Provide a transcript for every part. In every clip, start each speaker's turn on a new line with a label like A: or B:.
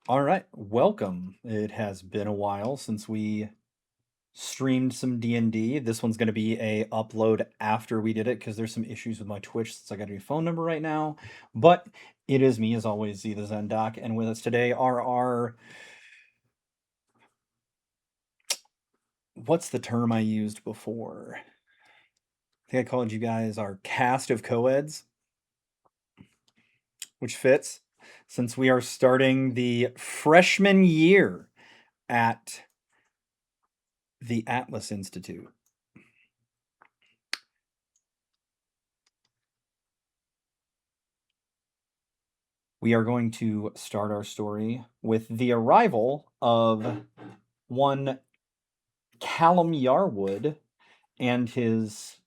A: All right, welcome. It has been a while since we streamed some D&D. This one's going to be a upload after we did it because there's some issues with my Twitch since I got a new phone number right now. But it is me, as always, Z the Zendoc, and with us today are our... What's the term I used before? I think I called you guys our cast of coeds, which fits since we are starting the freshman year at the Atlas Institute. We are going to start our story with the arrival of one Callum Yarwood and his,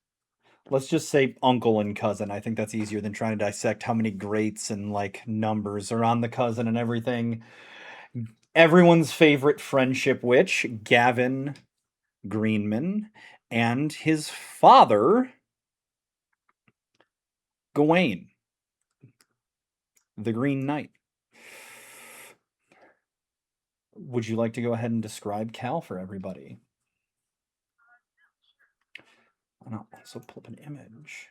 A: let's just say, uncle and cousin. I think that's easier than trying to dissect how many greats and like numbers are on the cousin and everything. Everyone's favorite friendship witch, Gavin Greenman, and his father, Gawain, the Green Knight. Would you like to go ahead and describe Cal for everybody? And I'll also pull up an image.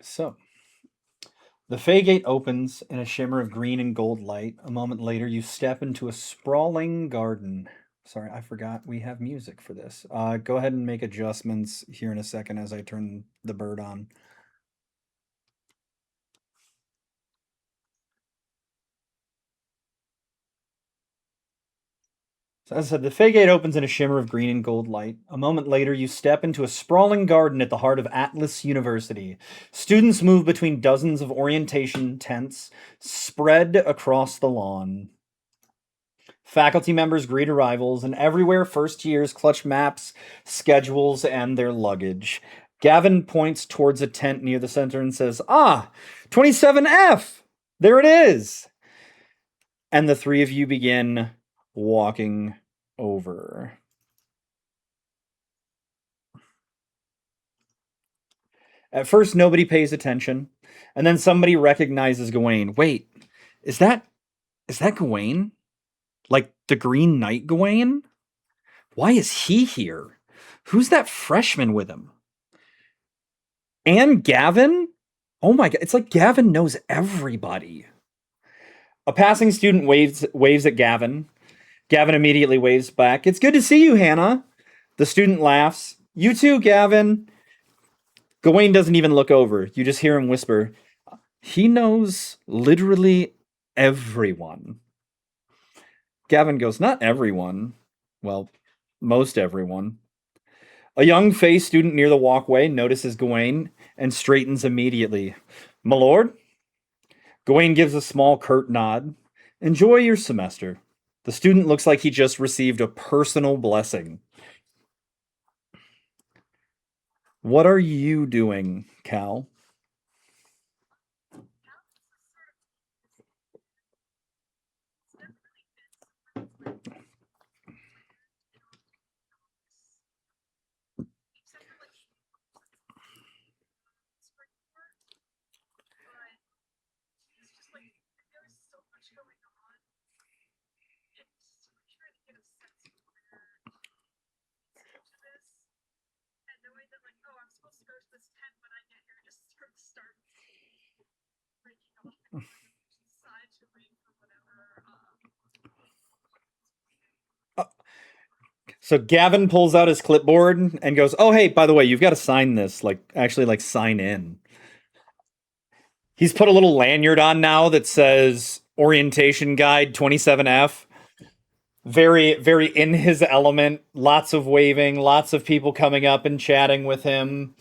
A: So, the Fey Gate opens in a shimmer of green and gold light. A moment later, you step into a sprawling garden. Sorry, I forgot we have music for this. Go ahead and make adjustments here in a second as I turn the bird on. So as I said, the Fey Gate opens in a shimmer of green and gold light. A moment later, you step into a sprawling garden at the heart of Atlas University. Students move between dozens of orientation tents spread across the lawn. Faculty members greet arrivals, and everywhere first years clutch maps, schedules, and their luggage. Gavin points towards a tent near the center and says, "Ah, 27F! There it is!" And the three of you begin walking over. At first, nobody pays attention, and then somebody recognizes Gawain. Wait, is that Gawain? Like the Green Knight Gawain? Why is he here? Who's that freshman with him? And Gavin? Oh my god, it's like Gavin knows everybody. A passing student waves at Gavin. Gavin immediately waves back. "It's good to see you, Hannah." The student laughs. "You too, Gavin." Gawain doesn't even look over. You just hear him whisper, "He knows literally everyone." Gavin goes, "Not everyone." Well, most everyone. A young Fey student near the walkway notices Gawain and straightens immediately. "My lord?" Gawain gives a small, curt nod. "Enjoy your semester." The student looks like he just received a personal blessing. "What are you doing, Cal?" So Gavin pulls out his clipboard and goes, "Oh, hey, by the way, you've got to sign this. Like, actually, like, sign in." He's put a little lanyard on now that says Orientation Guide 27F. Very, very in his element. Lots of waving, lots of people coming up and chatting with him.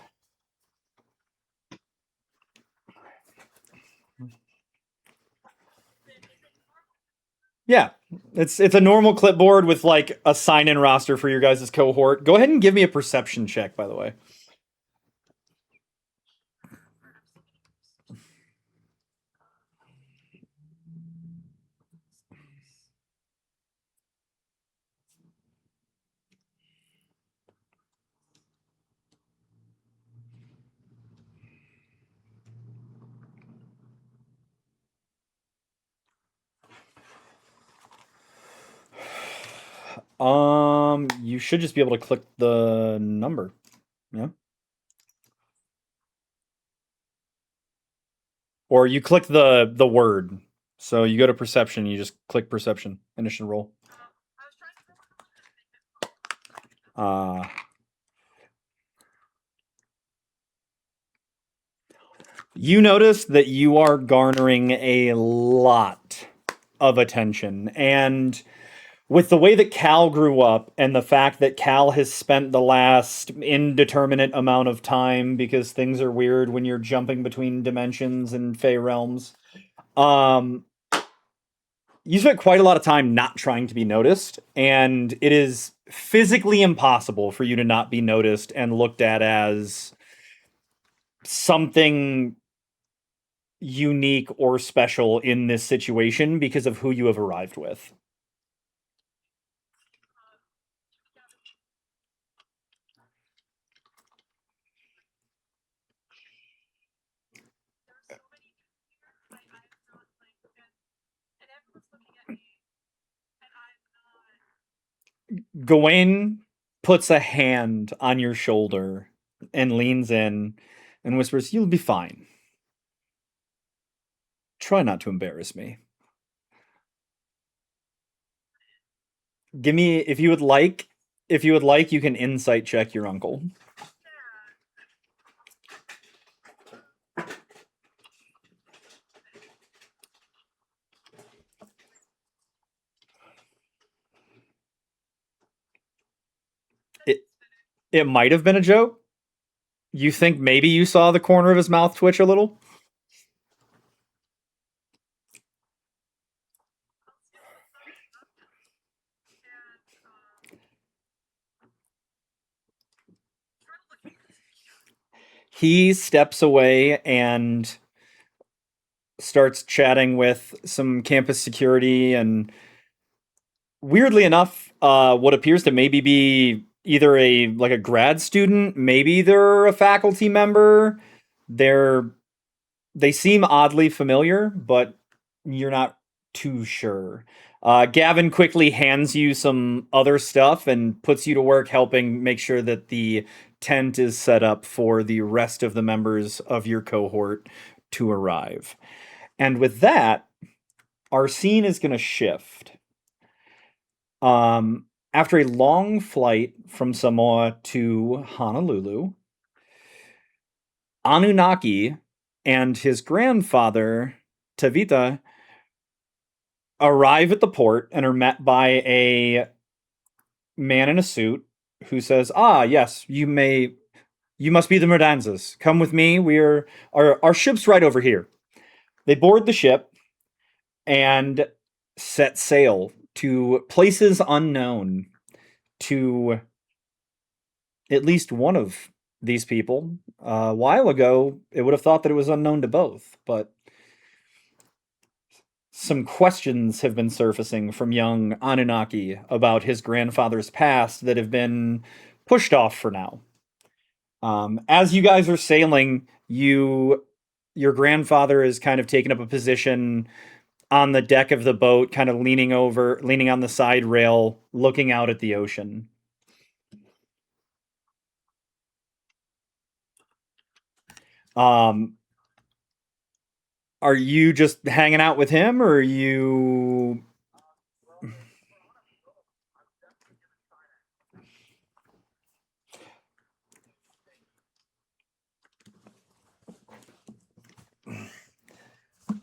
A: Yeah, it's a normal clipboard with like a sign-in roster for your guys' cohort. Go ahead and give me a perception check, by the way. You should just be able to click the number. Yeah. Or you click the word. So you go to perception, you just click perception, initial roll. Uh you notice that you are garnering a lot of attention. And with the way that Cal grew up and the fact that Cal has spent the last indeterminate amount of time because things are weird when you're jumping between dimensions and Fey realms, um, you spent quite a lot of time not trying to be noticed, and it is physically impossible for you to not be noticed and looked at as something unique or special in this situation because of who you have arrived with. Gawain puts a hand on your shoulder and leans in and whispers, "You'll be fine. Try not to embarrass me. Give me, if you would like, you can insight check your uncle." It it might have been a joke. You think maybe you saw the corner of his mouth twitch a little? He steps away and starts chatting with some campus security and weirdly enough, what appears to maybe be either a like a grad student, maybe they're a faculty member. They're they seem oddly familiar, but you're not too sure. Gavin quickly hands you some other stuff and puts you to work helping make sure that the tent is set up for the rest of the members of your cohort to arrive. And with that, our scene is going to shift. After a long flight from Samoa to Honolulu, Anunnaki and his grandfather, Tavita, arrive at the port and are met by a man in a suit who says, "Ah, yes, you must be the Merdanzas. Come with me. Our ship's right over here." They board the ship and set sail to places unknown to at least one of these people. A while ago, it would have thought that it was unknown to both, but some questions have been surfacing from young Anunnaki about his grandfather's past that have been pushed off for now. As you guys are sailing, your grandfather is kind of taking up a position on the deck of the boat, kind of leaning on the side rail, looking out at the ocean. Um, are you just hanging out with him, or are you?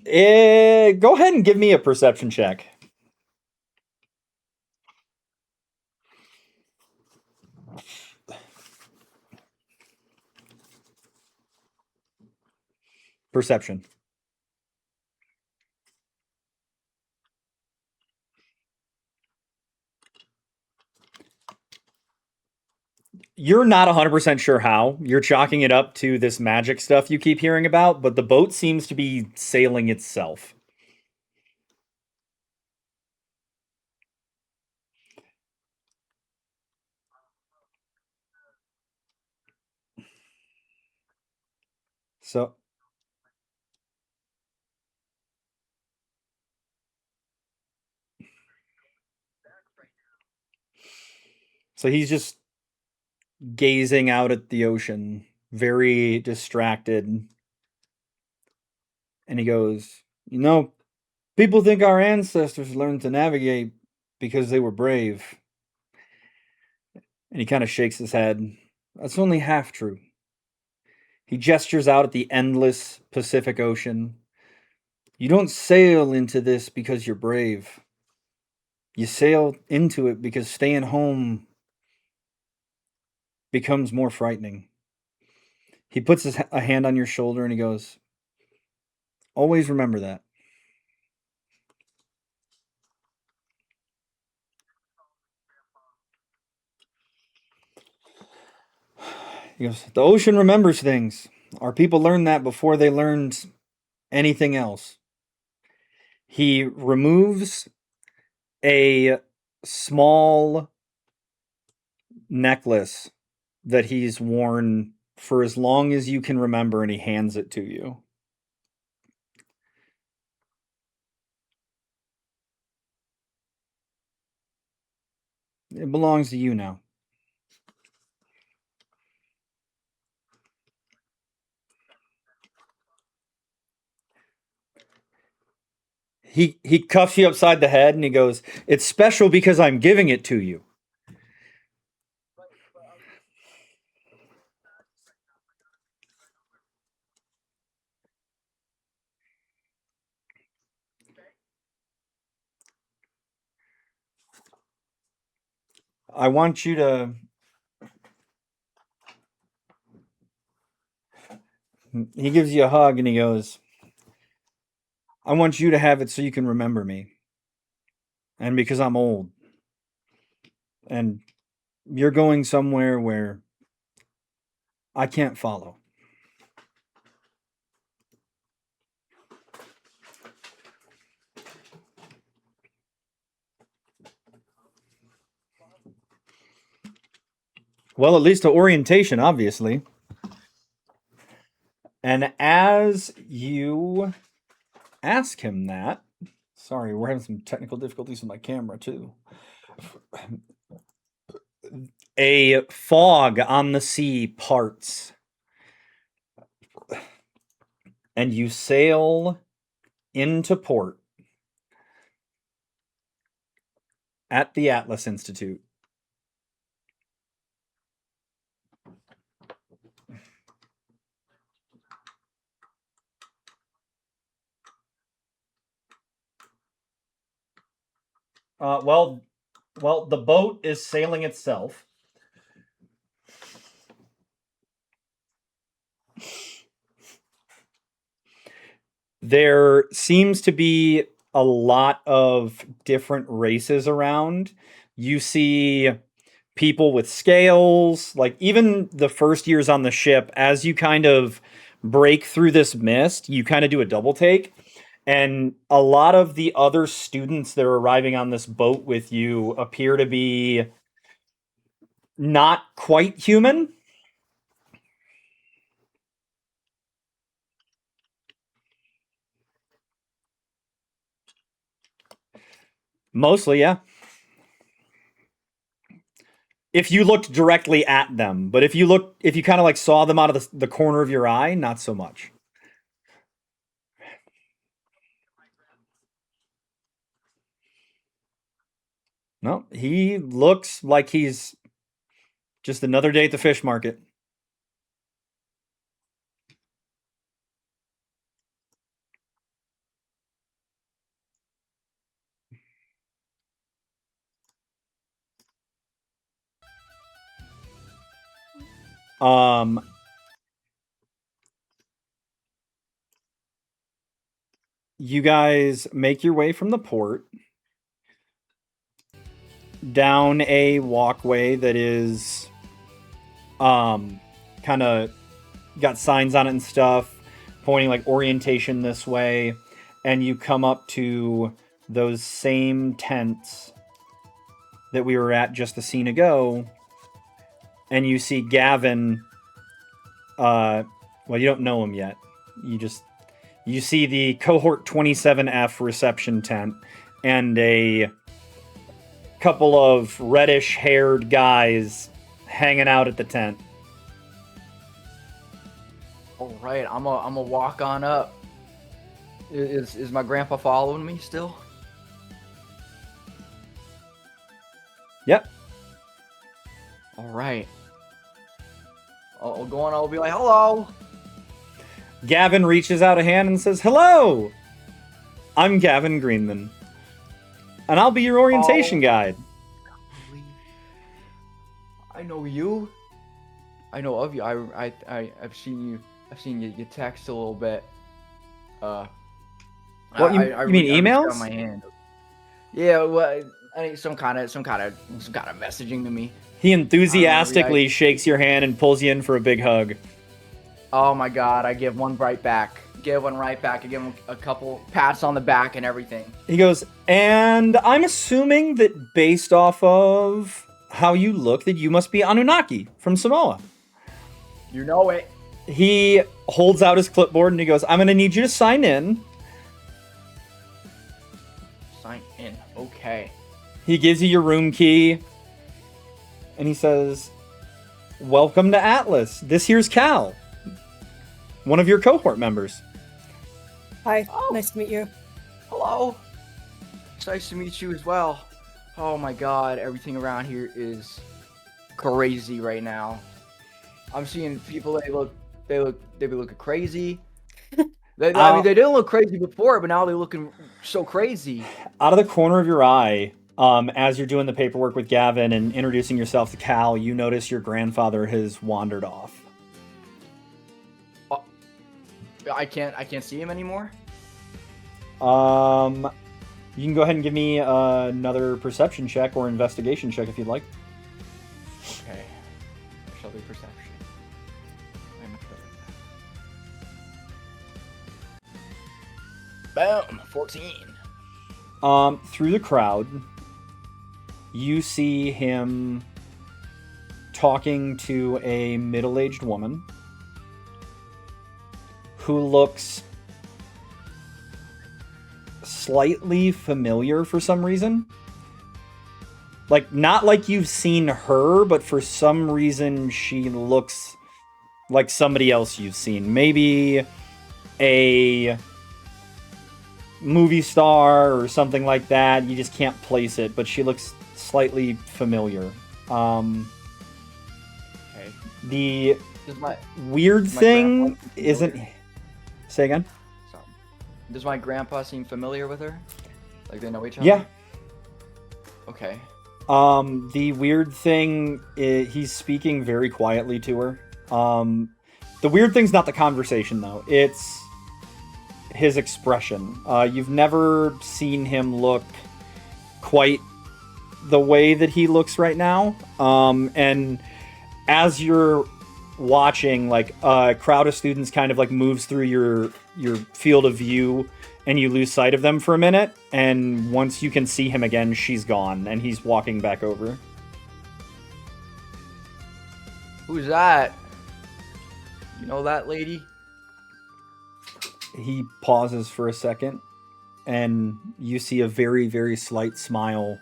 A: Go ahead and give me a perception check. Perception. You're not 100% sure how. You're chalking it up to this magic stuff you keep hearing about, but the boat seems to be sailing itself. So so he's just gazing out at the ocean, very distracted, and he goes, "You know, people think our ancestors learned to navigate because they were brave." And he kind of shakes his head. That's only half true. He gestures out at the endless Pacific Ocean. You don't sail into this because you're brave. You sail into it because staying home becomes more frightening. He puts a hand on your shoulder and he goes, always remember that. He goes, the ocean remembers things. Our people learned that before they learned anything else. He removes a small necklace that he's worn for as long as you can remember and he hands it to you. It belongs to you now. He cuffs you upside the head and he goes, "It's special because I'm giving it to you." I want you to He gives you a hug and he goes, "I want you to have it so you can remember me. And because I'm old and you're going somewhere where I can't follow." Well, at least to orientation, obviously. And as you ask him that, sorry, we're having some technical difficulties with my camera too. A fog on the sea parts, and you sail into port at the Atlas Institute. Uh, well, well, the boat is sailing itself. There seems to be a lot of different races around. You see people with scales, like even the first years on the ship, as you kind of break through this mist, you kind of do a double take. And a lot of the other students that are arriving on this boat with you appear to be not quite human. Mostly, yeah. If you looked directly at them, but if you kind of like saw them out of the corner of your eye, not so much. No, he looks like he's just another day at the fish market. Um, you guys make your way from the port down a walkway that is Kind of got signs on it and stuff, pointing like orientation this way, and you come up to those same tents that we were at just a scene ago, and you see Gavin. Well, you don't know him yet. You see the cohort 27F reception tent and a couple of reddish haired guys hanging out at the tent.
B: All right, I'm a walk on up. Is my grandpa following me still?
A: Yep.
B: All right. I'll go on. I'll be like, hello.
A: Gavin reaches out a hand and says, "Hello! I'm Gavin Greenman. And I'll be your orientation guide."
B: I know you. I know of you. I've seen you. I've seen you text a little bit.
A: What, you mean emails?
B: On my hand. Yeah, well, I think some kind of messaging to me.
A: He enthusiastically shakes your hand and pulls you in for a big hug.
B: Oh my god, I give one right back. I give him a couple pats on the back and everything.
A: He goes, "And I'm assuming that based off of how you look, that you must be Anunnaki from Samoa."
B: You know it.
A: He holds out his clipboard and he goes, "I'm going to need you to sign in."
B: Sign in, okay.
A: He gives you your room key. And he says, "Welcome to Atlas. This here's Cal, one of your cohort members."
C: Hi, nice to meet you.
B: Hello. It's nice to meet you as well. Oh my god, everything around here is crazy right now. I'm seeing people they be looking crazy. I mean, they didn't look crazy before, but now they're looking so crazy.
A: Out of the corner of your eye, as you're doing the paperwork with Gavin and introducing yourself to Cal, you notice your grandfather has wandered off.
B: I can't see him anymore.
A: You can go ahead and give me another perception check or investigation check if you'd like.
B: Okay, I shall be perception. Boom, 14.
A: Through the crowd, you see him talking to a middle-aged woman who looks slightly familiar for some reason. Like, not like you've seen her, but for some reason she looks like somebody else you've seen. Maybe a movie star or something like that. You just can't place it, but she looks slightly familiar.
B: Okay.
A: The weird thing isn't... Say again?
B: Sorry. Does my grandpa seem familiar with her? Like they know each other?
A: Yeah.
B: Okay.
A: The weird thing is he's speaking very quietly to her. The weird thing's not the conversation, though. It's his expression. You've never seen him look quite the way that he looks right now. And as you're watching, like, a crowd of students kind of like moves through your field of view, and you lose sight of them for a minute, and once you can see him again, she's gone, and he's walking back over.
B: Who's that? You know that lady?
A: He pauses for a second, and you see a very, very slight smile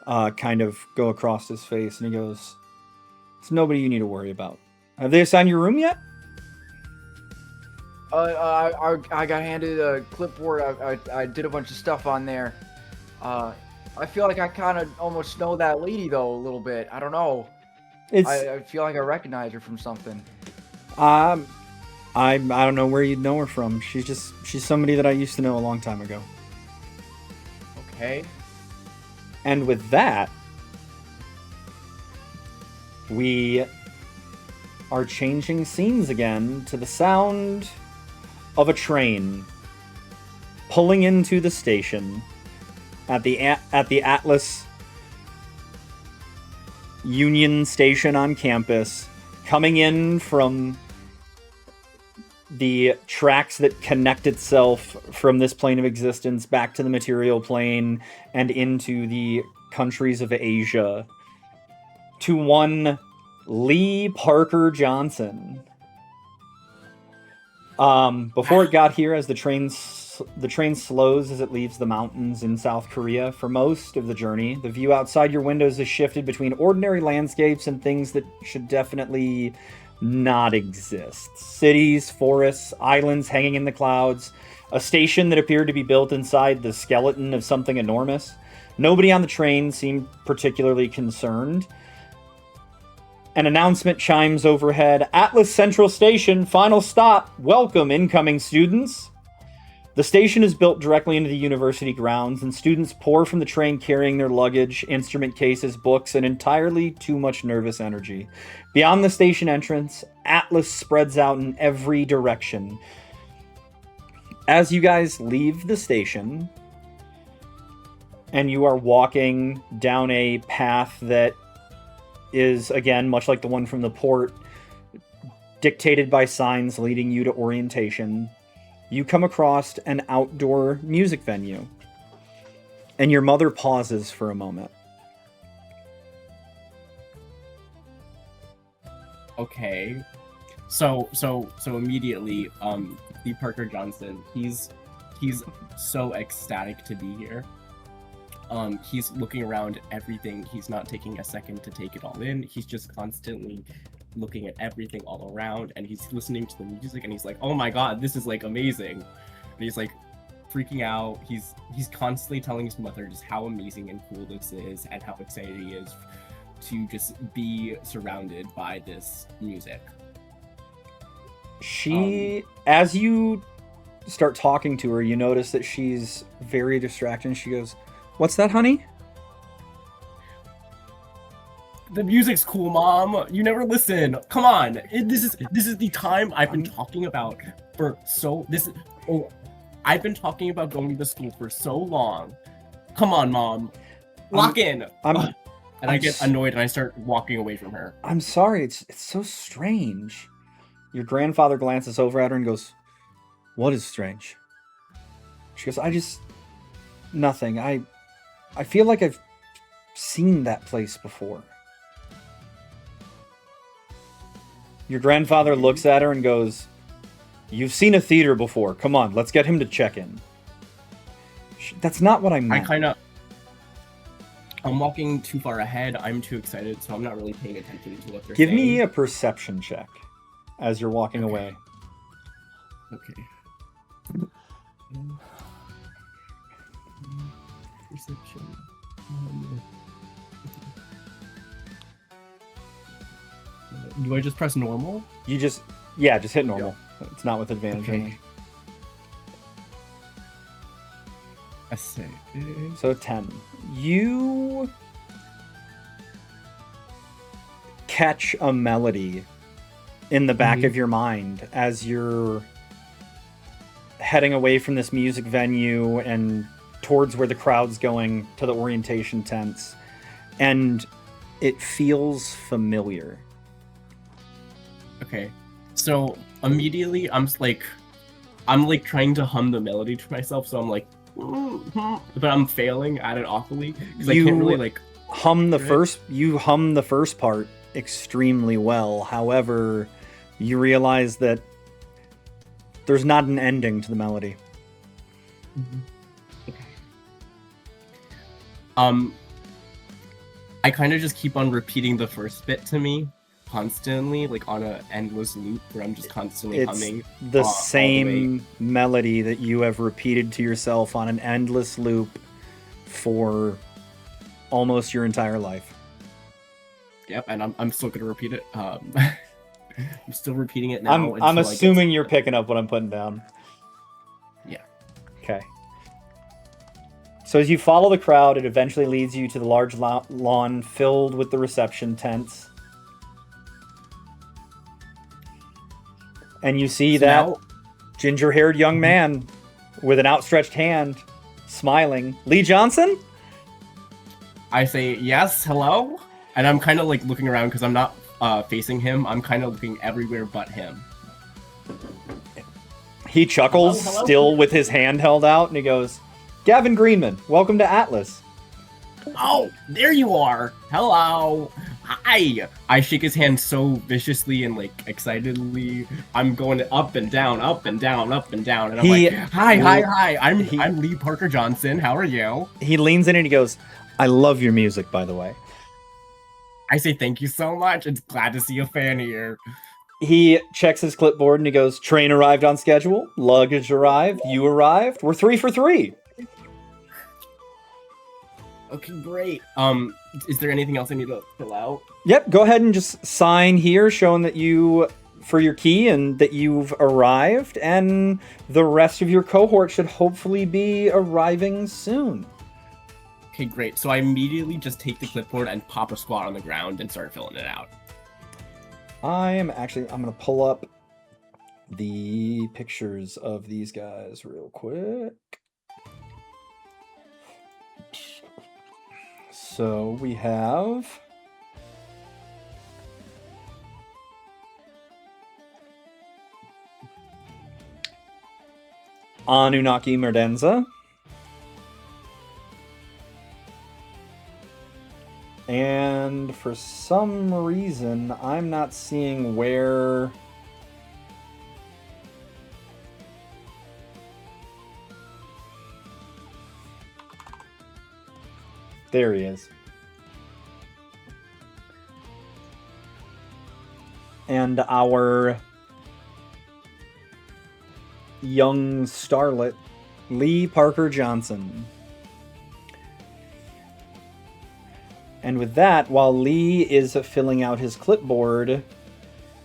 A: kind of go across his face, and he goes, "It's nobody you need to worry about. Have they assigned your room yet?"
B: I got handed a clipboard. I did a bunch of stuff on there. I feel like I kind of almost know that lady, though, a little bit. I don't know. I feel like I recognize her from something.
A: I don't know where you'd know her from. She's somebody that I used to know a long time ago.
B: Okay.
A: And with that, we are changing scenes again to the sound of a train pulling into the station at the Atlas Union Station on campus. coming in from the tracks that connect itself from this plane of existence back to the material plane and into the countries of Asia, to one Lee Parker Johnson. Before it got here, as the train slows as it leaves the mountains in South Korea, for most of the journey, the view outside your windows has shifted between ordinary landscapes and things that should definitely not exist. Cities, forests, islands hanging in the clouds, a station that appeared to be built inside the skeleton of something enormous. Nobody on the train seemed particularly concerned. An announcement chimes overhead. Atlas Central Station, final stop. Welcome, incoming students. The station is built directly into the university grounds, and students pour from the train carrying their luggage, instrument cases, books, and entirely too much nervous energy. Beyond the station entrance, Atlas spreads out in every direction. As you guys leave the station, and you are walking down a path that is, again, much like the one from the port, dictated by signs leading you to orientation, you come across an outdoor music venue. And your mother pauses for a moment.
D: Okay. So immediately, Lee Parker Johnson, he's so ecstatic to be here. He's looking around everything. He's not taking a second to take it all in. He's just constantly looking at everything all around, and he's listening to the music, and he's like, oh my god, this is like amazing. And he's like freaking out. He's constantly telling his mother just how amazing and cool this is, and how excited he is to just be surrounded by this music.
A: As you start talking to her, you notice that she's very distracted, and she goes, "What's that, honey?"
D: The music's cool, Mom. You never listen. Come on. This is the time I've been talking about for so. I've been talking about going to school for so long. Come on, Mom. Lock in. I get annoyed and I start walking away from her.
A: I'm sorry. It's so strange. Your grandfather glances over at her and goes, "What is strange?" She goes, nothing. I feel like I've seen that place before." Your grandfather looks at her and goes, "You've seen a theater before. Come on, let's get him to check in." That's not what I meant.
D: I'm walking too far ahead. I'm too excited, so I'm not really paying attention to what they're
A: saying. Give
D: me
A: me a perception check as you're walking away.
D: Okay. Perception. Do I just press normal?
A: Just hit normal. Yeah. It's not with advantage.
D: Okay. I see.
A: So 10. You catch a melody in the back of your mind as you're heading away from this music venue and towards where the crowd's going to the orientation tents, and it feels familiar.
D: Okay, so immediately I'm trying to hum the melody to myself, so I'm like, but I'm failing at it awfully because I can't really
A: hum the first. You hum the first part extremely well. However, you realize that there's not an ending to the melody.
D: Okay. I kind of just keep on repeating the first bit to me constantly, like on an endless loop where I'm just constantly humming
A: the same melody that you have repeated to yourself on an endless loop for almost your entire life.
D: Yep, and I'm still gonna repeat it. I'm still repeating it now.
A: I'm assuming you're picking up what I'm putting down.
D: Yeah.
A: Okay. So as you follow the crowd, it eventually leads you to the large lawn filled with the reception tents. And you see that ginger-haired young man with an outstretched hand, smiling. Lee Johnson?
D: I say, yes, hello? And I'm kind of like looking around because I'm not facing him. I'm kind of looking everywhere but him.
A: He chuckles,
D: Hello?
A: still with his hand held out, and he goes, Gavin Greenman, welcome to Atlas.
D: Oh, there you are. Hello. Hi. I shake his hand so viciously and like excitedly. I'm going up and down, up and down, up and down, and I'm
A: He-
D: like, hi. I'm
A: he-
D: Lee Parker Johnson. How are you?
A: He leans in and he goes, I love your music, by the way.
D: I say thank you so much. It's glad to see a fan here.
A: He checks his clipboard and he goes, train arrived on schedule, luggage arrived, you arrived, we're 3 for 3.
D: Okay, great. Is there anything else I need to fill out?
A: Yep, go ahead and just sign here showing that you, for your key, and that you've arrived, and the rest of your cohort should hopefully be arriving soon.
D: Okay, great. So I immediately just take the clipboard and pop a squat on the ground and start filling it out.
A: I'm gonna pull up the pictures of these guys real quick. So we have Anunnaki Merdenza. And for some reason, I'm not seeing where... There he is. And our young starlet, Lee Parker Johnson. And with that, while Lee is filling out his clipboard,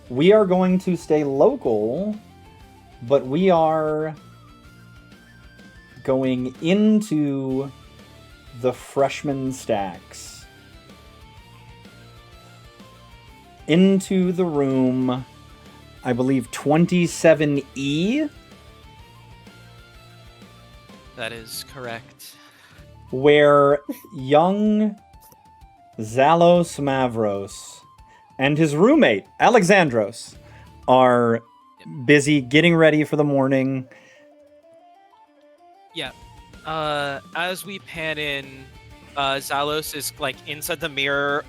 A: we are going to stay local, but we are going into the freshman stacks. Into the room, I believe 27E,
E: That is correct.
A: where young Zalos Mavros and his roommate, Alexandros, are busy getting ready for the morning.
E: Yeah. As we pan in, Zalos is like inside the mirror,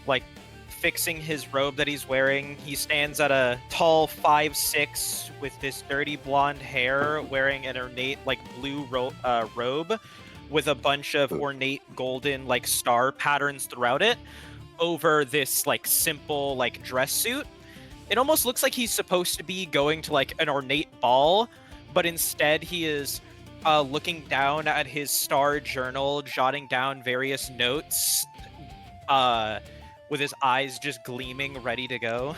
E: like fixing his robe that he's wearing. He stands at a tall 5'6" with this dirty blonde hair, wearing an ornate like blue robe with a bunch of ornate golden like star patterns throughout it over this like simple like dress suit. It almost looks like he's supposed to be going to like an ornate ball, but instead he is looking down at his star journal, jotting down various notes, with his eyes just gleaming, ready to go.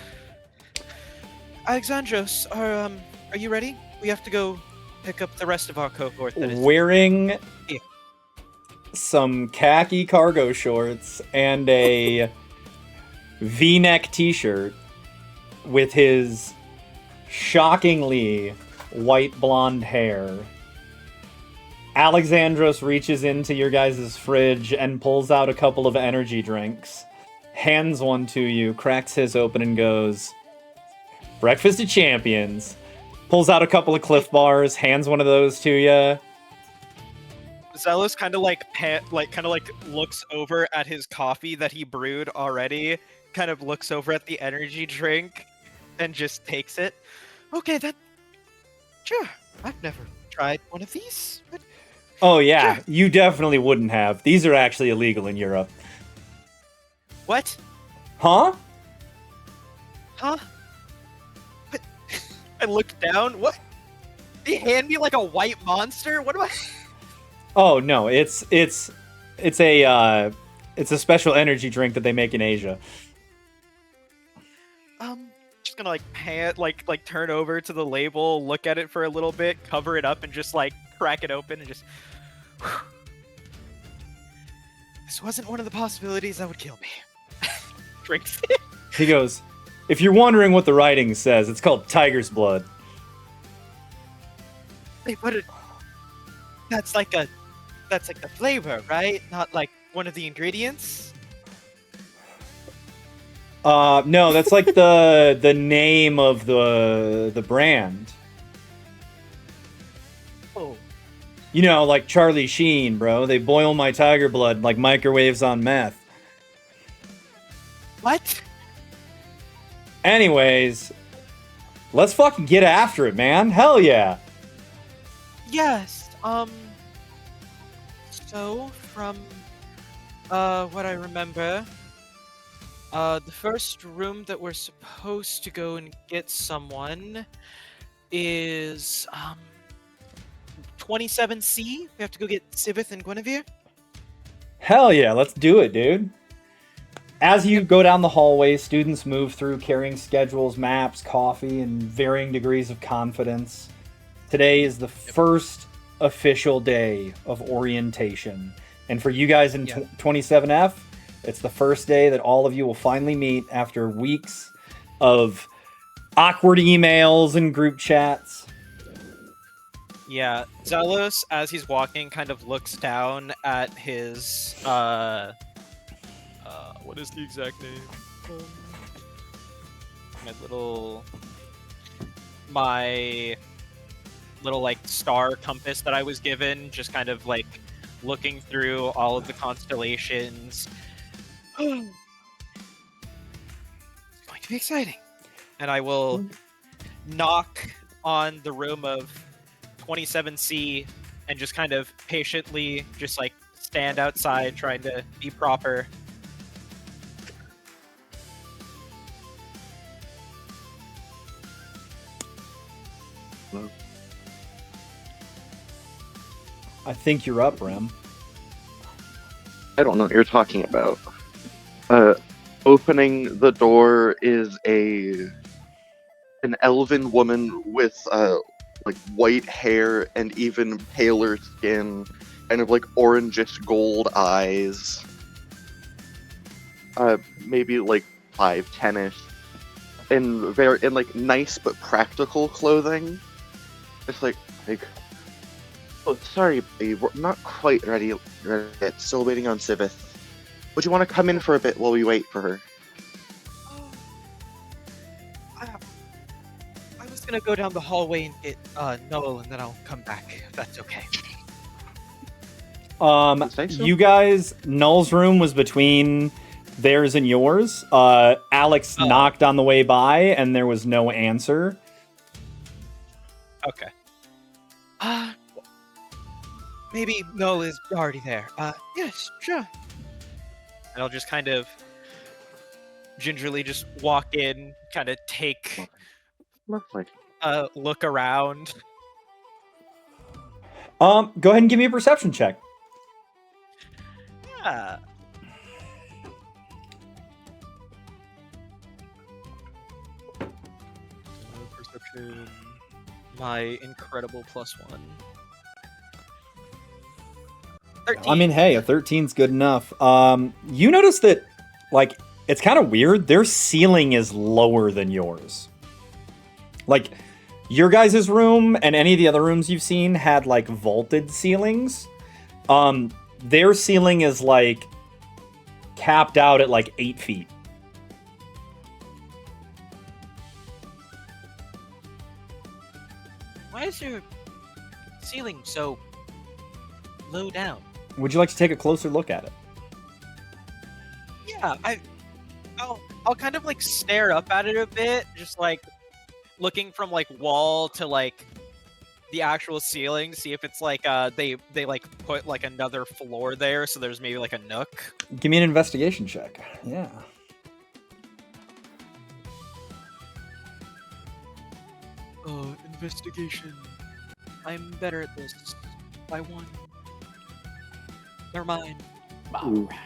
E: Alexandros, are you ready? We have to go pick up the rest of our cohort. That is
A: Wearing
E: Yeah.
A: some khaki cargo shorts and a V-neck t-shirt with his shockingly white blonde hair. Alexandros reaches into your guys' fridge and pulls out a couple of energy drinks, hands one to you, cracks his open and goes, "Breakfast of Champions." Pulls out a couple of Cliff Bars, hands one of those to you.
E: Zealous kind of like looks over at his coffee that he brewed already, kind of looks over at the energy drink, and just takes it. Okay, sure. I've never tried one of these. But
A: Oh yeah,
E: Sure.
A: you definitely wouldn't have. These are actually illegal in Europe.
E: what?
A: Huh?
E: Huh? What? I look down. What? They hand me like a white monster. What do I?
A: Oh no, it's a special energy drink that they make in Asia.
E: Just gonna like turn over to the label, look at it for a little bit, cover it up, and just like crack it open and just. This wasn't one of the possibilities that would kill me. Drinks it.
A: He goes, "If you're wondering what the writing says, it's called tiger's blood."
E: Wait, what? That's like the flavor, right? Not like one of the ingredients.
A: No, that's like the name of the brand.
E: Oh,
A: You know, like Charlie Sheen, bro. They boil my tiger blood like microwaves on meth.
E: what?
A: Anyways, let's fucking get after it, man. Hell yeah.
E: Yes. So from what I remember, the first room that we're supposed to go and get someone is 27C. We have to go get Sivith and Guinevere.
A: Hell yeah, let's do it, dude. As you go down the hallway, students move through carrying schedules, maps, coffee, and varying degrees of confidence. Today is the first official day of orientation. And for you guys in 27F, it's the first day that all of you will finally meet after weeks of awkward emails and group chats.
E: Yeah, Zelos, as he's walking, kind of looks down at his what is the exact name? My little like star compass that I was given, just kind of like looking through all of the constellations. It's going to be exciting. And I will knock on the room of 27C and just kind of patiently just like stand outside trying to be proper.
A: I think you're up, Rem.
F: I don't know what you're talking about. Opening the door is an elven woman with like white hair and even paler skin, kind of like orangish gold eyes. Maybe like 5'10"ish, in like nice but practical clothing. It's like oh, sorry, babe, we're not quite ready yet. Still waiting on Sivith. Would you want to come in for a bit while we wait for her?
E: I was gonna go down the hallway and get Noel, and then I'll come back if that's okay.
F: Say so?
A: You guys, Null's room was between theirs and yours. Alex knocked on the way by, and there was no answer.
E: Okay. Maybe Noel is already there. Yes, sure. And I'll just kind of gingerly just walk in, kind of take
F: Lovely.
E: a look around.
A: Go ahead and give me a perception check.
E: Yeah. Perception. My incredible +1. 13.
A: I mean, hey, a 13's good enough. You notice that, like, it's kind of weird. Their ceiling is lower than yours. Like, your guys' room and any of the other rooms you've seen had, like, vaulted ceilings. Their ceiling is, like, capped out at, like, 8 feet.
E: Why is your ceiling so low down?
A: Would you like to take a closer look at it?
E: Yeah, I'll kind of like stare up at it a bit, just like looking from like wall to like the actual ceiling, see if it's like they like put like another floor there, so there's maybe like a nook.
A: Give me an investigation check. Yeah.
E: Investigation. I'm better at this. By 1. Never mind.
F: Alright.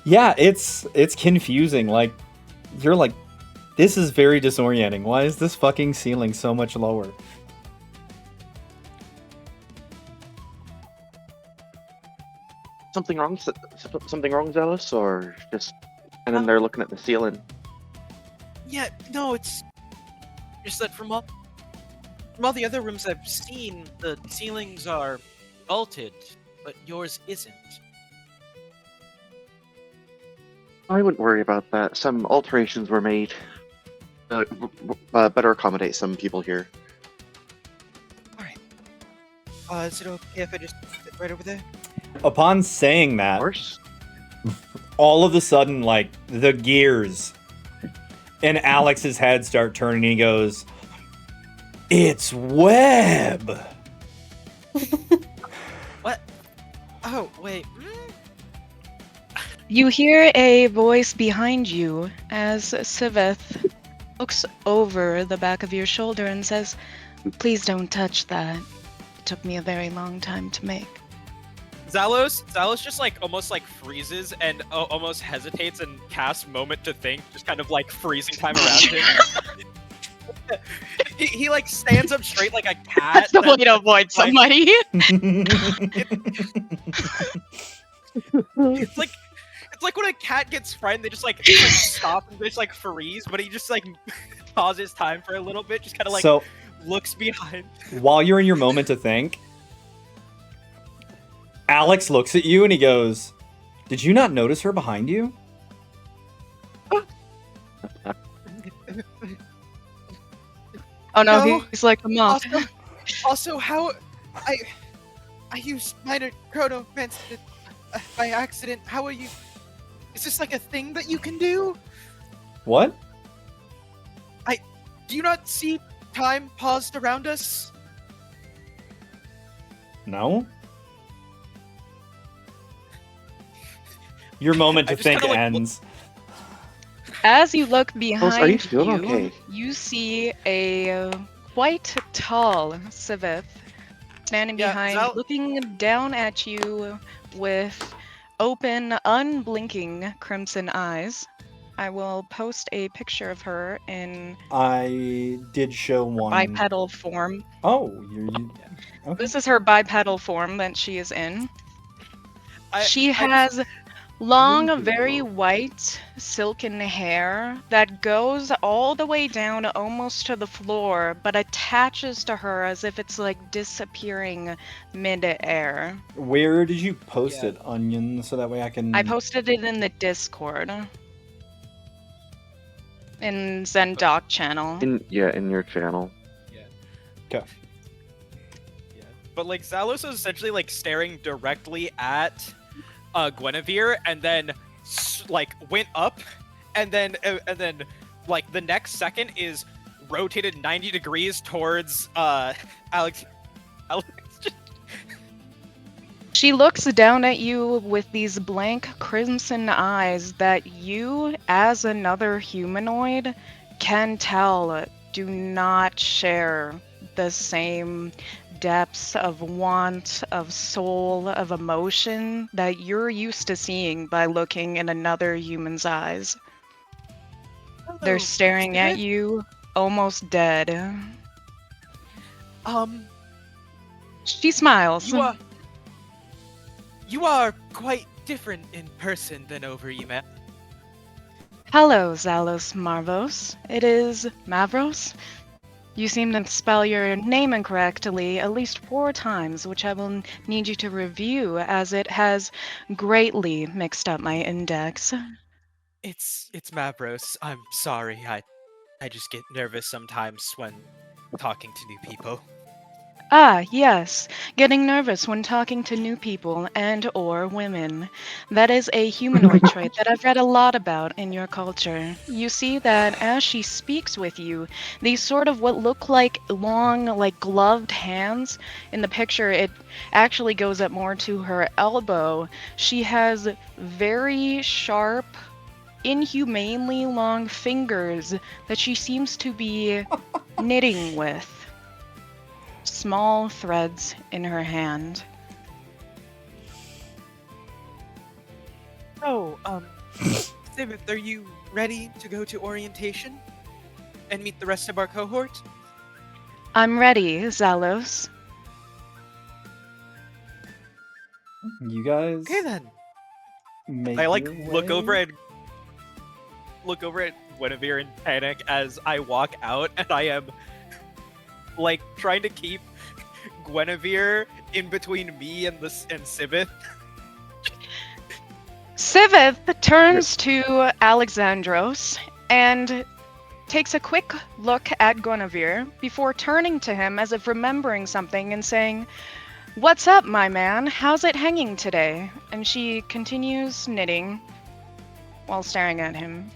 A: Yeah, it's confusing. Like, you're like, this is very disorienting. Why is this fucking ceiling so much lower?
F: Something wrong, Zealous, or just and then they're looking at the ceiling.
E: Yeah, no, it's just that from all the other rooms I've seen, the ceilings are altered, but yours isn't.
F: I wouldn't worry about that. Some alterations were made. Better accommodate some people here.
E: Is it okay if I just sit right over there?
A: Upon saying
F: Of
A: that,
F: course.
A: all of a sudden, like, the gears in Alex's head start turning, and he goes, "It's Webb!"
E: What? Oh, wait.
G: You hear a voice behind you as Siveth looks over the back of your shoulder and says, "Please don't touch that. It took me a very long time to make."
E: Zalos just like almost like freezes and almost hesitates and casts moment to think, just kind of like freezing time around him. he like stands up straight like a cat.
G: That's the way to avoid somebody.
E: It's like when a cat gets frightened, they just like stop and they just like freeze, but he just like pauses time for a little bit, just kind of like
A: So,
E: looks behind.
A: while you're in your moment to think, Alex looks at you and he goes, "Did you not notice her behind you?"
G: Oh no,
E: No.
G: he's like a moth.
E: Also, how I used minor chronomancy by accident. How are you? Is this like a thing that you can do?
A: What?
E: Do you not see time paused around us?
A: No? Your moment
E: I
A: to
E: just
A: think
E: kinda, like,
A: ends.
G: As you look behind
F: are you feeling okay?
G: you see a quite tall Siveth standing
E: Yeah,
G: behind,
E: Zal-
G: looking down at you with open, unblinking crimson eyes. I will post a picture of her in
A: I did show one.
G: bipedal form.
A: Oh, you okay.
G: This is her bipedal form that she is in. She
E: I
G: has long,
F: Really
G: very
F: beautiful.
G: white, silken hair that goes all the way down almost to the floor, but attaches to her as if it's like disappearing mid-air.
A: Where did you post
E: Yeah.
A: it, Onion, so that way I can...
G: I posted it in the Discord. In Zendoc channel.
F: In your channel.
A: Okay.
E: Yeah. But like Zalos is essentially like staring directly at Guinevere, and then like went up, and then like the next second is rotated 90 degrees towards Alex.
G: She looks down at you with these blank crimson eyes that you, as another humanoid, can tell do not share the same depths of want, of soul, of emotion that you're used to seeing by looking in another human's eyes. They're staring at you, almost dead. She smiles.
E: You are quite different in person than over email.
G: Hello, Zalos Marvos. It is Mavros. You seem to spell your name incorrectly at least 4 times, which I will need you to review as it has greatly mixed up my index.
E: It's Mavros. I'm sorry. I just get nervous sometimes when talking to new people.
G: Ah, yes. Getting nervous when talking to new people and or women. That is a humanoid trait that I've read a lot about in your culture. You see that as she speaks with you, these sort of what look like long, like gloved hands. In the picture, it actually goes up more to her elbow. She has very sharp, inhumanely long fingers that she seems to be knitting with. Small threads in her hand.
E: Oh, David, are you ready to go to orientation and meet the rest of our cohort?
G: I'm ready, Zalos.
A: You guys...
E: Okay then.
A: make
E: I like
A: your
E: look
A: way.
E: over at Guinevere in panic as I walk out, and I am like trying to keep Guinevere in between me and Sibith.
G: Sivith turns to Alexandros and takes a quick look at Guinevere before turning to him as if remembering something and saying, "What's up, my man? How's it hanging today?" And she continues knitting while staring at him.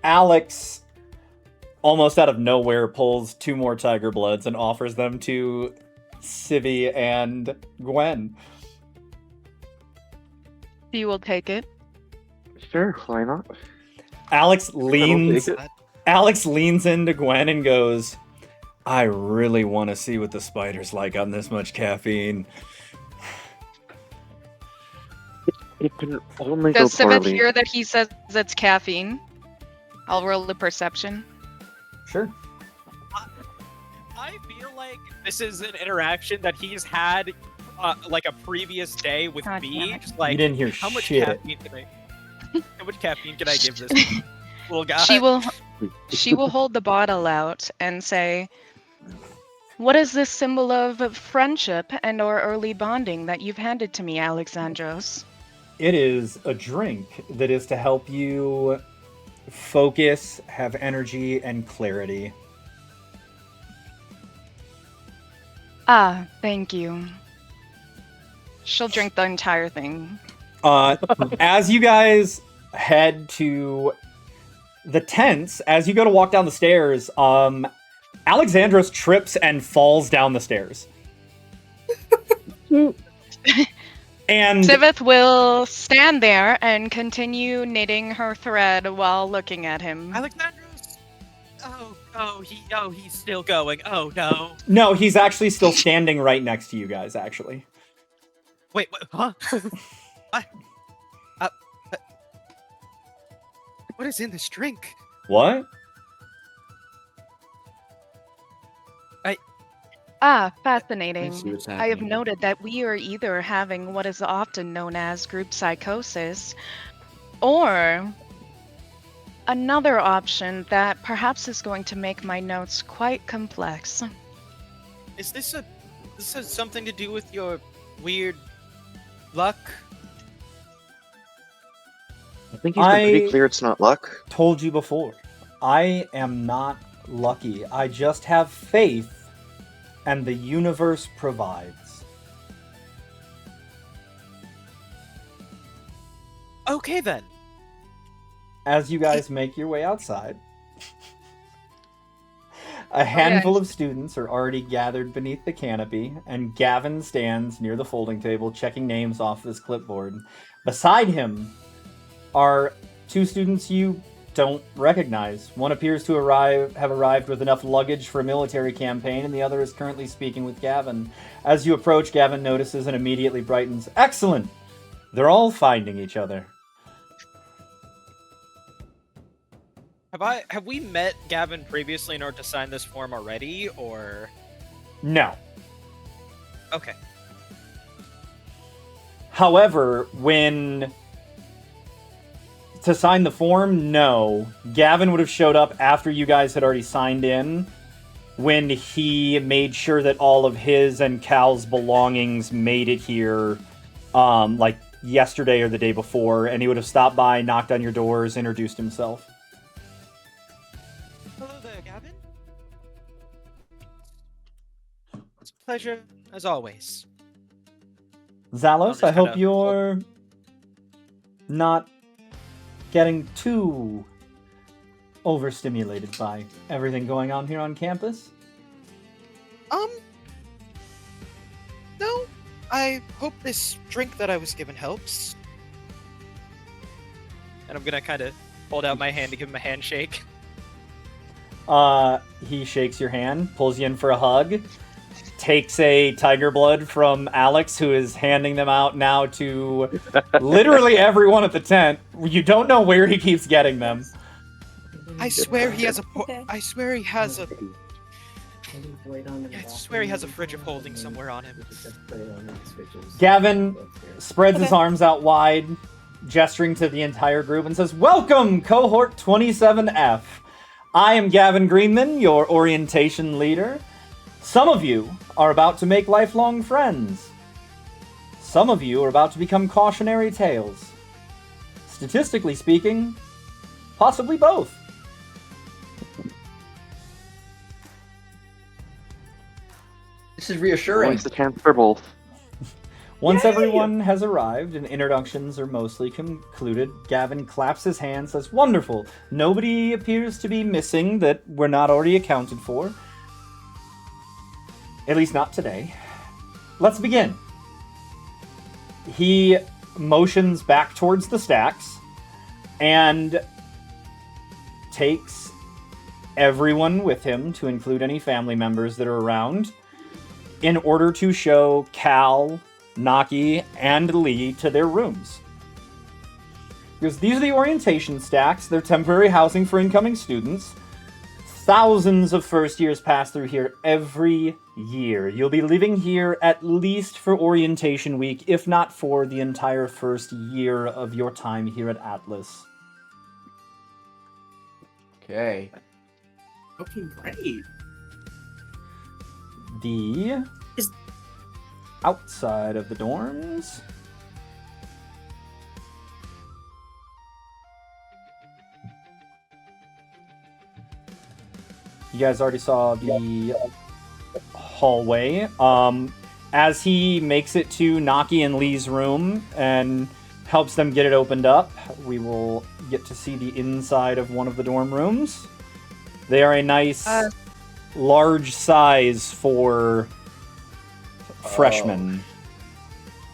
A: Alex, almost out of nowhere, pulls 2 more Tiger Bloods and offers them to Civi and Gwen.
G: You will take it.
F: Sure, why not?
A: Alex
F: I will
A: leans
F: take it.
A: Alex leans into Gwen and goes, "I really want to see what the spider's like on this much caffeine."
F: It can only
G: Does
F: go
G: Sivith
F: poorly.
G: hear that he says it's caffeine? I'll roll the perception.
A: Sure.
E: I feel like this is an interaction that he's had like a previous day with
G: God
E: me.
G: damn it.
E: Just like,
A: You didn't hear
E: how much
A: shit.
E: caffeine can I? How much caffeine can I give this little guy?
G: She will hold the bottle out and say, "What is this symbol of friendship and or early bonding that you've handed to me, Alexandros?"
A: It is a drink that is to help you focus, have energy, and clarity.
G: Ah, thank you. She'll drink the entire thing.
A: As you guys head to the tents, as you go to walk down the stairs, Alexandros trips and falls down the stairs. And
G: Sivith will stand there and continue knitting her thread while looking at him.
E: Alexandros. He's still going. Oh no.
A: no, he's actually still standing right next to you guys, actually.
E: Wait, what? Huh? What? What is in this drink?
A: What?
G: Ah,
H: I
G: fascinating.
H: see what's
G: I have
H: happening.
G: noted that we are either having what is often known as group psychosis, or another option that perhaps is going to make my notes quite complex.
E: Is this has something to do with your weird luck?
F: I think he's been pretty
A: I-
F: clear it's not luck.
A: Told you before. I am not lucky. I just have faith, and the universe provides.
E: Okay then.
A: As you guys make your way outside, a handful of students are already gathered beneath the canopy, and Gavin stands near the folding table checking names off this clipboard. Beside him are 2 students you don't recognize. One appears to have arrived with enough luggage for a military campaign, and the other is currently speaking with Gavin. As you approach, Gavin notices and immediately brightens. Excellent! They're all finding each other.
E: Have we met Gavin previously in order to sign this form already, or
A: No.
E: okay?
A: However, to sign the form, no. Gavin would have showed up after you guys had already signed in, when he made sure that all of his and Cal's belongings made it here, like yesterday or the day before, and he would have stopped by, knocked on your doors, introduced himself.
E: Hello there, Gavin. It's a pleasure as always.
A: Zalos,
E: just
A: I hope
E: kinda-
A: you're not getting too overstimulated by everything going on here on campus.
E: No. I hope this drink that I was given helps. And I'm gonna kind of hold out my hand to give him a handshake.
A: He shakes your hand, pulls you in for a hug, takes a tiger blood from Alex, who is handing them out now to literally everyone at the tent. You don't know where he keeps getting them.
E: I swear he has a.
C: Okay.
E: I swear he has a. I swear he has a fridge of holding somewhere on him.
A: Gavin spreads his
C: Okay.
A: arms out wide, gesturing to the entire group, and says, "Welcome, cohort 27F. I am Gavin Greenman, your orientation leader. Some of you are about to make lifelong friends. Some of you are about to become cautionary tales. Statistically speaking, possibly both.
B: This is reassuring.
F: Always the chance for both.
A: Once everyone has arrived and introductions are mostly concluded, Gavin claps his hands, says, "Wonderful. Nobody appears to be missing that we're not already accounted for. At least not today. Let's begin." He motions back towards the stacks and takes everyone with him, to include any family members that are around, in order to show Cal, Naki, and Lee to their rooms. Because these are the orientation stacks. They're temporary housing for incoming students. Thousands of first years pass through here every year. You'll be living here at least for orientation week, if not for the entire first year of your time here at Atlas.
B: Okay.
D: Okay, great.
A: The
H: Is-
A: outside of the dorms. You guys already saw the hallway. As he makes it to Naki and Lee's room and helps them get it opened up, we will get to see the inside of one of the dorm rooms. They are a nice, large size for freshmen,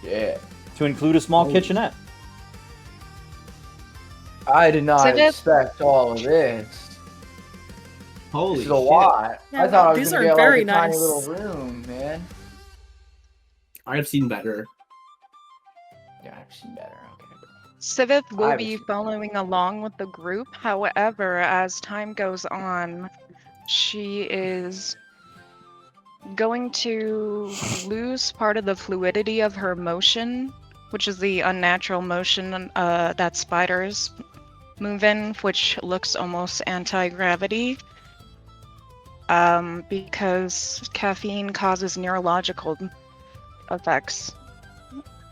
B: Yeah.
A: to include a small
B: Oh.
A: kitchenette.
B: I did not
G: So that's-
B: expect all of this.
D: Holy
B: This is a lot.
C: Yeah,
B: I thought I was
C: these
B: gonna
C: are
B: get
C: very
B: like a tiny
C: nice.
B: little room, man.
D: I've seen better.
B: Yeah, I've seen better. Okay.
G: Sivith will
B: I
G: be
B: was-
G: following along with the group. However, as time goes on, she is going to lose part of the fluidity of her motion, which is the unnatural motion that spiders move in, which looks almost anti-gravity. Because caffeine causes neurological effects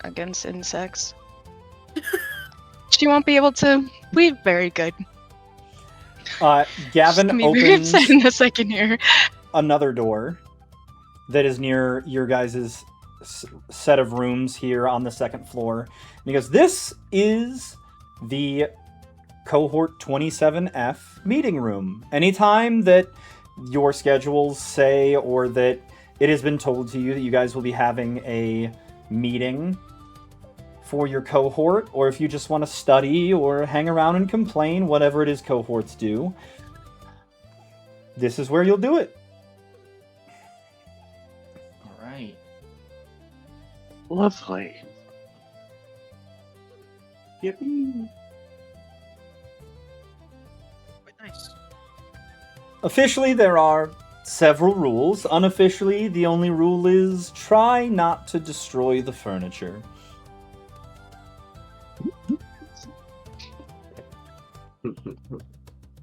G: against insects. She won't be able to weave very good.
A: Gavin
G: She's gonna be very
A: opens
G: upset in the second year.
A: another door that is near your guys' set of rooms here on the second floor. And he goes, "This is the cohort 27F meeting room. Anytime that your schedules say, or that it has been told to you that you guys will be having a meeting for your cohort, or if you just want to study or hang around and complain, whatever it is cohorts do, this is where you'll do it."
B: All right.
F: Lovely.
D: Yippee.
E: Quite nice.
A: Officially, there are several rules. Unofficially, the only rule is try not to destroy the furniture.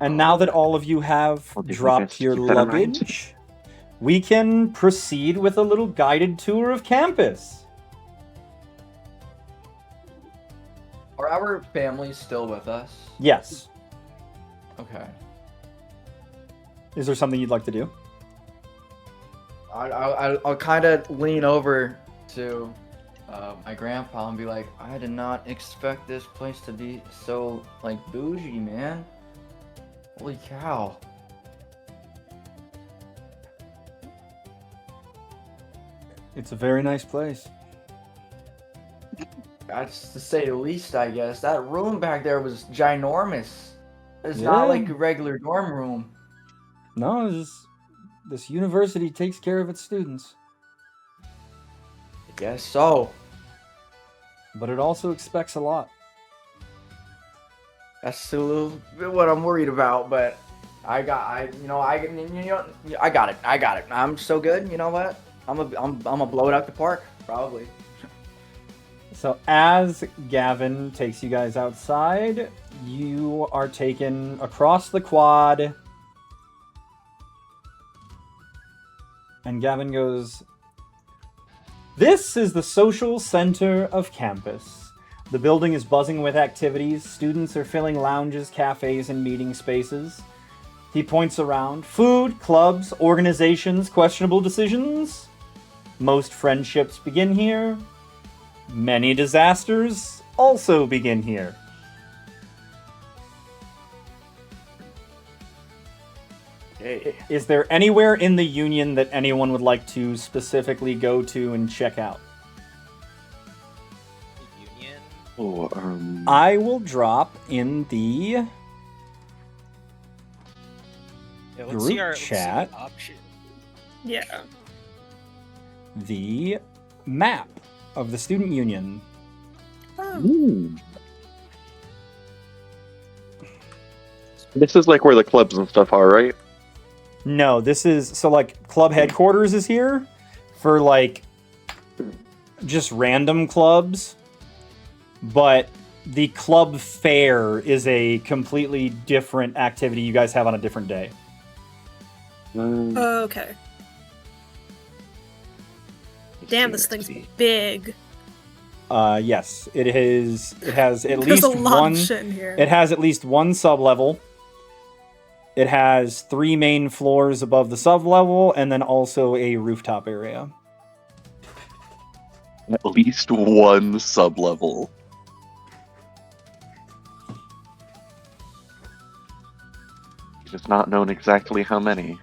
A: And now that all of you have
F: I'll do my
A: dropped
F: best to
A: your
F: keep that in mind.
A: luggage, we can proceed with a little guided tour of campus.
B: Are our families still with us?
A: Yes.
B: Okay.
A: Is there something you'd like to do?
B: I'll kind of lean over to my grandpa and be like, "I did not expect this place to be so like bougie, man. Holy cow!"
A: It's a very nice place.
B: That's to say the least, I guess. That room back there was ginormous. It's not
A: Yeah.
B: like a regular dorm room.
A: No, this university takes care of its students,
B: I guess so.
A: but it also expects a lot.
B: That's a little bit what I'm worried about, but I got it. I got it. I'm so good. You know what? I'm gonna blow it out the park, probably.
A: So as Gavin takes you guys outside, you are taken across the quad and And Gavin goes, "This is the social center of campus. The building is buzzing with activities. Students are filling lounges, cafes, and meeting spaces." He points around. "Food, clubs, organizations, questionable decisions. Most friendships begin here. Many disasters also begin here."
F: Hey.
A: Is there anywhere in the Union that anyone would like to specifically go to and check out?
E: Union.
F: Oh,
A: I will drop in the
E: Yeah,
A: Group chat.
E: Option.
C: Yeah.
A: the map of the Student Union.
C: Oh.
F: This is like where the clubs and stuff are, right?
A: No, this is so like club headquarters is here for like just random clubs, but the club fair is a completely different activity you guys have on a different day.
C: Okay. Damn, this thing's big.
A: Yes, it is. It has at
C: There's
A: least
C: a lot
A: one.
C: of shit in here.
A: It has at least one sub level. It has 3 main floors above the sub level, and then also a rooftop area.
F: At least one sub-level. Just not known exactly how many.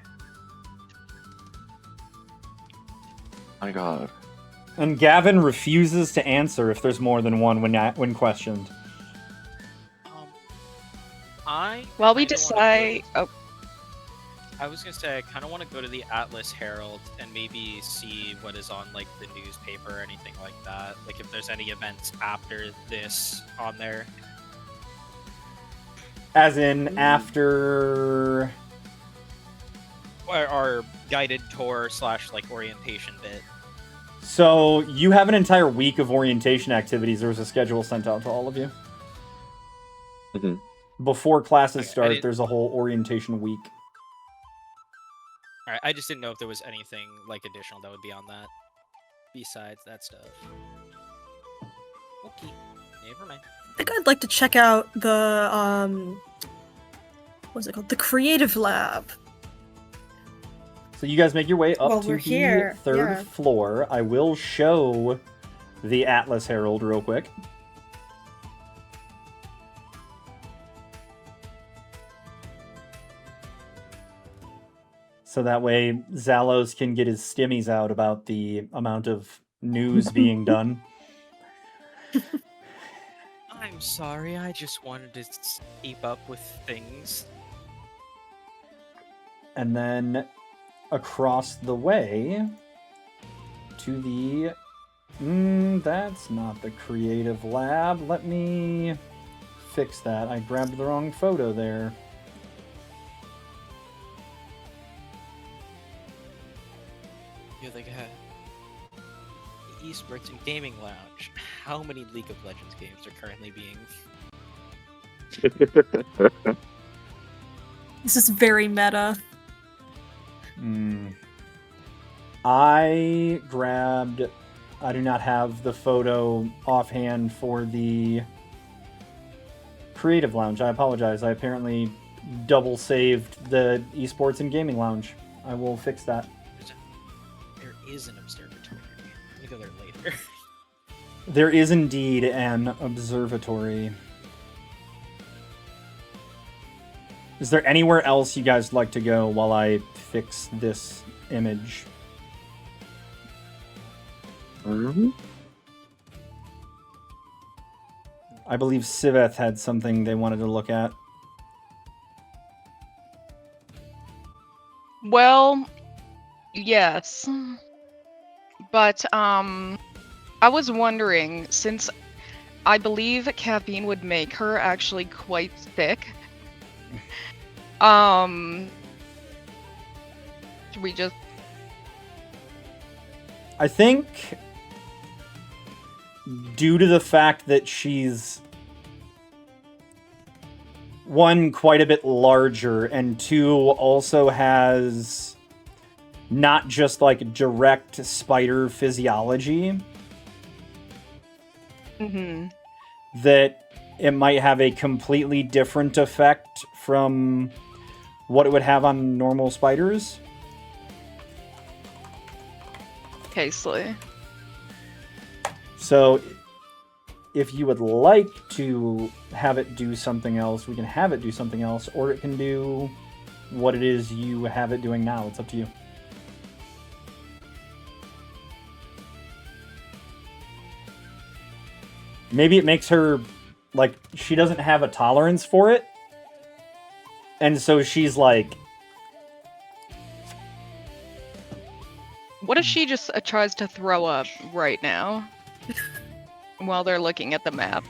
F: My god.
A: And Gavin refuses to answer if there's more than one when questioned.
G: While we
E: kinda wanna
G: decide.
E: go-
G: Oh,
E: I was gonna say I kind of want to go to the Atlas Herald and maybe see what is on like the newspaper or anything like that. Like if there's any events after this on there.
A: As in, after...
E: Or our guided tour / like orientation bit.
A: So, you have an entire week of orientation activities. There was a schedule sent out to all of you.
F: Mhm.
A: Before classes
E: Okay, I
A: start,
E: didn't-
A: there's a whole orientation week.
E: Alright, I just didn't know if there was anything like additional that would be on that. Besides that stuff. Okay, never mind.
C: I think I'd like to check out the what's it called? The creative lab.
A: So you guys make your way up
C: Well,
A: to
C: we're
A: the
C: here,
A: third
C: yeah.
A: floor. I will show the Atlas Herald real quick. So that way Zalos can get his stimmies out about the amount of news being done.
E: I'm sorry, I just wanted to keep up with things.
A: And then across the way to the... that's not the creative lab. Let me fix that. I grabbed the wrong photo there.
E: You're the guy. The Esports and Gaming Lounge. How many League of Legends games are currently being...
C: This is very meta.
A: I grabbed... I do not have the photo offhand for the Creative Lounge. I apologize. I apparently double saved the Esports and Gaming Lounge. I will fix that.
E: There is an observatory. Let me go there later.
A: There is indeed an observatory. Is there anywhere else you guys like to go while I fix this image? I believe Siveth had something they wanted to look at.
G: well, yes. But, I was wondering, since I believe caffeine would make her actually quite sick, should we just...
A: I think due to the fact that she's one, quite a bit larger, and two, also has not just like direct spider physiology,
G: Mm-hmm.
A: that it might have a completely different effect from what it would have on normal spiders.
G: Casely.
A: So if you would like to have it do something else, we can have it do something else, or it can do what it is you have it doing now. It's up to you. Maybe it makes her, like, she doesn't have a tolerance for it. And so she's like,
G: What if she just tries to throw up right now while they're looking at the map?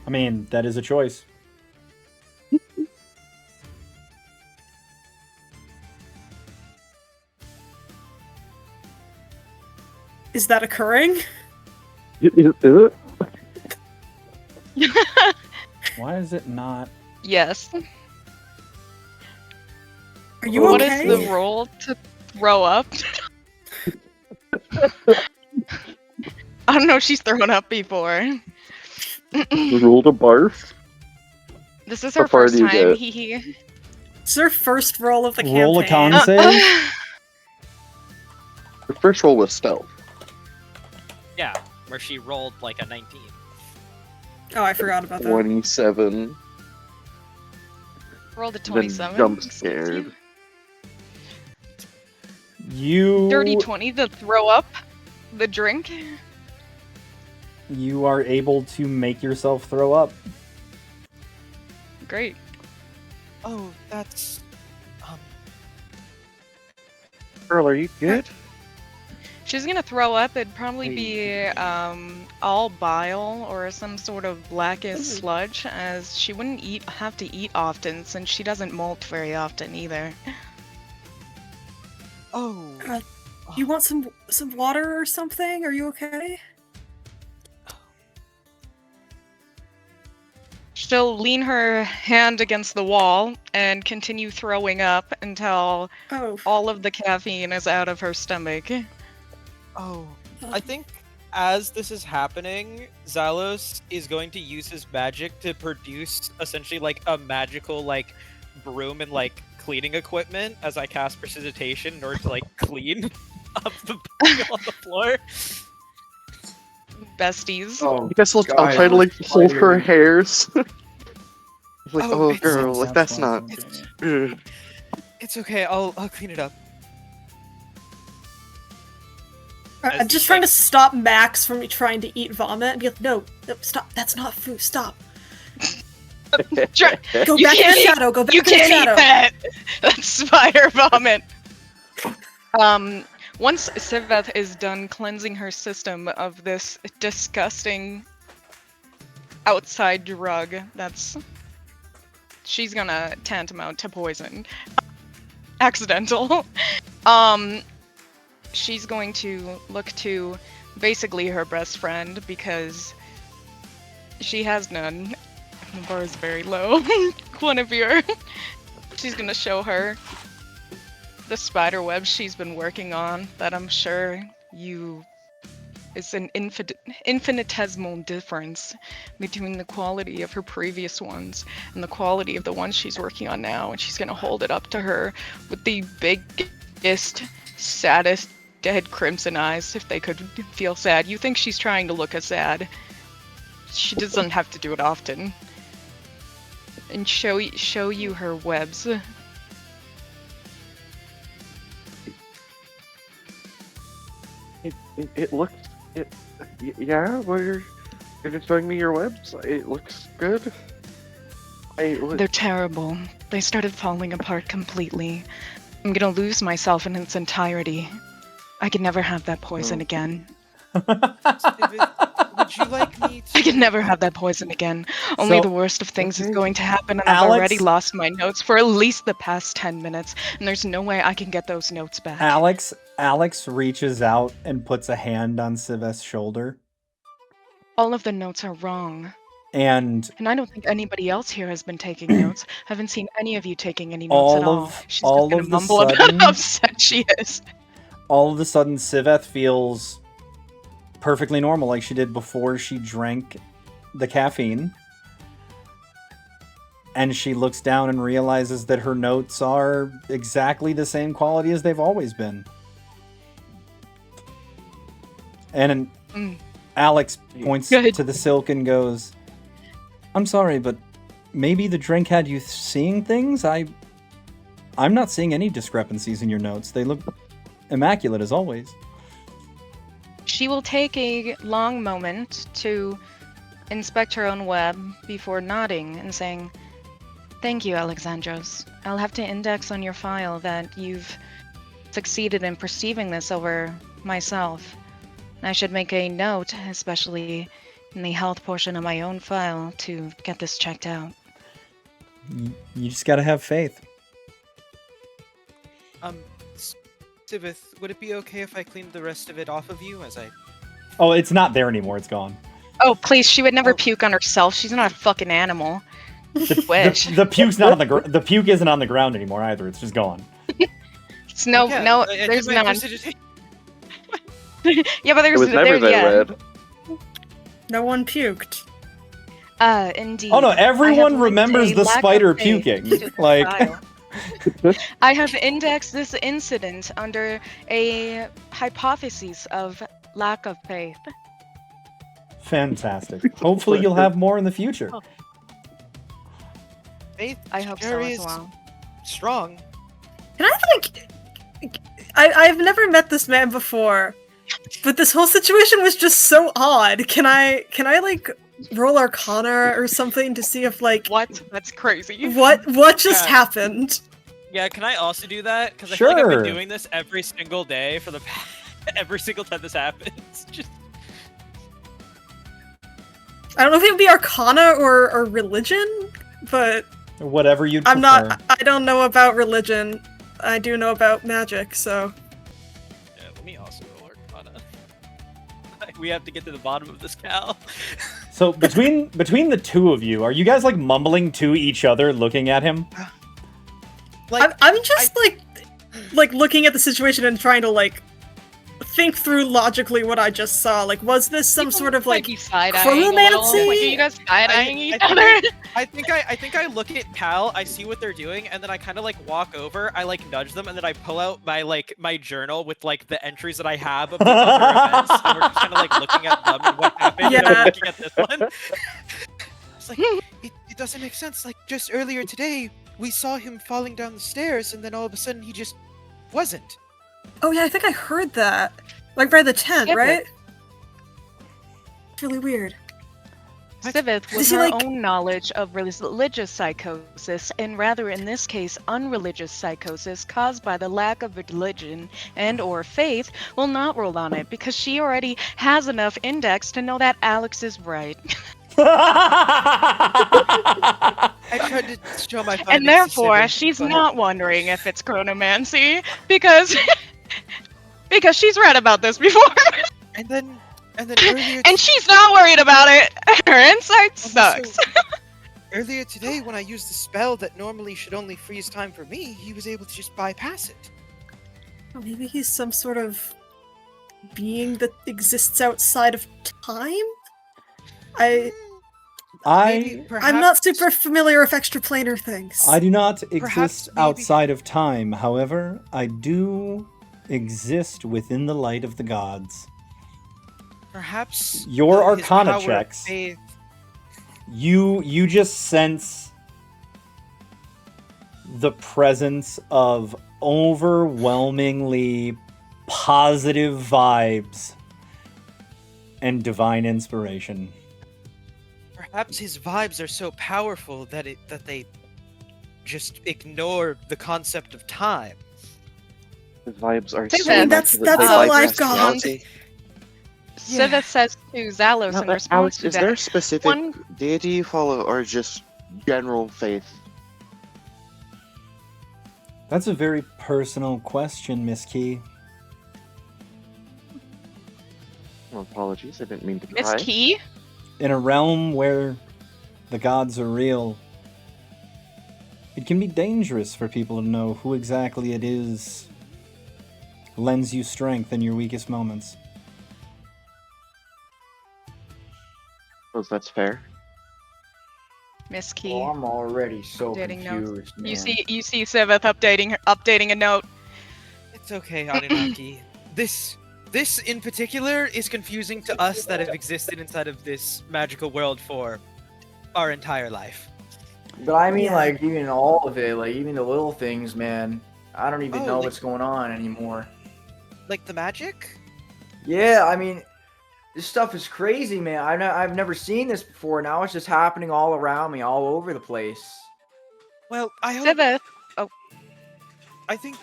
A: I mean, that is a choice.
C: Is that occurring?
A: Why is it not?
G: Yes.
C: Are you
G: What
C: okay?
G: is the roll to throw up? I don't know if she's thrown up before.
F: Roll to barf.
G: This is
F: How
G: her
F: far
G: first
F: do you
G: time.
F: get?
G: He.
C: It's her first roll of the
A: Roll a
C: campaign.
A: con save?
F: The first roll was stealth.
E: Yeah, where she rolled like a 19.
C: Oh, I forgot about that.
F: 27.
G: Rolled a
F: Then
G: 27.
F: jump scared.
A: You
G: Dirty 20 to throw up the drink.
A: you are able to make yourself throw up.
G: Great.
E: Oh, that's
F: Girl, are you good?
G: She's gonna throw up. It'd probably be all bile or some sort of blackish sludge, as she wouldn't have to eat often since she doesn't molt very often either.
E: oh.
C: You want some water or something? Are you okay?
G: She'll lean her hand against the wall and continue throwing up until
C: Oh,
G: all of the caffeine is out of her stomach.
E: Oh, I think as this is happening, Zalos is going to use his magic to produce essentially like a magical like broom and like cleaning equipment as I cast precipitation in order to like clean up the on the floor.
G: Besties.
B: Oh,
F: I guess I'll
B: God,
F: try to like hold her
B: spider.
F: hairs. Like,
E: Oh,
F: oh,
E: it's-
F: girl, like that's not. Ugh.
E: It's okay. I'll clean it up.
C: I'm just trying to stop Max from trying to eat vomit and be like, no, stop. That's not food. Stop. Go
G: You
C: back to the
G: can't eat-
C: shadow. Go back
G: You
C: to the
G: can't
C: shadow.
G: eat that! That's spider vomit. Once Siveth is done cleansing her system of this disgusting outside drug, she's gonna tantamount to poison. Accidental. She's going to look to basically her best friend because she has none. The bar is very low. Guinevere. She's gonna show her the spider web she's been working on that I'm sure it's an infinitesimal difference between the quality of her previous ones and the quality of the ones she's working on now, and she's gonna hold it up to her with the biggest, saddest, dead crimson eyes, if they could feel sad. You think she's trying to look sad. She doesn't have to do it often. And show you her webs.
F: It looks. Yeah, well, you're just showing me your webs. It looks good.
G: They're terrible. They started falling apart completely. I'm gonna lose myself in its entirety. I can never have that poison again.
E: Would you like me to?
G: I can never have that poison again. Only
A: So-
G: the worst of things is
F: Okay.
G: going to happen, and I've
A: Alex-
G: already lost my notes for at least the past 10 minutes, and there's no way I can get those notes back.
A: Alex reaches out and puts a hand on Siveth's shoulder.
G: All of the notes are wrong.
A: And
G: And I don't think anybody else here has been taking notes. Haven't seen any of you taking any notes at all. She's just
A: all
G: gonna
A: of the
G: mumble about
A: sudden,
G: how upset she is.
A: all of a sudden, Siveth feels perfectly normal, like she did before she drank the caffeine. And she looks down and realizes that her notes are exactly the same quality as they've always been. And Alex points
G: Good.
A: to the silk and goes, I'm sorry, but maybe the drink had you seeing things? I'm not seeing any discrepancies in your notes. They look immaculate as always.
G: She will take a long moment to inspect her own web before nodding and saying, Thank you, Alexandros. I'll have to index on your file that you've succeeded in perceiving this over myself. I should make a note, especially in the health portion of my own file, to get this checked out.
A: You just gotta have faith.
E: Sivith, would it be okay if I cleaned the rest of it off of you as I...
A: Oh, it's not there anymore. It's gone.
G: Oh, please, she would never puke on herself. She's not a fucking animal. Wish.
A: The puke's not on the puke isn't on the ground anymore either. It's just gone.
G: It's no, there's none. Yeah, but
F: It
G: there's
F: was never there, Red.
C: No one puked.
G: Indeed.
A: Oh no, everyone
G: I have
A: remembers
G: a
A: the
G: lack of
A: spider
G: faith
A: puking.
G: to the
A: Like
G: file. I have indexed this incident under a hypothesis of lack of faith.
A: fantastic. Hopefully you'll have more in the future.
E: Faith
G: I hope so
E: sure
G: as
E: is
G: well.
E: strong.
C: Can I I've never met this man before, but this whole situation was just so odd. Can I like roll Arcana or something to see if like
G: What? That's crazy.
C: what just happened?
E: Yeah, can I also do that? Because I feel like I've
A: Sure.
E: been doing this every single day for the every single time this happens. Just
C: I don't know if it would be Arcana or religion, but
A: Whatever you'd
C: I'm
A: prefer.
C: not. I don't know about religion. I do know about magic, so.
E: yeah, let me also roll Arcana. We have to get to the bottom of this, Cal.
A: So between the two of you, are you guys like mumbling to each other, looking at him?
C: I'm just like looking at the situation and trying to like think through logically what I just saw. Like, was this some sort of like chronomancy?
G: Like, are you guys side-eyeing each
E: I
G: other?
E: I think I look at Cal, I see what they're doing, and then I kind of like walk over, I like nudge them, and then I pull out my journal with like the entries that I have of the other events, and we're just kind of like looking at them and what happened, and
C: Yeah.
E: I'm looking at this one. It's like it doesn't make sense. Like just earlier today, we saw him falling down the stairs, and then all of a sudden he just wasn't.
C: Oh yeah, I think I heard that. Like by the tent,
G: Skip
C: right?
G: it.
C: It's really weird.
G: Sivith, with
C: Does he,
G: her
C: like-
G: own knowledge of religious psychosis, and rather in this case, unreligious psychosis caused by the lack of religion and/or faith, will not roll on it because she already has enough index to know that Alex is right.
E: I tried to show my
G: And
E: findings to
G: therefore,
E: Sivith,
G: she's
E: but-
G: not wondering if it's chronomancy because because she's read about this before,
E: And then earlier
G: and she's not worried about it. Her insight
E: and
G: sucks.
E: also, earlier today, when I used the spell that normally should only freeze time for me, he was able to just bypass it.
C: Oh, maybe he's some sort of being that exists outside of time?
A: I
E: Maybe,
C: I'm not
E: perhaps-
C: super familiar with extraplanar things.
A: I do not
E: Perhaps
A: exist
E: maybe-
A: outside of time. However, I do exist within the light of the gods.
E: Perhaps
A: Your
E: his
A: Arcana
E: power of
A: checks.
E: faith-
A: You just sense the presence of overwhelmingly positive vibes and divine inspiration.
E: Perhaps his vibes are so powerful that they just ignore the concept of time.
F: The vibes are
G: Think
F: so
G: that-
C: that's
F: immaculate, they
C: all
F: bypass
C: I've got.
F: reality.
G: Sivith says to Zalos in
F: Now,
G: response
F: Alex,
G: to
F: is
G: that.
F: there a specific
G: One-
F: deity you follow, or just general faith?
A: That's a very personal question, Miss Key.
F: Oh, apologies, I didn't mean to
G: Miss
F: pry.
G: Key?
A: in a realm where the gods are real, it can be dangerous for people to know who exactly it is lends you strength in your weakest moments.
F: Suppose that's fair.
G: Miss Key.
B: Oh, I'm already so
G: Updating notes.
B: confused, man.
G: You see Siveth updating a note.
E: It's okay, Anunnaki. This in particular is confusing to us that have existed inside of this magical world for our entire life.
B: But I mean,
C: Yeah.
B: like, even all of it, like, even the little things, man. I don't even
E: Oh,
B: know
E: like-
B: what's going on anymore.
E: Like the magic?
B: Yeah, I mean, this stuff is crazy, man. I've never seen this before. Now it's just happening all around me, all over the place.
E: Well, I hope
G: Siveth.
E: I think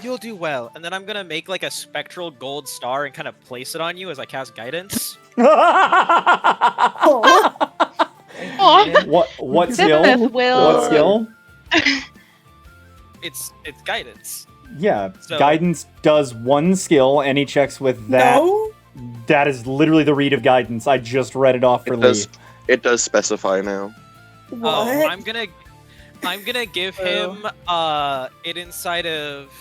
E: you'll do well. And then I'm gonna make like a spectral gold star and kind of place it on you as I cast guidance.
G: Aw.
B: Man.
A: What skill?
G: Siveth will.
A: What skill?
E: It's guidance.
A: Yeah,
E: So-
A: guidance does one skill. Any checks with that?
C: No?
A: That is literally the read of guidance. I just read it off for
F: It
A: Lee.
F: does. It does specify now.
C: What?
E: I'm gonna give him it inside of,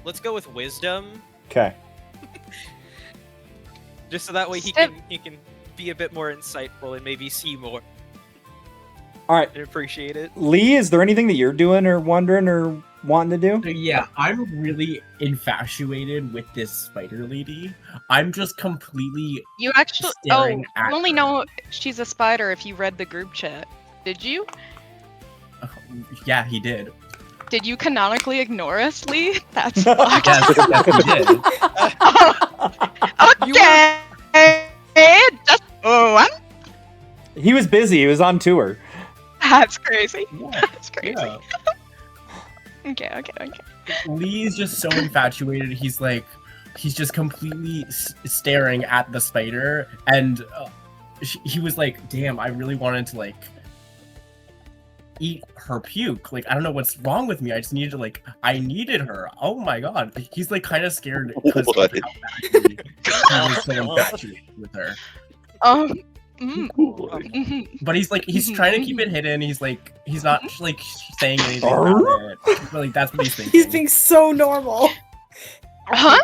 E: let's go with wisdom,
A: Okay.
E: just so that way he
G: Step-
E: can be a bit more insightful and maybe see more
A: All right,
E: and appreciate it.
A: Lee. Is there anything that you're doing or wondering or wanting to do?
D: So yeah, I'm really infatuated with this spider lady. I'm just completely
G: You actually. Oh,
D: staring
G: you
D: at
G: only
D: her.
G: know she's a spider if you read the group chat. Did you?
D: Yeah, he did.
G: Did you canonically ignore us, Lee? That's
D: Yes, yes, he did.
G: okay. Just one.
A: He was busy. He was on tour.
G: That's crazy.
D: Yeah,
G: That's crazy.
D: yeah.
G: Okay.
D: Lee's just so infatuated. He's just completely staring at the spider, and he was like, "Damn, I really wanted to like eat her puke. Like, I don't know what's wrong with me. I just needed to I needed her. Oh my god." He's like kind of scared because of how
F: What?
D: badly he was so infatuated with her.
G: Mhm.
D: But he's trying to keep it hidden. He's not like saying anything
A: Arr?
D: about it. But like that's what he's thinking.
C: He's being so normal.
G: Huh?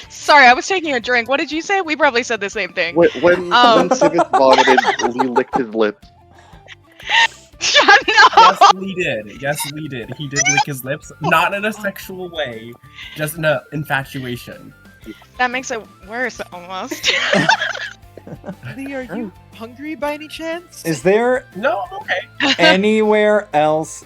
G: Sorry, I was taking a drink. What did you say? We probably said the same thing.
F: When
G: Um.
F: Sivith vomited, Lee licked his lips.
G: Shut
D: Yes,
G: up!
D: Lee did. Yes, Lee did. He did lick his lips, not in a sexual way, just in a infatuation.
G: That makes it worse, almost.
E: Lee, are you hungry by any chance?
A: Is there
D: No, I'm okay.
A: anywhere else?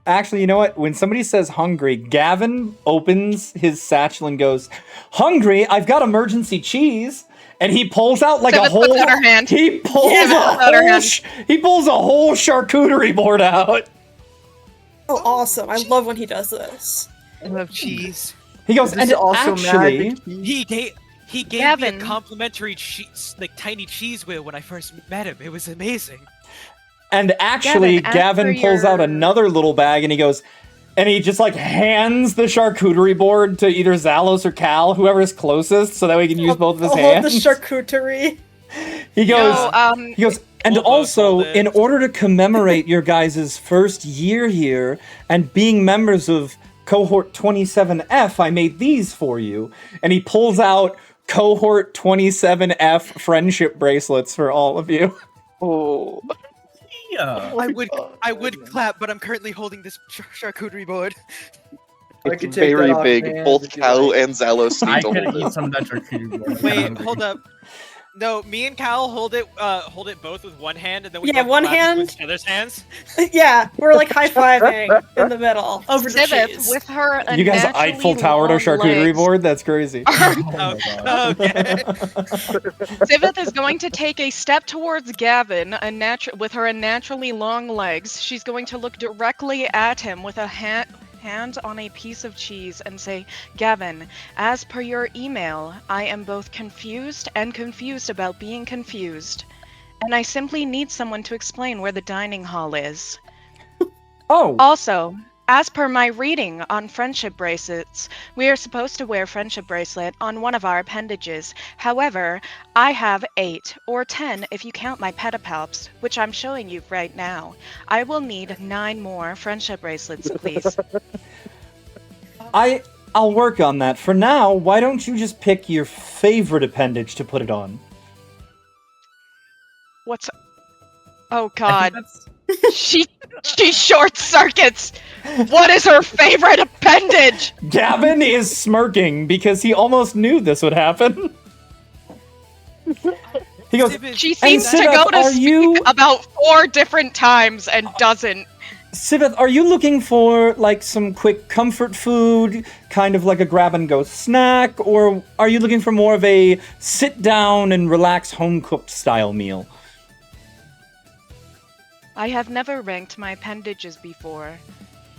A: Actually, you know what? When somebody says hungry, Gavin opens his satchel and goes, "Hungry? I've got emergency cheese." And he pulls out like a
G: Siveth
A: whole.
G: puts out her hand.
A: He pulls
C: Yeah.
A: a
G: Out her
A: whole.
G: hand.
A: He pulls a whole charcuterie board out.
C: Oh, awesome. I love when he does this.
E: I love cheese.
A: He goes,
B: This
A: and
B: is also
A: actually,
B: magic.
E: He gave me
G: Gavin.
E: a complimentary cheese, like tiny cheese wheel when I first met him. It was amazing.
A: and actually,
G: Gavin, as
A: Gavin
G: for
A: pulls out
G: your-
A: another little bag and he goes, and he just like hands the charcuterie board to either Zalos or Cal, whoever's closest, so that way he can use both of his
C: Hold
A: hands.
C: the charcuterie.
A: He goes,
G: No,
A: he goes, and
E: Hold on,
A: also,
E: hold it.
A: in order to commemorate your guys' first year here and being members of cohort 27F, I made these for you. And he pulls out cohort 27F friendship bracelets for all of you.
F: Oh,
D: Yeah.
E: I would clap, but I'm currently holding this charcuterie board.
B: I
F: it's
B: can take that
F: very
B: off
F: big.
B: your hands
F: Both
B: if you
F: Cal
B: like.
F: and Zalos
D: I
F: need to
D: could
F: hold
D: eat
F: it.
D: some of that charcuterie board.
E: Wait, hold up. No, me and Cal hold it both with one hand, and then we
C: Yeah,
E: both
C: one
E: clap
C: hand.
E: with each other's hands.
C: Yeah, we're like high-fiving in the middle over the
G: Siveth,
C: cheese.
G: with her
A: You guys
G: unnaturally
A: Eiffel Towered our
G: long
A: charcuterie
G: legs,
A: board? That's crazy.
D: Oh my god.
E: Okay.
G: Siveth is going to take a step towards Gavin, with her unnaturally long legs. She's going to look directly at him with a hand on a piece of cheese and say, "Gavin, as per your email, I am both confused and confused about being confused. And I simply need someone to explain where the dining hall is.
A: Oh,
G: Also, As per my reading on friendship bracelets, we are supposed to wear friendship bracelet on one of our appendages. However, I have 8 or 10 if you count my pedipalps, which I'm showing you right now. I will need 9 more friendship bracelets, please.
A: I'll work on that. For now, why don't you just pick your favorite appendage to put it on?
G: What's... Oh
D: I think
G: god.
D: that's
G: She short circuits. What is her favorite appendage?
A: Gavin is smirking because he almost knew this would happen. He goes,
E: Sibith,
G: She
A: And
G: seems to
A: Siveth,
G: go to
A: are
G: speak
A: you-
G: about 4 different times and doesn't.
A: Siveth, are you looking for like some quick comfort food, kind of like a grab and go snack, or are you looking for more of a sit down and relax home cooked style meal?
G: I have never ranked my appendages before.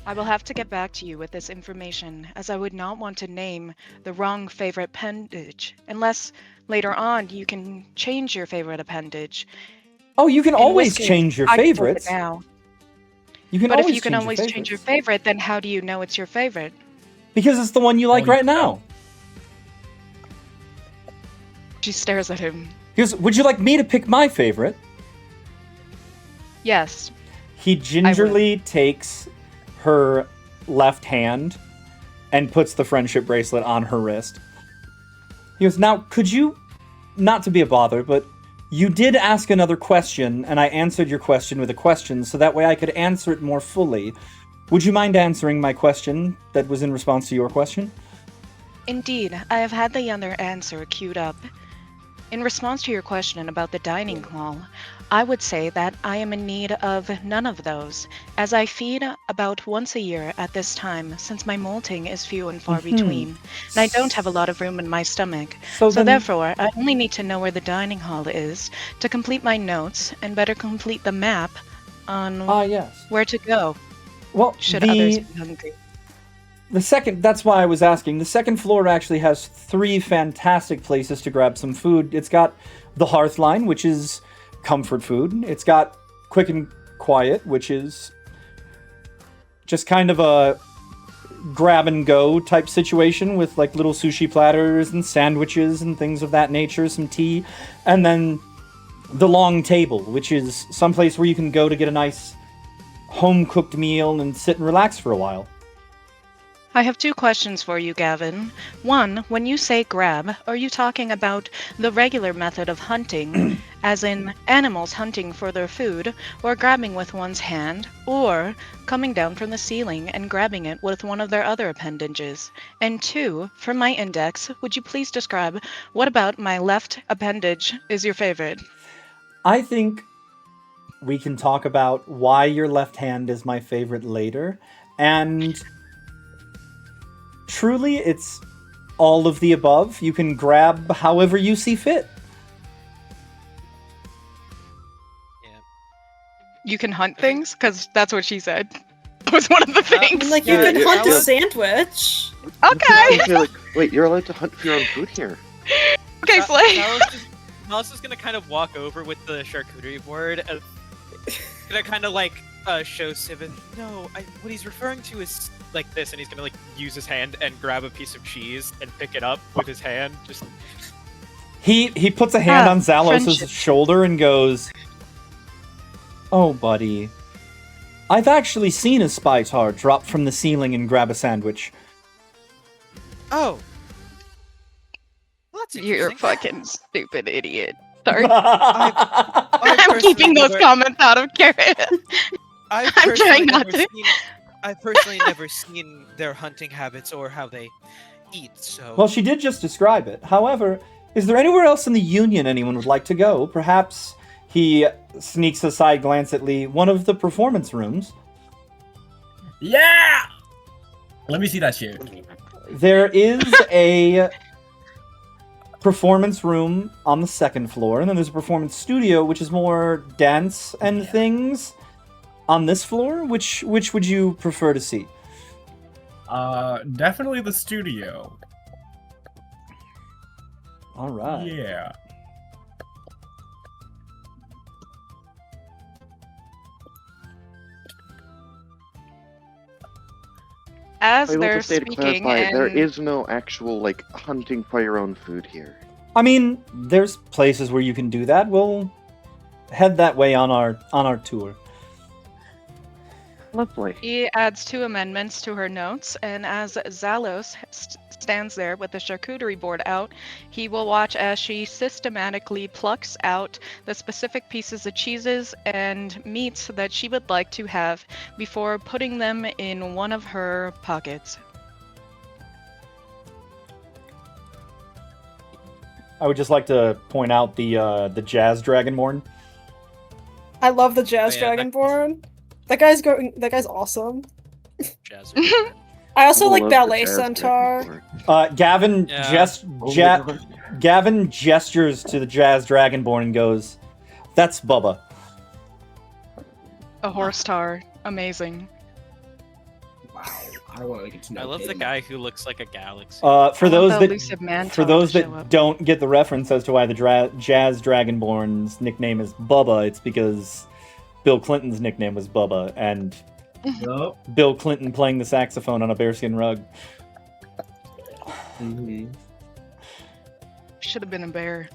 G: I will have to get back to you with this information, as I would not want to name the wrong favorite appendage, unless later on you can change your favorite appendage.
A: Oh, you can
G: In
A: always
G: which case,
A: change your
G: I can take it
A: favorites.
G: now.
A: You can
G: But if
A: always
G: you can
A: change
G: always
A: your
G: change your
A: favorites.
G: favorite, then how do you know it's your favorite?
A: Because it's the one you like
D: Oh,
A: right
D: no.
A: now.
G: She stares at him.
A: He goes, would you like me to pick my favorite?
G: Yes.
A: He gingerly takes her left hand and puts the friendship bracelet on her wrist. He goes, now, could you, not to be a bother, but you did ask another question, and I answered your question with a question, so that way I could answer it more fully. Would you mind answering my question that was in response to your question?
G: Indeed, I have had the other answer queued up. In response to your question about the dining hall, I would say that I am in need of none of those, as I feed about once a year at this time, since my molting is few and far between, and I don't have a lot of room in my stomach. So
A: then-
G: therefore, I only need to know where the dining hall is to complete my notes and better complete the map on
A: Yes.
G: where to go
A: Well,
G: should others be hungry.
A: The second, that's why I was asking. The second floor actually has 3 fantastic places to grab some food. It's got the Hearthline, which is comfort food. It's got Quick and Quiet, which is just kind of a grab and go type situation with like little sushi platters and sandwiches and things of that nature, some tea. And then the Long Table, which is someplace where you can go to get a nice home cooked meal and sit and relax for a while.
G: I have 2 questions for you, Gavin. One, when you say grab, are you talking about the regular method of hunting, as in animals hunting for their food, or grabbing with one's hand, or coming down from the ceiling and grabbing it with one of their other appendages? And 2, for my index, would you please describe what about my left appendage is your favorite?
A: I think we can talk about why your left hand is my favorite later, and truly, it's all of the above. You can grab however you see fit.
G: You can hunt things? Because that's what she said. Was one of the
C: I
G: things.
C: mean, like,
F: Yeah,
C: you can
F: yeah,
C: hunt a
F: yeah.
C: sandwich.
G: Okay.
F: You're like, wait, you're allowed to hunt for your own food here.
G: Okay, Slay.
E: Malice is gonna kind of walk over with the charcuterie board and gonna kind of like show Sibin. No, what he's referring to is like this, and he's gonna like use his hand and grab a piece of cheese and pick it up with his hand. Just
A: He puts a hand on Zalos'
G: friendship.
A: shoulder and goes, "Oh, buddy, I've actually seen a Spytar drop from the ceiling and grab a sandwich."
E: oh, well, that's
G: You're a
E: interesting.
G: fucking stupid idiot. Sorry.
E: I've
G: I'm keeping those
E: personally
G: comments out of Karen.
E: I've
G: I'm trying
E: personally
G: not
E: never
G: to.
E: seen- I've personally never seen their hunting habits or how they eat. So
A: Well, she did just describe it. However, is there anywhere else in the Union anyone would like to go? Perhaps he sneaks a side glance at Lee, one of the performance rooms.
D: Yeah! Let me see that shit.
A: There is a performance room on the second floor, and then there's a performance studio, which is more dance and things on this floor. Which would you prefer to see?
D: Definitely the studio.
A: All right.
D: Yeah.
G: as
F: I will
G: they're
F: just say to
G: speaking,
F: clarify, there
G: and
F: is no actual, like, hunting for your own food here.
A: I mean, there's places where you can do that. We'll head that way on our tour.
F: Lovely.
G: she adds 2 amendments to her notes, and as Zalos stands there with the charcuterie board out, he will watch as she systematically plucks out the specific pieces of cheeses and meats that she would like to have before putting them in one of her pockets.
A: I would just like to point out the jazz dragonborn.
C: I love the Jazz
E: Oh, yeah, that-
C: Dragonborn. That guy's awesome.
E: Jazz.
C: I also
F: I
C: like
F: love the
C: Ballet
F: jazz
C: Centaur.
F: dragonborn.
A: Gavin
E: Yeah.
F: Oh my God.
A: Gavin gestures to the jazz dragonborn and goes, "That's Bubba."
G: A horse tar. Amazing.
D: Wow. I want to get to know
E: I love the
D: him.
E: guy who looks like a galaxy.
A: For
G: I want
A: those
G: the
A: that
G: elusive man
A: for
G: tar
A: those
G: to
A: that
G: show up.
A: don't get the reference as to why the jazz dragonborn's nickname is Bubba, it's because Bill Clinton's nickname was Bubba, and
D: Yup.
A: Bill Clinton playing the saxophone on a bearskin rug.
D: Mhm.
G: Should have been a bear.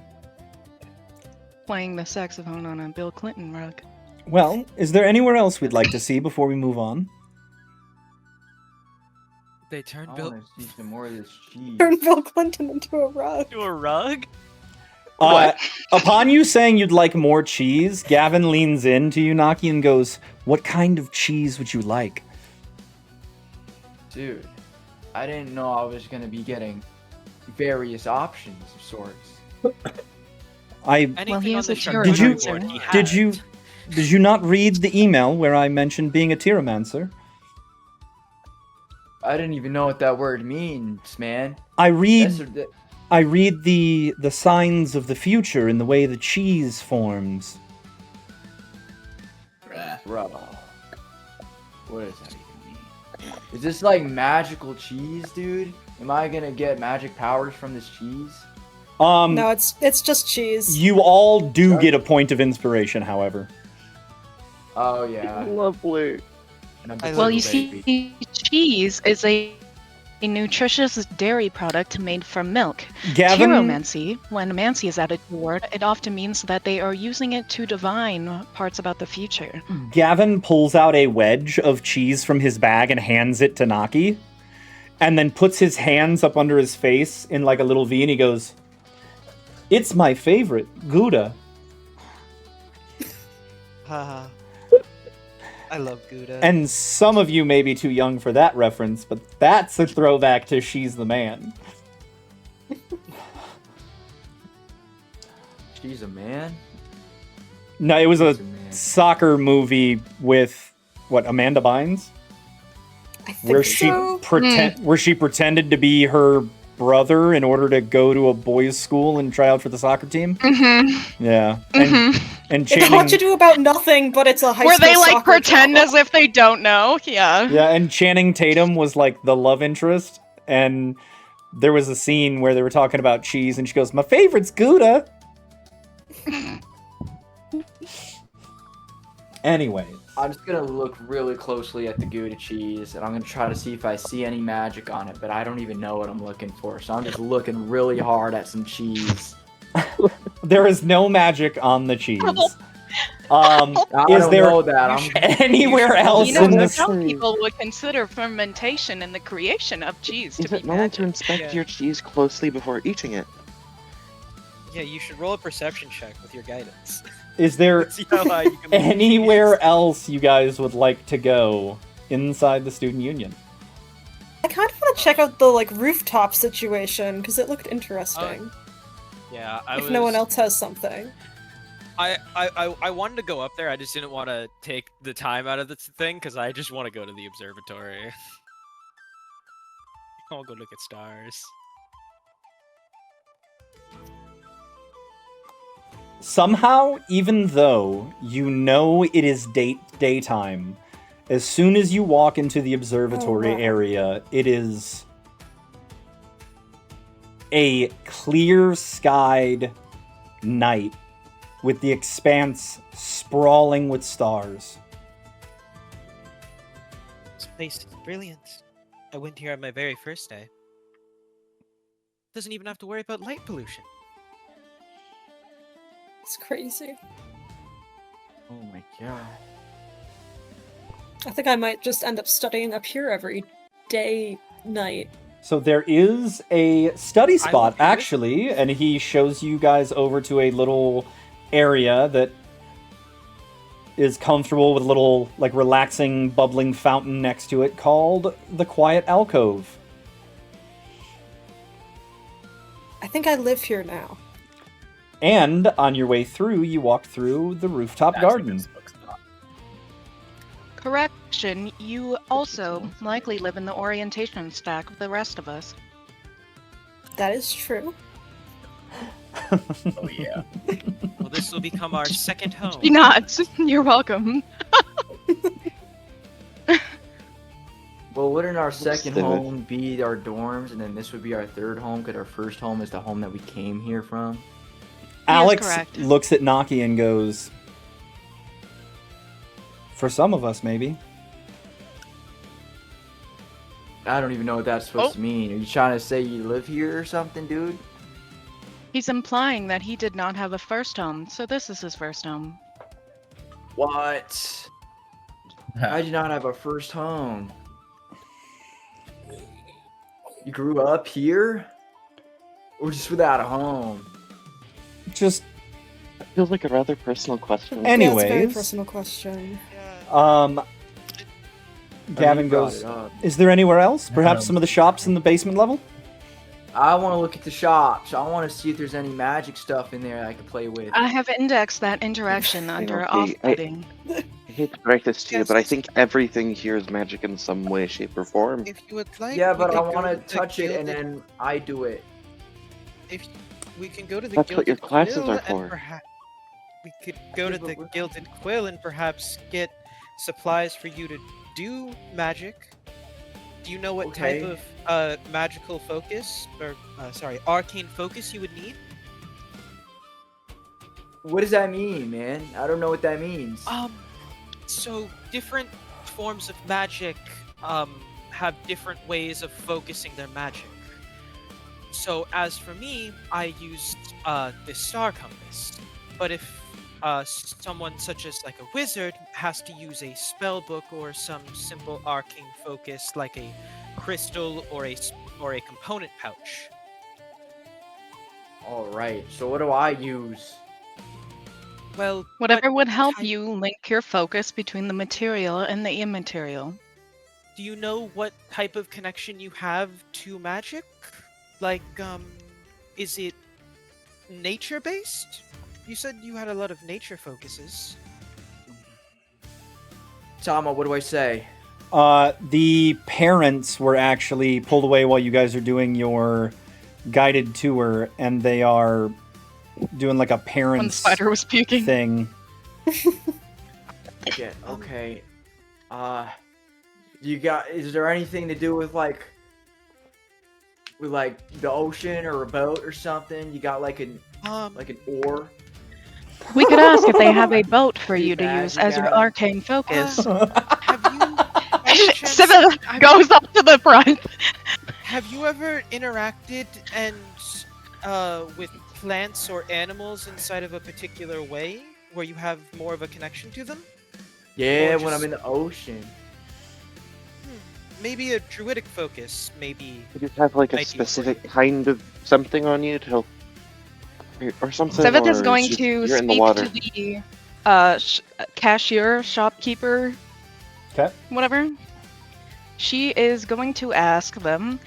G: Playing the saxophone on a Bill Clinton rug.
A: Well, is there anywhere else we'd like to see before we move on?
E: They turned
B: I
E: Bill
B: want to see some more of this cheese.
C: Turn Bill Clinton into a rug.
E: to a rug.
A: Upon you saying you'd like more cheese, Gavin leans in to Yunaki and goes, "What kind of cheese would you like?"
B: Dude, I didn't know I was gonna be getting various options of sorts.
E: Anything
G: he
E: on
G: is
E: the
G: a hero
A: Did you-
E: board he
A: Did
E: had.
A: you not read the email where I mentioned being a Tyromancer?
B: I didn't even know what that word means, man.
A: I read
B: That's
A: I read the signs of the future in the way the cheese forms.
B: bro. What does that even mean? Is this like magical cheese, dude? Am I gonna get magic powers from this cheese?
C: No, it's just cheese.
A: You all do get a point of inspiration, however.
B: Oh yeah.
F: Lovely.
B: And I'm
E: I
B: just
G: Well,
B: a
G: you
B: baby.
G: see, cheese is a nutritious dairy product made from milk.
A: Gavin,
G: Chiromancy, when mancy is added to the word, it often means that they are using it to divine parts about the future.
A: Gavin pulls out a wedge of cheese from his bag and hands it to Naki, and then puts his hands up under his face in like a little V, and he goes, "It's my favorite, Gouda."
E: Haha. I love Gouda.
A: And some of you may be too young for that reference, but that's a throwback to She's the Man.
B: She's a man.
A: No, it was a
B: She's a man.
A: soccer movie with what, Amanda Bynes,
C: I think
A: where she
C: so.
A: where she pretended to be her brother in order to go to a boys' school and try out for the soccer team.
G: Mm-hmm.
A: Yeah, and
C: It's hard
A: Channing,
C: to do about nothing, but it's a high
G: Where
C: school
G: they like
C: soccer
G: pretend
C: drama.
G: as if they don't know. Yeah.
A: yeah, and Channing Tatum was like the love interest, and there was a scene where they were talking about cheese, and she goes, "My favorite's Gouda." Anyway,
B: I'm just gonna look really closely at the Gouda cheese, and I'm gonna try to see if I see any magic on it. But I don't even know what I'm looking for, so I'm just looking really hard at some cheese.
A: there is no magic on the cheese.
B: I
A: Is
B: don't
A: there
B: know that. I'm
A: anywhere else
G: You know,
A: in
G: but
A: this?
G: some people would consider fermentation and the creation of cheese to
F: Is
G: be
F: it normal to
G: magic.
F: inspect
E: Yeah.
F: your cheese closely before eating it?
E: Yeah, you should roll a perception check with your guidance.
A: Is there
E: See how high you can move
A: anywhere
E: cheese.
A: else you guys would like to go inside the student union?
C: I kind of want to check out the like rooftop situation because it looked interesting.
E: Yeah,
C: if no one else has something.
E: I wanted to go up there. I just didn't want to take the time out of the thing because I just want to go to the observatory. I'll go look at stars.
A: Somehow, even though you know it is daytime, as soon as you walk into the observatory
C: Oh, wow.
A: area, it is a clear-skied night with the expanse sprawling with stars.
E: Space is brilliant. I went here on my very first day. Doesn't even have to worry about light pollution.
C: It's crazy.
B: Oh my god.
C: I think I might just end up studying up here every day, night.
A: So there is a study
E: I
A: spot,
E: will be with
A: actually, and he shows you guys over to a little area that is comfortable with a little, like, relaxing, bubbling fountain next to it called the Quiet Alcove.
C: I think I live here now.
A: And on your way through, you walk through the rooftop garden.
G: Correction, you also likely live in the orientation stack with the rest of us.
C: That is true.
D: Oh yeah.
E: Well, this will become our second home.
G: Do not. You're welcome.
B: Well, wouldn't our second
F: Understood.
B: home be our dorms, and then this would be our third home? Because our first home is the home that we came here from.
A: Alex
G: correct.
A: looks at Naki and goes, "For some of us, maybe."
B: I don't even know what that's supposed to mean. Are you trying to say you live here or something, dude?
G: He's implying that he did not have a first home, so this is his first home.
B: What? I do not have a first home. You grew up here? Or just without a home?
A: Just,
F: It feels like a rather personal question.
C: Yeah, it's a very
A: anyways,
C: personal question.
A: Gavin
B: You brought
A: goes,
B: it up.
A: "Is there anywhere else? Perhaps
D: Um,
A: some of the shops in the basement level?"
B: I want to look at the shops. I want to see if there's any magic stuff in there I could play with.
G: I have indexed that interaction under
F: okay,
G: off-putting.
F: I hate to break this to you,
E: Yes.
F: but I think everything here is magic in some way, shape, or form.
E: If you would like,
B: Yeah,
E: we
B: but
E: could
B: I
E: go
B: want to
E: the
B: touch it and
E: Gilded-
B: then I do it.
E: If we can go to the
F: That's what your
E: Gilded
F: classes
E: Quill
F: are
E: and
F: for.
E: perhaps we could go to
B: Yeah, but
E: the
B: we're-
E: Gilded Quill and perhaps get supplies for you to do magic. Do you know what type
B: Okay.
E: of magical focus or sorry, arcane focus you would need?
B: What does that mean, man? I don't know what that means.
E: So different forms of magic have different ways of focusing their magic. So as for me, I used the star compass. But if someone such as like a wizard has to use a spell book or some simple arcane focus like a crystal or a component pouch.
B: All right. So what do I use?
E: Well,
G: Whatever would help
E: type-
G: you link your focus between the material and the immaterial.
E: do you know what type of connection you have to magic? Like, is it nature based? You said you had a lot of nature focuses.
B: Tama, what do I say?
A: The parents were actually pulled away while you guys are doing your guided tour, and they are doing like a
G: When the
A: parents
G: spider was puking.
A: thing.
B: Yeah, okay. Is there anything to do with like the ocean or a boat or something? You got like an oar?
G: We could ask if they have a boat for you to
B: Yeah,
G: use
B: you
G: as your
B: got it.
G: arcane focus.
E: Have you by any chance-
G: Seven
E: have-
G: goes up to the front.
E: Have you ever interacted and with plants or animals inside of a particular way where you have more of a connection to them?
B: Yeah,
E: Or
B: when I'm
E: just-
B: in the ocean.
E: Maybe a druidic focus, maybe.
F: You just have like a
E: Might be
F: specific kind of something on you to help, or something.
G: Seventh
F: or
G: is going
F: just-
G: to
F: you're in the
G: speak
F: water.
G: to the cashier, shopkeeper,
A: Okay.
G: whatever. She is going to ask them,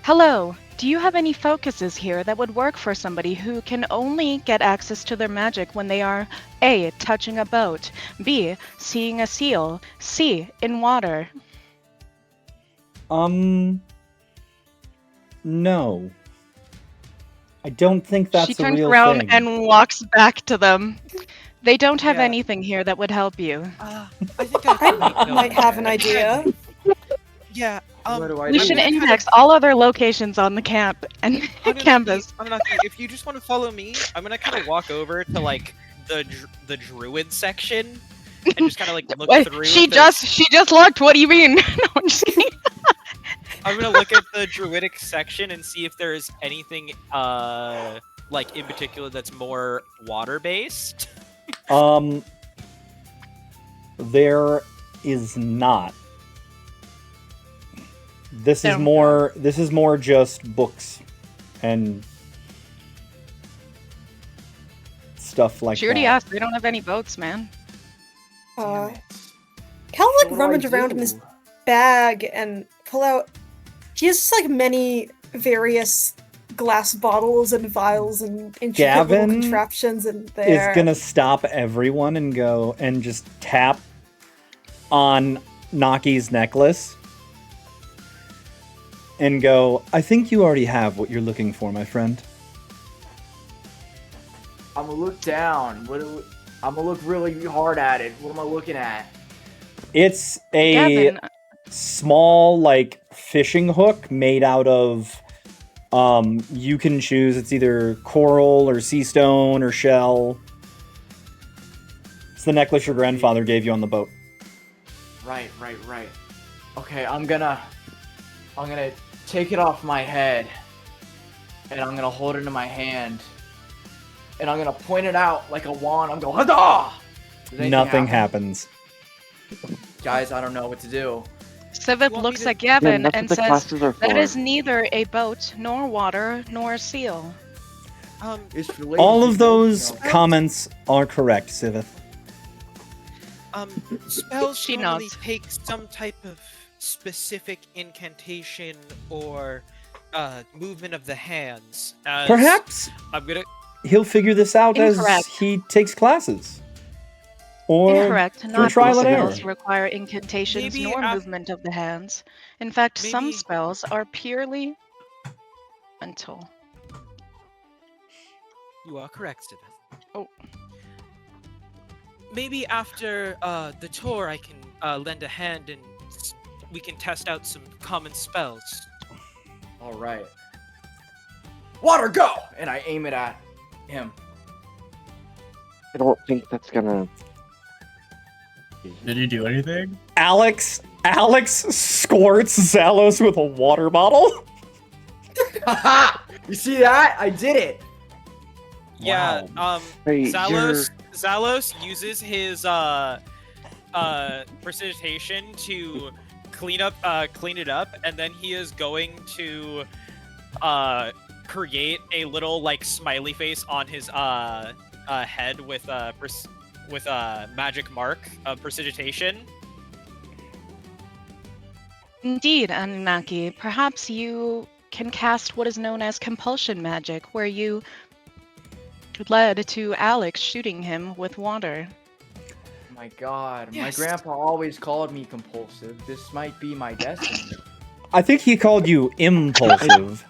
G: "Hello, do you have any focuses here that would work for somebody who can only get access to their magic when they are A, touching a boat, B, seeing a seal, C, in water?"
A: No. I don't think that's
G: She
A: a
G: turns
A: real
G: around
A: thing.
G: and walks back to them. They don't have
E: Yeah.
G: anything here that would help you.
E: I think I might know
C: Might have
E: that.
C: an idea.
E: Yeah.
B: What do I
G: We
B: do?
G: should
E: I'm gonna kinda-
G: index all other locations on the camp and
E: I'm gonna
G: campus.
E: I'm not. If you just want to follow me, I'm gonna kind of walk over to like the druid section and just kind of like look
G: Wait,
E: through.
G: she
E: if there's-
G: just looked. What do you mean? No, I'm just kidding.
E: I'm gonna look at the druidic section and see if there's anything like in particular that's more water based.
A: There is not. This is more just books and stuff like
G: She already
A: that.
G: asked. We don't have any boats, man.
C: Uh,
B: Damn it.
C: Cal
B: So
C: like
B: what do I
C: rummage around in his
B: do?
C: bag and pull out. He has just like many various glass bottles and vials and intricate little
A: Gavin
C: contraptions in there.
A: Is gonna stop everyone and go and just tap on Naki's necklace and go, I think you already have what you're looking for, my friend.
B: I'm gonna look down. I'm gonna look really hard at it. What am I looking at?
A: It's a
G: Gavin,
A: small, like, fishing hook made out of, you can choose, it's either coral or sea stone or shell. It's the necklace your grandfather gave you on the boat.
B: Right. Okay, I'm gonna take it off my head, and I'm gonna hold it in my hand, and I'm gonna point it out like a wand. I'm going, Hada! Does anything
A: Nothing
B: happen?
A: happens.
B: Guys, I don't know what to do.
G: Civic
E: want me
G: looks
E: to-
G: at Gavin
F: that's
G: and
F: what the
G: says,
F: classes are
G: that
F: for.
G: is neither a boat, nor water, nor a seal.
B: It's related
A: All
B: to
A: of those
B: you know,
A: comments are correct, Sivith.
E: Spells
G: She
E: normally
G: nods.
E: take some type of specific incantation or movement of the hands. As
A: Perhaps
E: I'm gonna.
A: he'll figure this out as
G: Incorrect.
A: he takes classes. Or
G: Incorrect.
A: through
G: Not
A: trial
G: all
A: and error.
G: spells require incantations
E: Maybe
G: nor
E: af-
G: movement of the hands. In fact, some
E: Maybe-
G: spells are purely mental.
E: You are correct, Stephen.
G: Oh.
E: Maybe after the tour, I can lend a hand and we can test out some common spells.
B: All right. Water, go! And I aim it at him.
F: I don't think that's gonna.
D: Did you do anything?
A: Alex squirts Zalos with a water bottle.
B: Haha! You see that? I did it.
E: Yeah.
F: Hey,
E: Zalos uses his precipitation to clean it up, and then he is going to create a little like smiley face on his head with magic mark of precipitation.
G: Indeed, Anunnaki. Perhaps you can cast what is known as compulsion magic, where you led to Alex shooting him with water.
B: My God,
E: Yes.
B: my grandpa always called me compulsive. This might be my destiny.
A: I think he called you impulsive.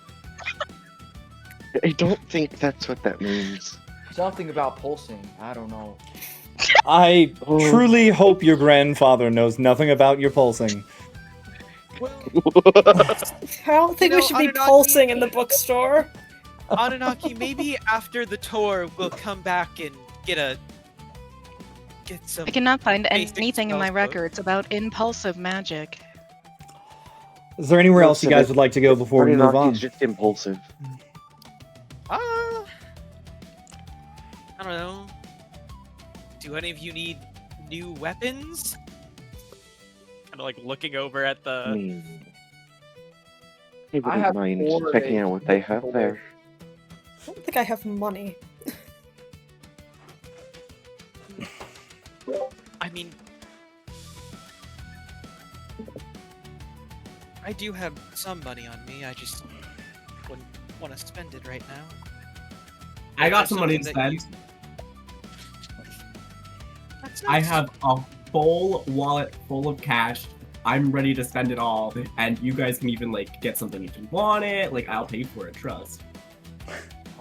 F: I don't think that's what that means.
B: Something about pulsing. I don't know.
A: I
F: Oh.
A: truly hope your grandfather knows nothing about your pulsing.
C: I don't think
E: You
C: we
E: know,
C: should be
E: Anunnaki-
C: pulsing in the bookstore.
E: Anunnaki, maybe after the tour, we'll come back and get some.
G: I cannot find
E: Basic
G: anything in my
E: spells book.
G: records about impulsive magic.
A: Is there anywhere
F: Well,
A: else you
F: Sivith,
A: guys would like to go before we move on?
F: Arinaki's just impulsive.
E: I don't know. Do any of you need new weapons? Kind of like looking over at
F: I
E: the.
F: mean, I
B: I
F: wouldn't
B: have
F: mind
B: 4
F: checking
B: days
F: out what they have there.
C: I don't think I have money.
E: I mean, I do have some money on me. I just wouldn't want to spend it right now.
D: I got
E: There's
D: some money to
E: something that
D: spend.
E: That's
D: I
E: nice.
D: have a full wallet full of cash. I'm ready to spend it all, and you guys can even like get something if you want it. Like I'll pay for it. Trust.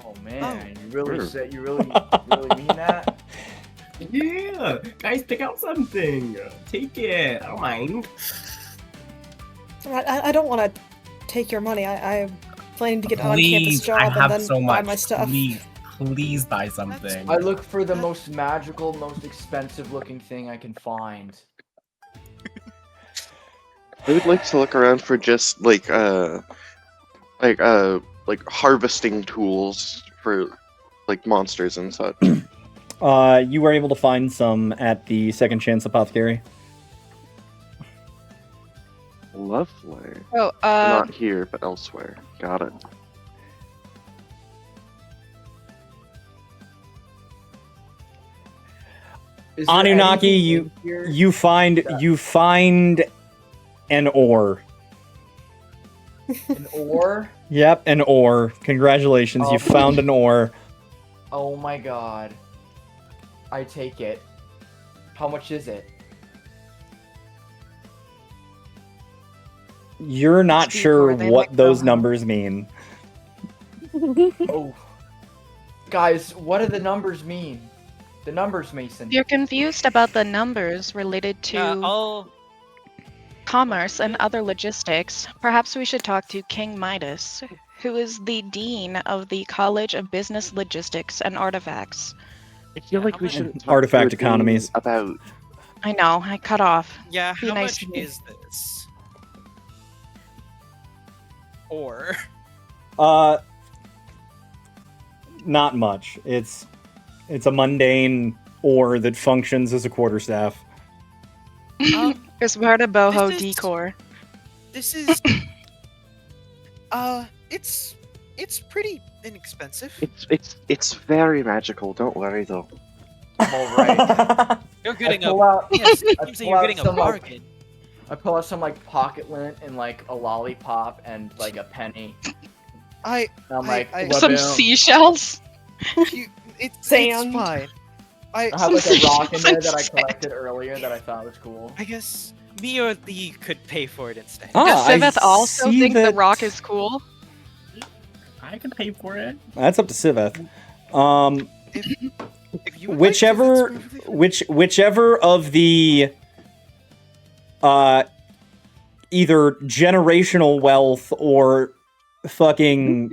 B: Oh man, you
F: Sure.
B: you really mean that?
D: Yeah, guys, pick out something. Take it. I don't mind.
C: I don't want to take your money. I'm planning to get an on-campus
D: Please,
C: job
D: I
C: and
D: have
C: then
D: so
C: buy
D: much.
C: my stuff.
D: Please buy something.
B: I look for the most magical, most expensive looking thing I can find.
F: I would like to look around for just like harvesting tools for like monsters and such.
A: You were able to find some at the Second Chance Apothecary.
F: Lovely.
G: Oh,
F: Not here, but elsewhere. Got it.
B: Is there
A: Anunnaki,
B: anything in here?
A: you find an ore.
B: An ore?
A: Yep, an ore. Congratulations, you
B: Oh.
A: found an ore.
B: Oh my god. I take it. How much is it?
A: You're not
G: Speak
A: sure
G: or they
A: what
G: like
A: those
G: Boho.
A: numbers mean.
B: Oh. Guys, what do the numbers mean? The numbers, Mason.
G: If you're confused about the numbers related to
E: I'll
G: commerce and other logistics, perhaps we should talk to King Midas, who is the dean of the College of Business Logistics and Artifacts.
F: I feel like we
E: how
F: should
A: much- Artifact economies.
F: about.
G: I know, I cut off.
E: Yeah,
G: Be
E: how
G: nice
E: much
G: to me.
E: is this? Or
A: Not much. It's a mundane ore that functions as a quarterstaff.
G: It's part of boho
E: This is-
G: decor.
E: this is it's pretty inexpensive.
F: It's very magical. Don't worry though.
B: I'm alright.
E: You're getting
B: I
E: a
B: pull out,
E: yes, it
B: I
E: seems that
B: pull
E: you're
B: out
E: getting a
B: some, like,
E: bargain.
B: I pull out some like pocket lint and like a lollipop and like a penny.
E: I
B: And I'm
E: I-
B: like,
E: I-
G: Some
B: "Waboom."
G: seashells.
E: it's
C: Sand.
E: fine.
B: I have
G: some
B: like a rock in there
G: seashells.
B: that I collected earlier that I thought was cool.
E: I guess me or Lee could pay for it instead.
A: Ah,
G: Does
A: I
G: Siveth also
A: see
G: think the
A: that-
G: rock is cool?
D: I can pay for it.
A: That's up to Siveth.
E: If you would
A: Whichever
E: like to, that's perfectly fine.
A: whichever of the either generational wealth or fucking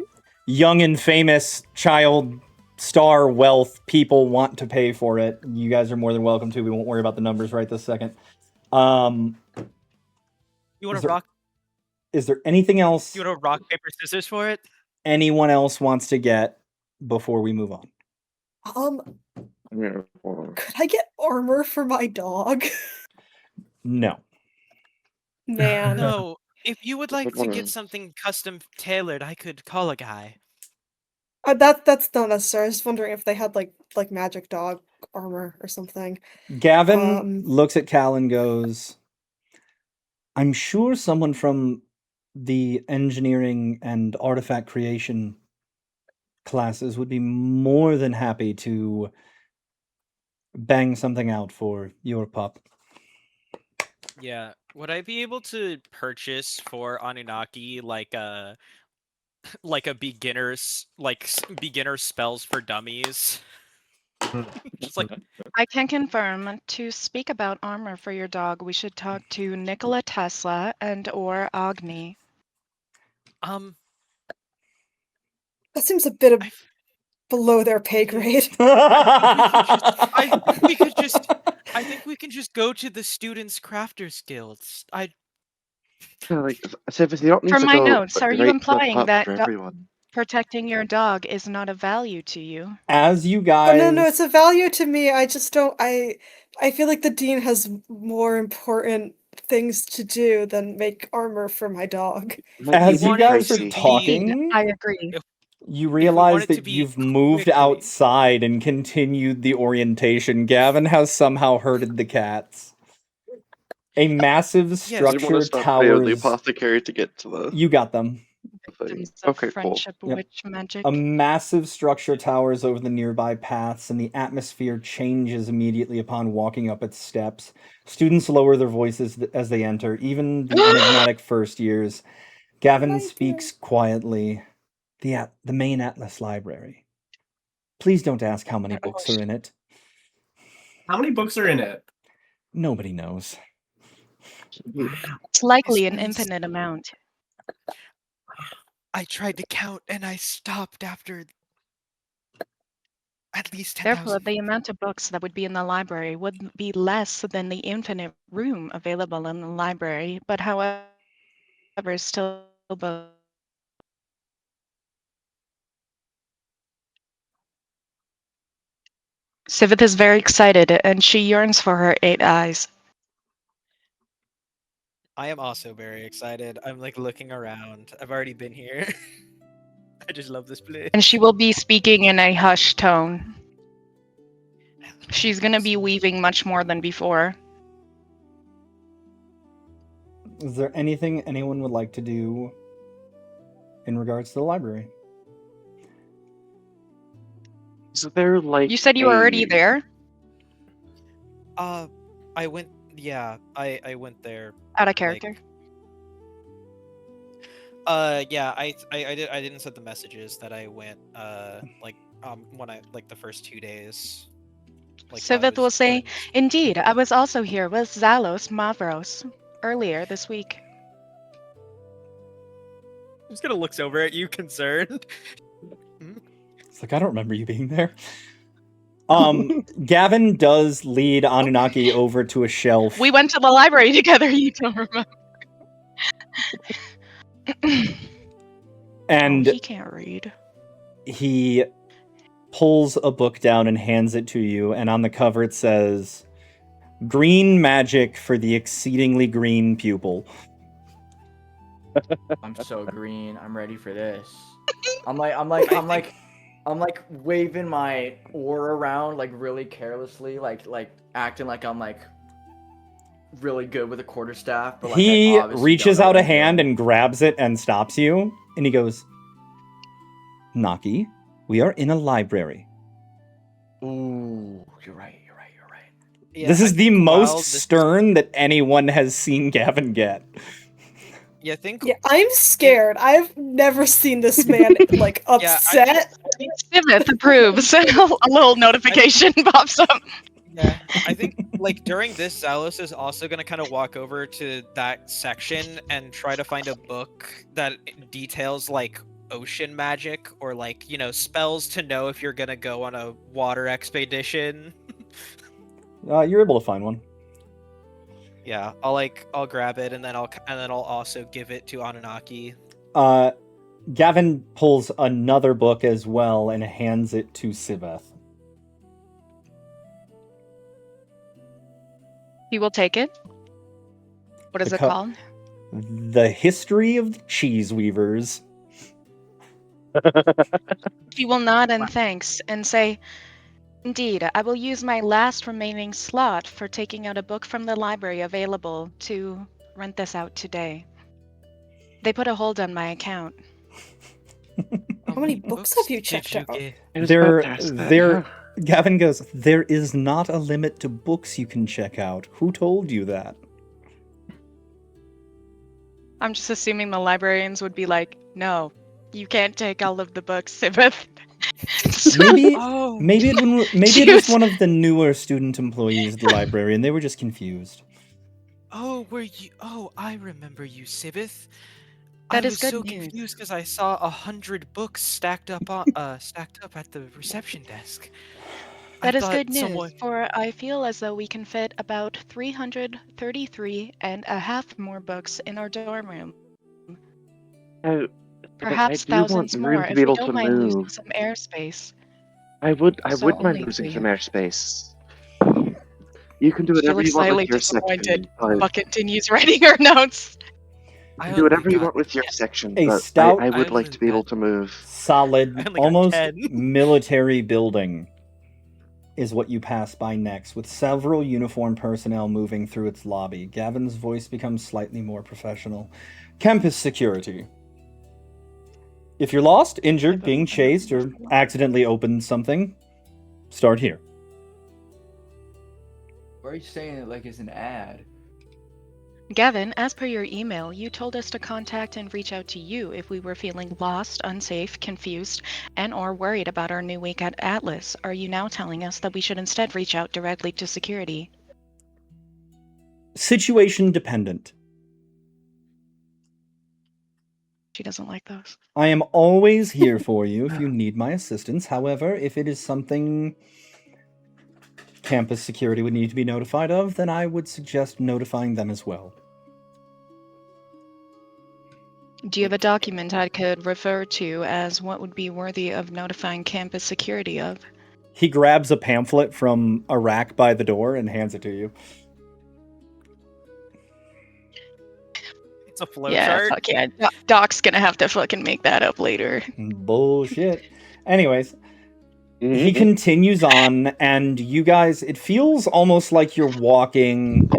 A: young and famous child star wealth people want to pay for it, you guys are more than welcome to. We won't worry about the numbers right this second.
E: You want
A: is
E: to
A: there-
E: rock?
A: Is there anything else
E: You want to rock paper scissors for it?
A: anyone else wants to get before we move on?
F: Yeah, hold on.
C: Could I get armor for my dog?
A: No.
C: Man.
E: No. If you would like to
F: one
E: get
F: is-
E: something custom tailored, I could call a guy.
C: That's not necessary. I was just wondering if they had like magic dog armor or something.
A: Gavin looks at Cal and goes, I'm sure someone from the engineering and artifact creation classes would be more than happy to bang something out for your pup.
E: Yeah. Would I be able to purchase for Anunnaki like a beginner's beginner spells for dummies? Just like
G: I can confirm, to speak about armor for your dog, we should talk to Nikola Tesla and or Agni.
C: That seems a bit of
E: I-
C: below their pay grade.
E: I think we can just go to the students' crafters guilds.
F: Yeah, like, so if you don't need
G: From
F: to
G: my
F: go
G: notes, are you
F: right to the
G: implying
F: pub
G: that
F: for
G: do-
F: everyone.
G: protecting your dog is not of value to you?
A: As you
C: Oh,
A: guys
C: no, it's a value to me. I just don't. I feel like the dean has more important things to do than make armor for my dog.
F: Might
A: as
F: be
A: you
E: wanted
A: guys
E: to
A: are
E: be-
A: talking,
G: I agree.
A: you
E: want
A: realize
E: it to
A: that
E: be
A: you've moved
E: quickly-
A: outside and continued the orientation. Gavin has somehow herded the cats. A massive
E: Yes.
F: You want to
A: structure
F: stop by the
A: towers.
F: apothecary to get to the
A: You got them.
F: thing.
G: Victims of
F: Okay, cool.
G: friendship
A: Yep.
G: witch magic.
A: A massive structure towers over the nearby paths, and the atmosphere changes immediately upon walking up its steps. Students lower their voices as they enter, even the enigmatic first years. Gavin
C: Hi,
A: speaks quietly. The main Atlas library. Please don't ask how many books are in it.
D: How many books are in it?
A: Nobody knows.
G: It's likely an
E: Is-
G: infinite amount.
E: I tried to count and I stopped after At least
G: Therefore,
E: 10,000.
G: the amount of books that would be in the library would be less than the infinite room available in the library, but however, still both. Sivith is very excited, and she yearns for her 8 eyes.
E: I am also very excited. I'm like looking around. I've already been here. I just love this place.
G: And she will be speaking in a hushed tone. She's gonna be weaving much more than before.
A: Is there anything anyone would like to do in regards to the library?
F: Is there like
G: You said you were already there?
E: I went. Yeah, I went there.
G: Out of character?
E: Yeah, I didn't send the messages that I went. When I like the first 2 days. Like, while I
G: Sivith will
E: was
G: say,
E: doing this.
G: "Indeed, I was also here with Zalos Mavros earlier this week."
E: I'm just gonna looks over at you, concerned.
A: It's like, I don't remember you being there. Gavin does lead Anunnaki over to a shelf.
G: We went to the library together, you don't remember.
A: And
G: he can't read.
A: He pulls a book down and hands it to you, and on the cover it says, "Green magic for the exceedingly green pupil."
B: I'm so green. I'm ready for this. I'm like waving my oar around like really carelessly, like acting like I'm like really good with a quarterstaff. But like I
A: He
B: obviously
A: reaches
B: don't know
A: out
B: what
A: a
B: I'm
A: hand
B: doing.
A: and grabs it and stops you, and he goes, "Naki, we are in a library."
B: Ooh, you're right.
E: Yeah,
A: This
E: I
A: is the
E: think while
A: most
E: this is-
A: stern that anyone has seen Gavin get.
E: Yeah, I think.
C: Yeah, I'm scared. I've never seen this man like
E: Yeah, I think.
C: upset.
G: Sivith approves. A little notification pops up.
E: Yeah, I think like during this, Zalos is also gonna kind of walk over to that section and try to find a book that details like ocean magic or like spells to know if you're gonna go on a water expedition.
A: You're able to find one.
E: Yeah, I'll grab it and then I'll also give it to Anunnaki.
A: Gavin pulls another book as well and hands it to Siveth.
G: He will take it. What is
A: The
G: it
A: co-
G: called?
A: The History of the Cheese Weavers.
G: He will nod in thanks and say, "Indeed, I will use my last remaining slot for taking out a book from the library available to rent this out today. They put a hold on my account."
C: How many books have you checked out?
A: Gavin goes, "There is not a limit to books you can check out. Who told you that?"
G: I'm just assuming the librarians would be like, "No, you can't take all of the books, Sivith."
A: Maybe it was one of the newer student employees at the library, and they were just confused.
E: Oh, were you? Oh, I remember you, Sivith.
G: That
E: I
G: is
E: was
G: good
E: so
G: news.
E: confused because I saw 100 books stacked up at the reception desk.
G: That
E: I
G: is
E: thought
G: good news,
E: someone.
G: for I feel as though we can fit about 333 and a half more books in our dorm room.
F: I
G: Perhaps
F: do want
G: thousands
F: room
G: more
F: to
G: if
F: be
G: we
F: able
G: don't
F: to
G: mind losing
F: move.
G: some airspace.
F: I would
G: So
F: mind
G: only
F: losing
G: three.
F: some airspace. You can do
G: She
F: whatever
G: looks
F: you want
G: slightly
F: with your
G: disappointed,
F: section, but
G: but continues writing her notes.
F: do whatever you want with your section,
A: A
F: but
A: stout-
F: I would like to be able to move.
A: Solid,
E: I only got
A: almost
E: 10.
A: military building is what you pass by next, with several uniformed personnel moving through its lobby. Gavin's voice becomes slightly more professional. "Campus security. If you're lost, injured, being chased, or accidentally opened something, start here."
B: Why are you saying it like it's an ad?
G: Gavin, as per your email, you told us to contact and reach out to you if we were feeling lost, unsafe, confused, and or worried about our new week at Atlas. Are you now telling us that we should instead reach out directly to security?
A: Situation dependent.
G: She doesn't like those.
A: I am always here for you if you need my assistance. However, if it is something campus security would need to be notified of, then I would suggest notifying them as well.
G: Do you have a document I could refer to as what would be worthy of notifying campus security of?
A: He grabs a pamphlet from a rack by the door and hands it to you.
E: It's a flowchart.
G: Yeah, fuck yeah. Doc's gonna have to fucking make that up later.
A: Bullshit. Anyways,
F: Mm-hmm.
A: he continues on, and you guys, it feels almost like you're walking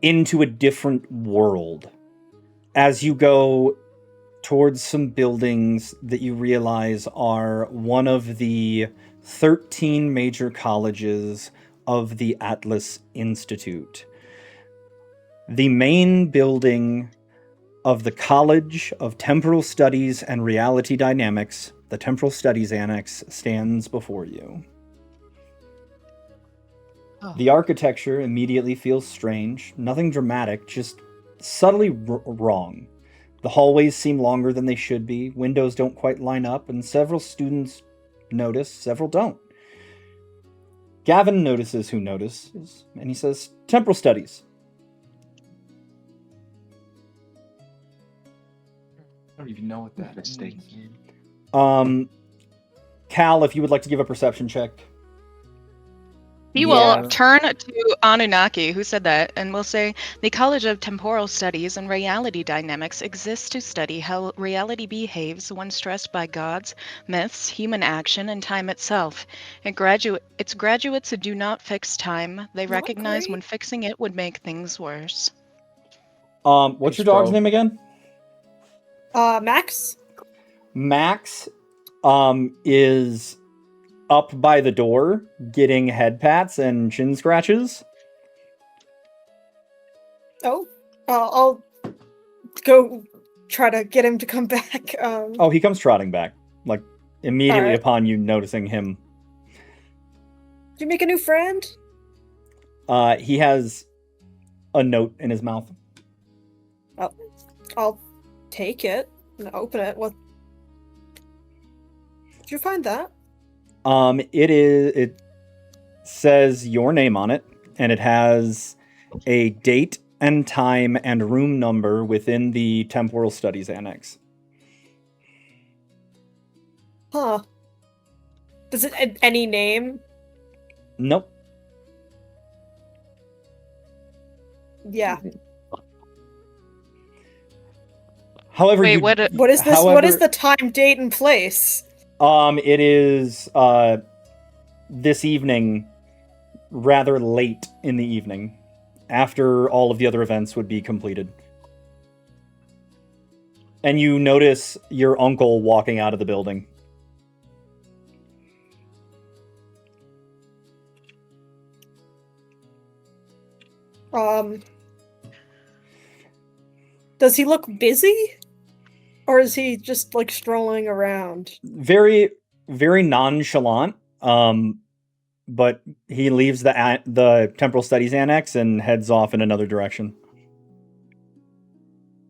A: into a different world as you go towards some buildings that you realize are one of the 13 major colleges of the Atlas Institute. The main building of the College of Temporal Studies and Reality Dynamics, the Temporal Studies Annex, stands before you.
B: Oh.
A: The architecture immediately feels strange, nothing dramatic, just subtly wrong. The hallways seem longer than they should be, windows don't quite line up, and several students notice, several don't. Gavin notices who notices, and he says, Temporal Studies.
B: I don't even know what that
F: Interesting.
B: means.
A: Cal, if you would like to give a perception check.
G: He
B: Yeah.
G: will turn to Anunnaki, who said that, and will say, the College of Temporal Studies and Reality Dynamics exists to study how reality behaves when stressed by gods, myths, human action, and time itself. Its graduates do not fix time. They
C: Not
G: recognize
C: great.
G: when fixing it would make things worse.
A: What's
B: Thanks,
A: your dog's
B: bro.
A: name again?
C: Max?
A: Max is up by the door getting head pats and chin scratches.
C: Oh, I'll go try to get him to come back.
A: Oh, he comes trotting back, like immediately
C: Alright.
A: upon you noticing him.
C: Did you make a new friend?
A: He has a note in his mouth.
C: I'll take it and open it. What? Did you find that?
A: It says your name on it, and it has a date and time and room number within the Temporal Studies Annex.
C: Huh. Does it any name?
A: Nope.
C: Yeah.
A: However,
G: Wait,
A: you,
G: what?
C: What is this? What
A: However-
C: is the time, date, and place?
A: it is this evening, rather late in the evening, after all of the other events would be completed. And you notice your uncle walking out of the building.
C: Does he look busy? Or is he just like strolling around?
A: Very, very nonchalant. But he leaves the Temporal Studies Annex and heads off in another direction.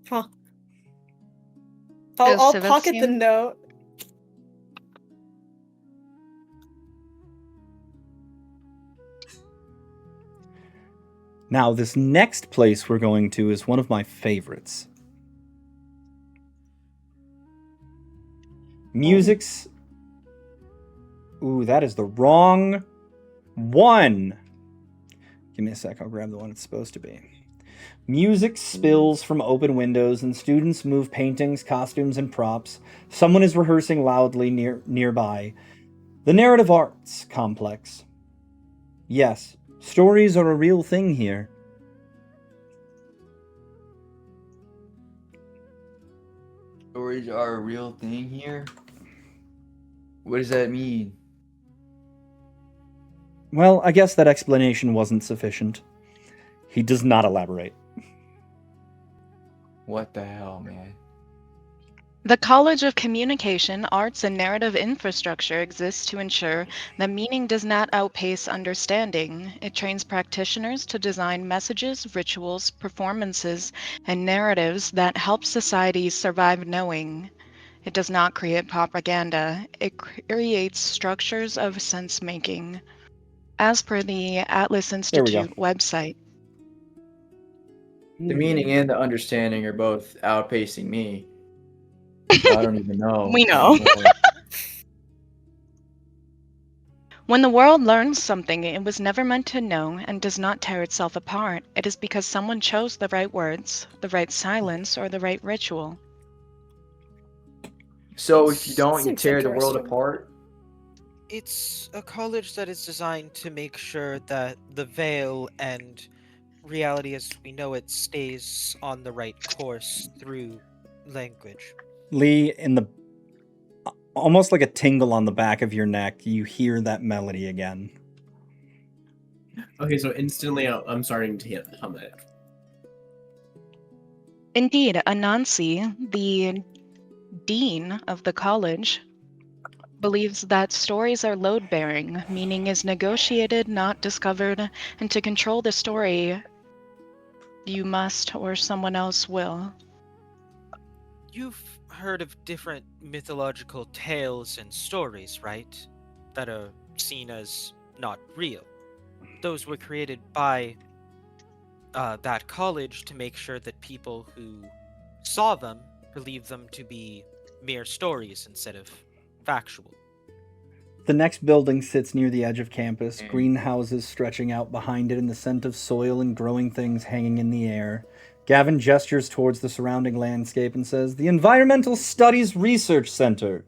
C: Huh.
G: Is
C: I'll pocket the
G: Sebastian?
C: note.
A: Now, this next place we're going to is one of my favorites. Music's... Ooh, that is the wrong one. Give me a sec, I'll grab the one it's supposed to be. Music spills from open windows and students move paintings, costumes, and props. Someone is rehearsing loudly nearby. The Narrative Arts Complex. Yes, stories are a real thing here.
B: Stories are a real thing here? What does that mean?
A: Well, I guess that explanation wasn't sufficient. He does not elaborate.
B: What the hell, man?
G: The College of Communication, Arts, and Narrative Infrastructure exists to ensure that meaning does not outpace understanding. It trains practitioners to design messages, rituals, performances, and narratives that help societies survive knowing. It does not create propaganda. It creates structures of sense making. As per the Atlas
A: There we go.
G: Institute website.
B: The meaning and the understanding are both outpacing me. I don't even know.
G: We know.
B: anymore.
G: When the world learns something it was never meant to know and does not tear itself apart, it is because someone chose the right words, the right silence, or the right ritual.
B: So if you don't, you
C: Seems
B: tear the world
C: interesting.
B: apart.
E: It's a college that is designed to make sure that the veil and reality as we know it stays on the right course through language.
A: Lee, in the almost like a tingle on the back of your neck, you hear that melody again.
D: Okay, so instantly I'm starting to hum it.
G: Indeed, Anansi, the dean of the college, believes that stories are load-bearing, meaning is negotiated, not discovered, and to control the story, you must or someone else will.
E: You've heard of different mythological tales and stories, right? That are seen as not real. Those were created by that college to make sure that people who saw them believed them to be mere stories instead of factual.
A: The next building sits near the edge of campus, greenhouses stretching out behind it and the scent of soil and growing things hanging in the air. Gavin gestures towards the surrounding landscape and says, "The Environmental Studies Research Center.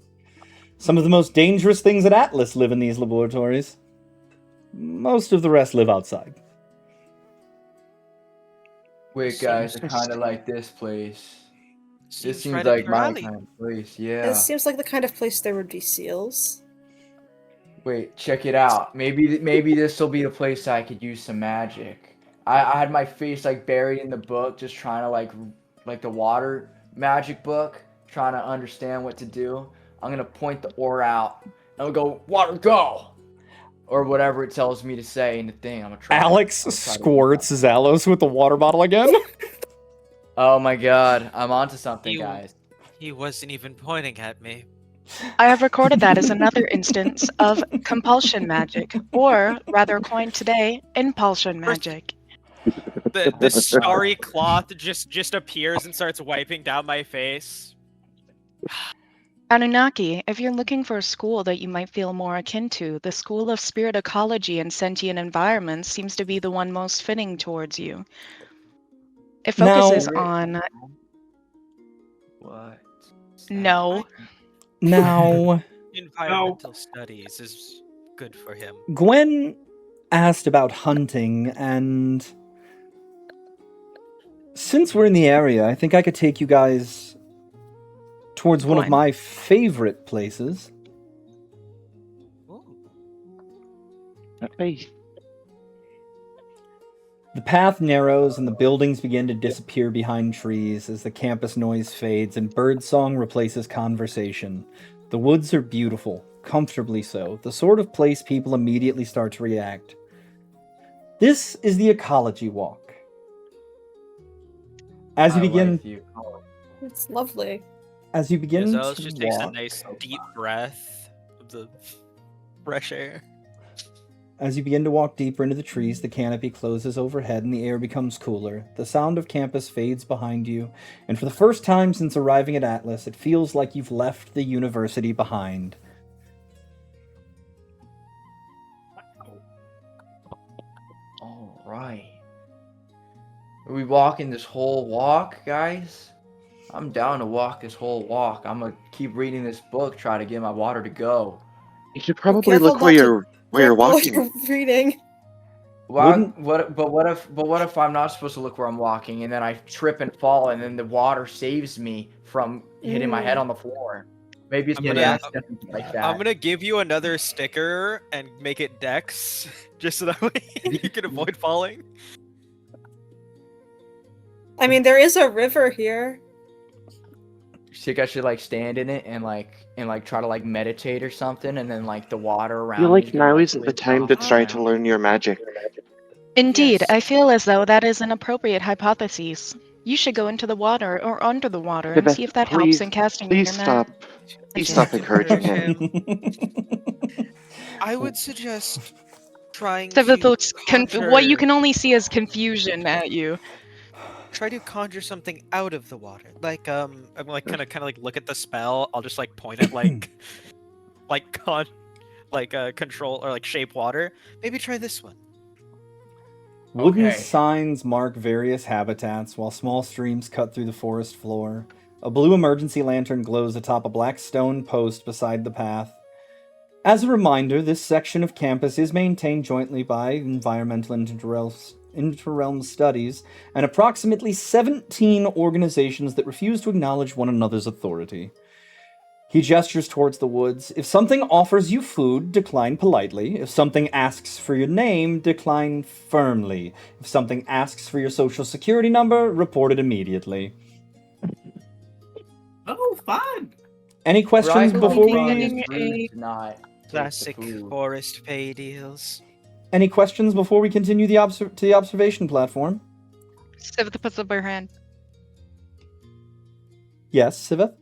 A: Some of the most dangerous things at Atlas live in these laboratories. Most of the rest live outside."
B: Wait, guys, I kind of like this place. This seems
E: right
B: like
E: up your
B: my
E: alley.
B: kind of place.
C: It
B: Yeah.
C: seems like the kind of place there would be seals.
B: Wait, check it out. Maybe this will be the place I could use some magic. I had my face like buried in the book, just trying to like the water magic book, trying to understand what to do. I'm gonna point the ore out and I'll go, water go, or whatever it tells me to say in the thing. I'm gonna try.
A: Alex
B: I'll try to do
A: squirts
B: that.
A: Zalos with the water bottle again.
B: Oh my god, I'm onto something,
E: You-
B: guys.
E: He wasn't even pointing at me.
G: I have recorded that as another instance of compulsion magic, or rather coined today, impulsion magic.
E: The starry cloth just appears and starts wiping down my face.
G: Anunnaki, if you're looking for a school that you might feel more akin to, the School of Spirit Ecology and Sentient Environments seems to be the one most fitting towards you. It focuses on
B: What?
G: no.
A: Now,
E: Environmental studies is good for him.
A: Gwen asked about hunting, and since we're in the area, I think I could take you guys towards one of
G: Gwen.
A: my favorite places. The path narrows and the buildings begin to disappear behind trees as the campus noise fades and birdsong replaces conversation. The woods are beautiful, comfortably so, the sort of place people immediately start to react. This is the ecology walk. As you begin,
C: It's lovely.
A: as you begin
E: Zalos
A: to
E: just takes a
A: walk,
E: nice deep breath of the fresh air.
A: as you begin to walk deeper into the trees, the canopy closes overhead and the air becomes cooler. The sound of campus fades behind you, and for the first time since arriving at Atlas, it feels like you've left the university behind.
B: All right. Are we walking this whole walk, guys? I'm down to walk this whole walk. I'm gonna keep reading this book, try to get my water to go.
F: You should probably
C: careful
F: look where
C: not to
F: you're
C: While
F: walking.
C: you're reading.
B: What what if I'm not supposed to look where I'm walking and then I trip and fall and then the water saves me from hitting my head on the floor? Maybe it's
E: I'm
B: by
E: gonna-
B: accident like that.
E: I'm gonna give you another sticker and make it Dex, just so that way you can avoid falling.
C: I mean, there is a river here.
B: think I should like stand in it and try to like meditate or something, and then like the water
F: I
B: around
F: feel
B: me
F: like
B: is gonna
F: now
B: like
F: isn't the
B: lift
F: time
B: off
F: to
B: the
F: try to
B: ground.
F: learn your magic.
G: Indeed,
E: Yes.
G: I feel as though that is an appropriate hypothesis. You should go into the water or under the water and
F: Siveth,
G: see if that helps
F: please,
G: in casting
F: please
G: your
F: stop. Please stop
G: magic.
F: encouraging him.
E: I would suggest trying
G: So the
E: to
G: thoughts, what you
E: conjure,
G: can only see is confusion at you.
E: try to conjure something out of the water. Like I'm like kind of like look at the spell. I'll just like point at like like control or like shape water. Maybe try this one.
A: Wooden
B: Okay.
A: signs mark various habitats while small streams cut through the forest floor. A blue emergency lantern glows atop a black stone post beside the path. As a reminder, this section of campus is maintained jointly by Environmental Interrealm Studies and approximately 17 organizations that refuse to acknowledge one another's authority. He gestures towards the woods. If something offers you food, decline politely. If something asks for your name, decline firmly. If something asks for your social security number, report it immediately.
D: Oh, fun!
A: Any questions
B: Where I
A: before
B: come from
A: we...
B: is
G: Getting
B: rude
G: a-
B: to not take the
E: Classic
B: food.
E: forest pay deals.
A: Any questions before we continue to the observation platform?
G: Sivith puts up her hand.
A: Yes, Siveth?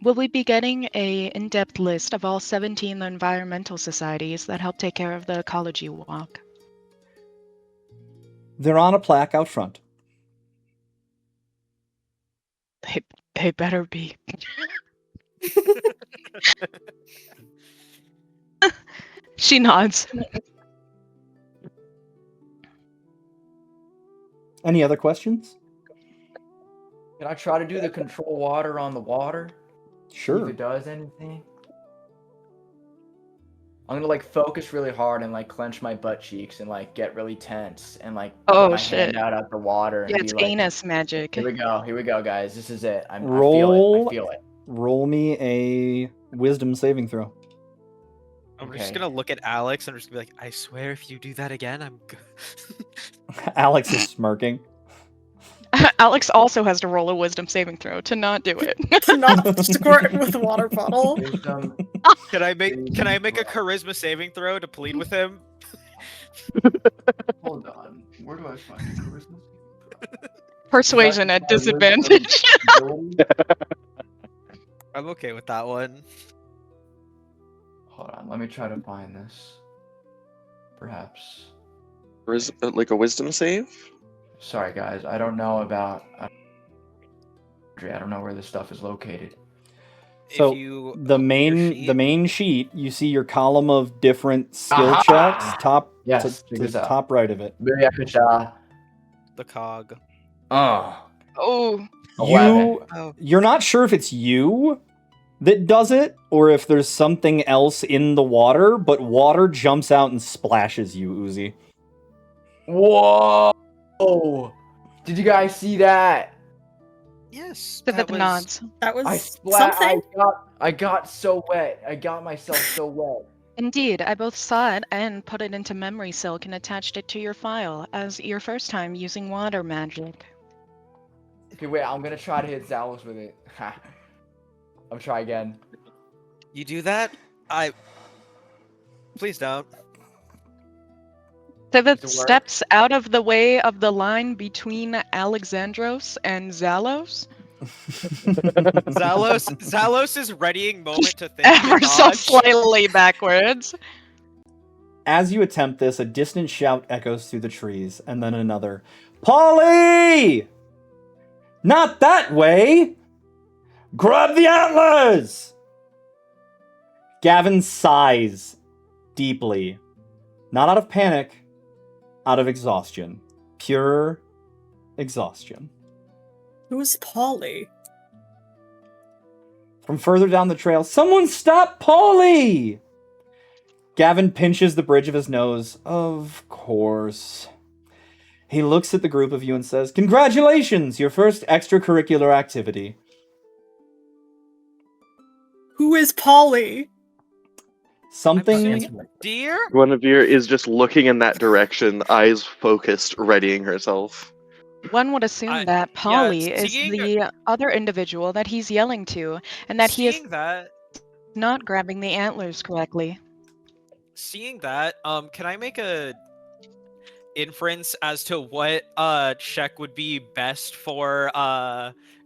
G: Will we be getting a in-depth list of all 17 environmental societies that help take care of the ecology walk?
A: They're on a plaque out front.
G: They better be. She nods.
A: Any other questions?
B: Can I try to do the control water on the water? See if
A: Sure.
B: it does anything. I'm gonna like focus really hard and like clench my butt cheeks and like get really tense and like
G: Oh,
B: put my
G: shit.
B: hand out at the water and
G: Yeah,
B: be
G: it's
B: like,
G: anus magic.
B: here we go, guys. This is it. I feel it.
A: Roll.
B: I feel it.
A: Roll me a wisdom saving throw.
E: I'm just
B: Okay.
E: gonna look at Alex and I'm just gonna be like, I swear if you do that again, I'm
A: Alex is smirking.
G: Alex also has to roll a wisdom saving throw to not do it.
C: To not squirt with a water bottle.
B: Wisdom.
E: Can I make a charisma saving throw to plead with him?
B: Hold on. Where do I find charisma?
G: Persuasion
B: Is
G: at
B: that my wisdom
G: disadvantage.
B: ability?
E: I'm okay with that one.
B: Hold on. Let me try to find this. Perhaps.
F: Or is it like a wisdom save?
B: Sorry, guys. I don't know about. I don't know where this stuff is located.
A: So
E: if you
A: the
E: open your
A: main sheet, you see your column of different skill
B: Aha!
A: checks, top
B: Yes, check
A: to
B: this out.
A: top right of it.
B: Booyakasha.
E: the cog.
B: Oh.
G: Oh,
B: 11.
A: You're not sure if it's you that does it or if there's something else in the water, but water jumps out and splashes you, Uzi.
B: Whoa! Did you guys see that?
E: Yes,
G: Sivith
E: that was
C: That
B: I
C: was
B: splat.
C: something.
B: I got so wet. I got myself so wet.
G: indeed. I both saw it and put it into memory silk and attached it to your file as your first time using water magic.
B: Okay, wait. I'm gonna try to hit Zalos with it. I'll try again.
E: you do that. Please don't.
G: Sivith
B: Does it work?
G: steps out of the way of the line between Alexandros and Zalos.
E: Zalos is readying moment to think
G: Ever
E: to
G: so
E: dodge.
G: slightly backwards.
A: As you attempt this, a distant shout echoes through the trees, and then another. Polly! Not that way! Grab the antlers! Gavin sighs deeply. Not out of panic, out of exhaustion. Pure exhaustion.
C: Who's Polly?
A: From further down the trail, someone stop Polly! Gavin pinches the bridge of his nose. Of course. He looks at the group of you and says, Congratulations, your first extracurricular activity.
C: Who is Polly?
A: Something...
E: Dear?
F: Guinevere is just looking in that direction, eyes focused, readying herself.
G: One would assume
E: I-
G: that
E: yeah,
G: Polly is
E: seeing-
G: the other individual that he's yelling to, and that he is
E: Seeing that,
G: not grabbing the antlers correctly.
E: can I make a inference as to what check would be best for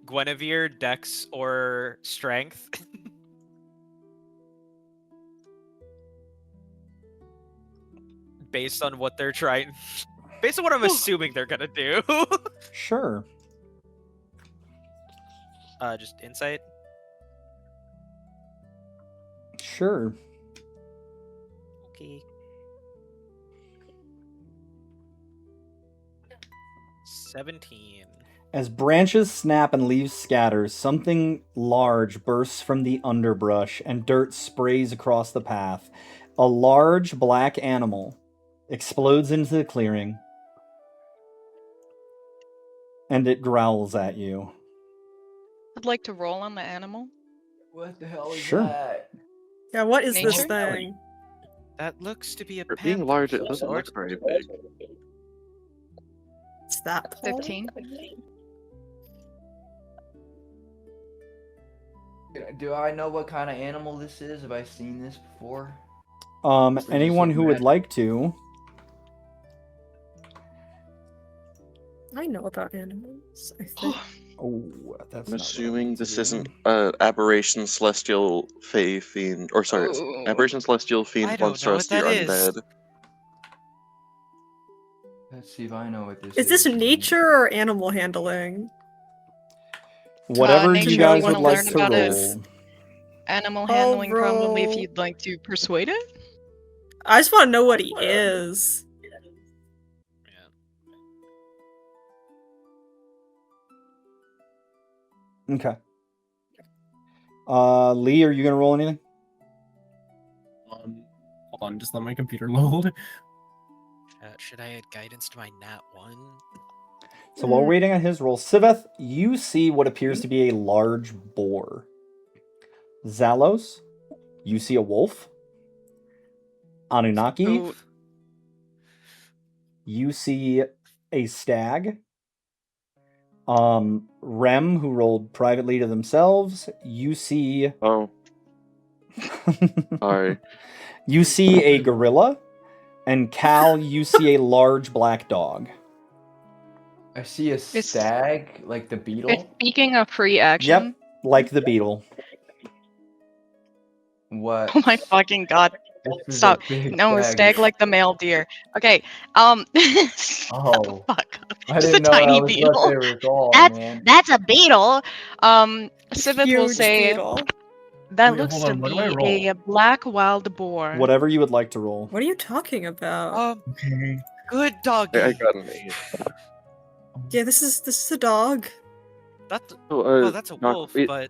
E: Guinevere, Dex, or Strength? Based on what they're trying, based on what I'm assuming they're gonna do.
A: Sure.
E: Just insight.
A: Sure.
E: Okay. 17.
A: As branches snap and leaves scatter, something large bursts from the underbrush and dirt sprays across the path. A large black animal explodes into the clearing and it growls at you.
G: I'd like to roll on the animal.
B: What the hell is
A: Sure.
B: that?
C: Yeah, what is this
G: Nature?
C: thing?
E: That looks to be a
F: For being
E: panther
F: large,
E: of
F: it
E: some
F: doesn't
E: sort.
F: look very big.
C: Is that Paul?
G: 15.
B: Do I know what kind of animal this is? Have I seen this before?
A: Anyone
B: look
A: who would
B: mad.
A: like to.
C: I know about animals, I think.
A: Oh, that's
F: I'm
A: not
F: assuming
A: what I
F: this
A: meant to
F: isn't
A: do.
F: Aberration Celestial Fey Fiend, or sorry,
G: Ooh.
F: Aberration Celestial
E: I
F: Fiend
E: don't know what
F: Monstrosity or
E: that is.
F: Undead.
B: Let's see if I know what this
C: Is this nature or animal handling?
A: Whatever
G: nature,
A: you
C: you
A: guys
C: wanna
A: would like
C: learn
A: to
C: about it?
A: roll.
G: Animal
C: I'll
G: handling, probably, if
C: roll-
G: you'd like to persuade it.
C: I just want to know what he is.
A: Okay. Lee, are you gonna roll anything?
D: Hold on, just let my computer load.
E: Should I add guidance to my nat 1?
A: So while waiting on his roll, Siveth, you see what appears to be a large boar. Zalos, you see a wolf. Anunnaki,
G: Ooh.
A: you see a stag. Rem, who rolled privately to themselves, you see
F: Oh, sorry.
A: you see a gorilla, and Cal, you see a large black dog.
B: I see a stag, like the beetle.
G: Speaking of free action.
A: Yep, like the beetle.
B: What?
G: Oh my fucking god.
B: This is a
G: Stop.
B: big
G: No, stag like the male deer. Okay. Shut the
B: Oh.
G: fuck up.
B: I
G: It's a
B: didn't know
G: tiny
B: that was
G: beetle.
B: what they were called,
G: That's
B: man.
G: that's a beetle. Siveth will
C: Huge
G: say
C: beetle.
G: that
D: Wait,
G: looks
D: hold
G: to
D: on, what do I
G: be a black wild boar.
A: Whatever you would like to roll.
C: What are you talking about?
D: Okay.
E: Good doggy.
F: I got an 8.
C: Yeah, this is a dog.
E: That's
F: So,
E: well, that's a
F: not-
E: wolf,
F: it-
E: but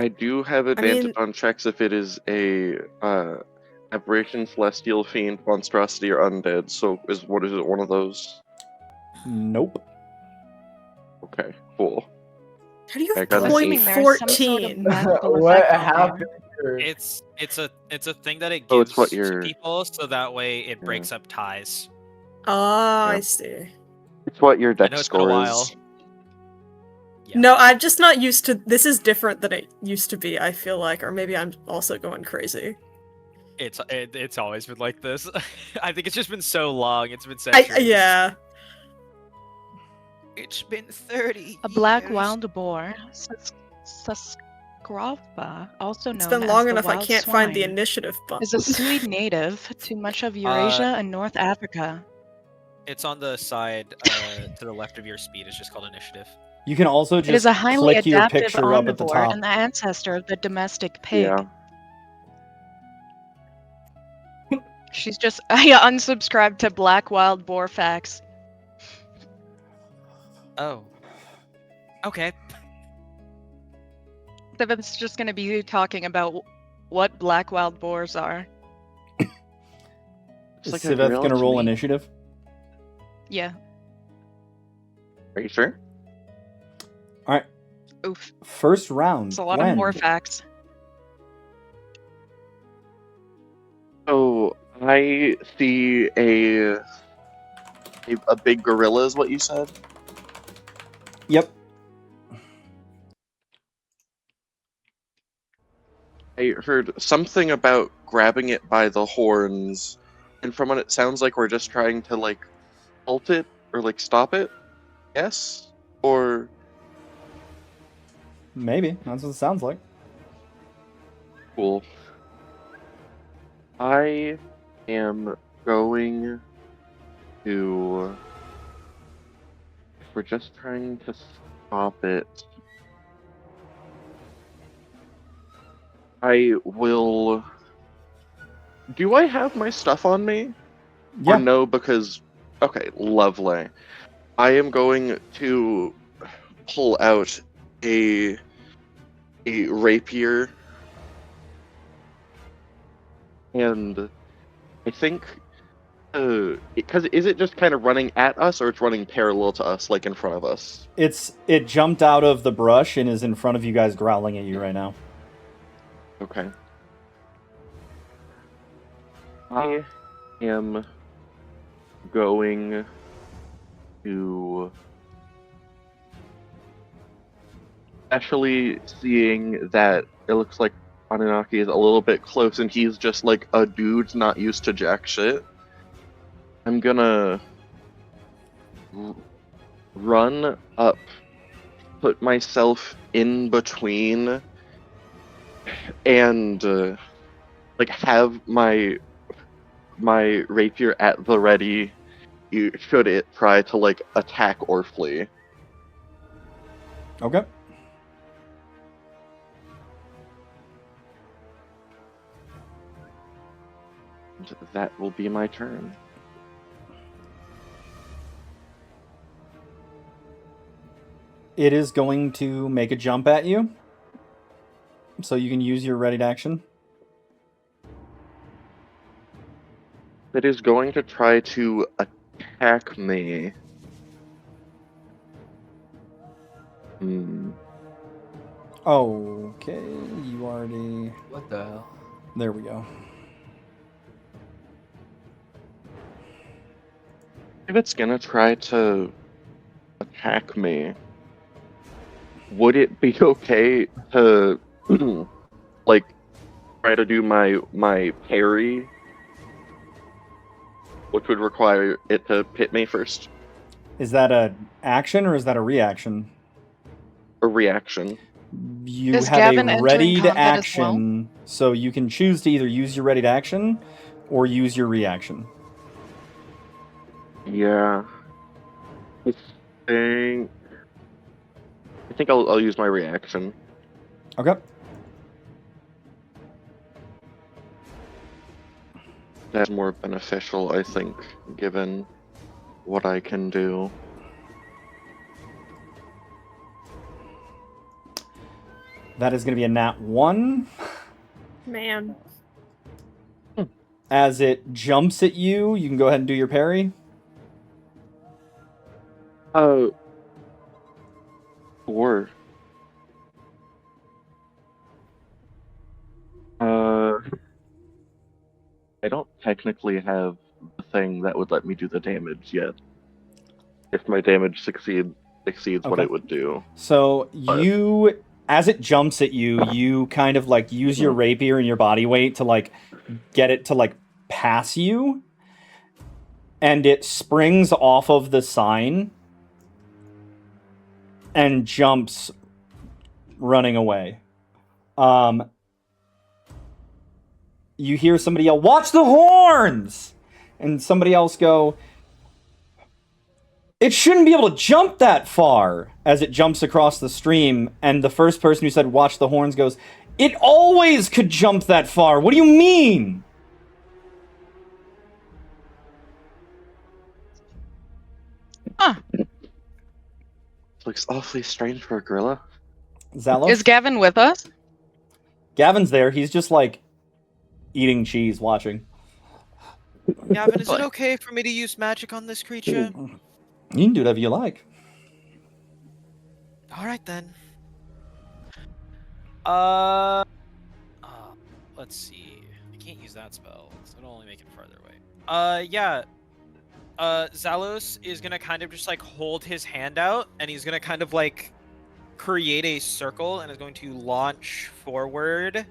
F: I do have advantage on checks if it is a Aberration Celestial Fiend Monstrosity or Undead. So what is it? One of those?
A: Nope.
F: Okay, cool.
C: How do you
F: I
C: have
F: got an
C: point
F: 8.
G: Assuming there's some sort of
C: 14?
G: magical
B: What
G: effect on there.
B: happened here?
E: it's a thing that it
F: Oh,
E: gives
F: it's what
E: to
F: you're-
E: people, so that way it breaks up ties.
C: Oh, I
F: Yeah.
C: see.
F: It's what your
E: I
F: deck
E: know it's been a
F: score
E: while.
F: is.
E: Yeah.
C: No, I'm just not used to. This is different than it used to be. I feel like, or maybe I'm also going crazy.
E: It's always been like this. I think it's just been so long. It's been centuries.
C: Yeah.
E: It's been 30.
G: A black
E: years.
G: wild boar, Suskrova, also known
C: It's been
G: as
C: long
G: the
C: enough. I
G: wild
C: can't find the
G: swine,
C: initiative button.
G: is a Swede native to much of Eurasia and North Africa.
E: It's on the side to the left of your speed. It's just called initiative.
A: You can also
G: It is
A: just
G: a highly
A: click your
G: adaptive
A: picture up at the
G: omnivore
A: top.
G: and the ancestor of the domestic pig.
F: Yeah.
G: She's just I unsubscribed to Black Wild Boar Facts.
E: Oh. Okay.
G: So it's just gonna be talking about what black wild boars are.
F: It's
A: Is
F: like a
A: Siveth
F: gorilla
A: gonna
F: to
A: roll
F: me.
A: initiative?
G: Yeah.
F: Are you sure?
A: Alright.
G: Oof.
A: First round.
G: It's a lot
A: Gwen.
G: of more facts.
F: So I see a a big gorilla is what you said?
A: Yep.
F: I heard something about grabbing it by the horns, and from what it sounds like, we're just trying to like halt it or like stop it. Yes, or
A: Maybe. That's what it sounds like.
F: cool. I am going to. If we're just trying to stop it, I will. Do I have my stuff on me? Or
A: Yeah.
F: no, because. Okay, lovely. I am going to pull out a rapier, and I think because is it just kind of running at us, or it's running parallel to us, like in front of us?
A: It jumped out of the brush and is in front of you guys, growling at you right now.
F: Okay. I am going to, especially seeing that it looks like Anunnaki is a little bit close and he's just like a dude not used to jack shit. I'm gonna run up, put myself in between, and like have my rapier at the ready. Should it try to like attack or flee?
A: Okay.
F: And that will be my turn.
A: It is going to make a jump at you. So you can use your ready to action.
F: It is going to try to attack me.
A: Okay, you already...
B: What the hell?
A: There we go.
F: If it's gonna try to attack me, would it be okay to like try to do my parry, which would require it to hit me first?
A: Is that a action or is that a reaction?
F: A reaction.
A: You
G: Is
A: have
G: Gavin
A: a
G: entering
A: ready to
G: combat as well?
A: action, so you can choose to either use your ready to action or use your reaction.
F: Yeah. I think I'll use my reaction.
A: Okay.
F: That's more beneficial, I think, given what I can do.
A: That is going to be a nat 1.
C: Man.
A: As it jumps at you, you can go ahead and do your parry.
F: Sure. I don't technically have the thing that would let me do the damage yet. If my damage exceeds what
A: Okay.
F: it would do.
A: So you, as it jumps at you, you kind of like use your rapier and your body weight to like get it to like pass you. And it springs off of the sign and jumps running away. You hear somebody yell, "Watch the horns!" And somebody else go, "It shouldn't be able to jump that far," as it jumps across the stream. And the first person who said, "Watch the horns," goes, "It always could jump that far. What do you mean?"
G: Huh.
F: Looks awfully strange for a gorilla.
A: Zalos?
G: Is Gavin with us?
A: Gavin's there. He's just like eating cheese, watching.
E: Gavin, is it okay for me to use magic on this creature?
A: You can do whatever you like.
E: All right then. Let's see. I can't use that spell, so it'll only make it farther away. Yeah. Zalos is gonna kind of just like hold his hand out, and he's gonna kind of like create a circle, and is going to launch forward,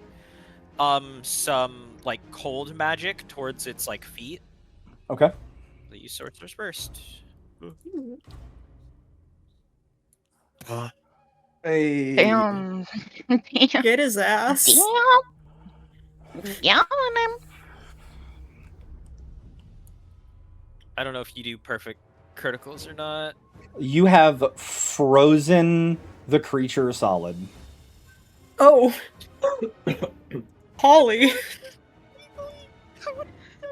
E: some like cold magic towards its like feet.
A: Okay.
E: The use sorcerer's burst.
B: Hey.
G: Damn. Damn.
C: Get his ass.
G: Yeah.
E: I don't know if you do perfect criticals or not.
A: You have frozen the creature solid.
C: Oh. Polly.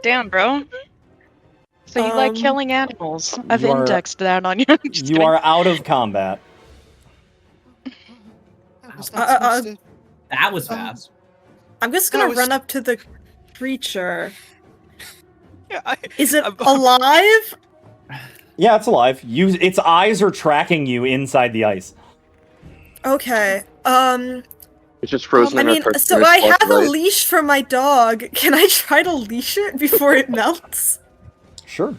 G: Damn, bro. So you like
C: Um,
G: killing animals. I've
A: you are-
G: indexed that on you. Just
A: You
G: kidding.
A: are out of combat.
H: I was not supposed to.
D: That was fast.
C: I'm just
H: That
C: gonna
H: was-
C: run up to the creature.
E: Yeah,
C: Is it
E: I'm-
C: alive?
A: Yeah, it's alive. Its eyes are tracking you inside the ice.
C: Okay.
F: It's just frozen
C: I
F: in our
C: mean,
F: cartoon
C: so I
F: spot,
C: have a
F: right?
C: leash for my dog. Can I try to leash it before it melts?
A: Sure.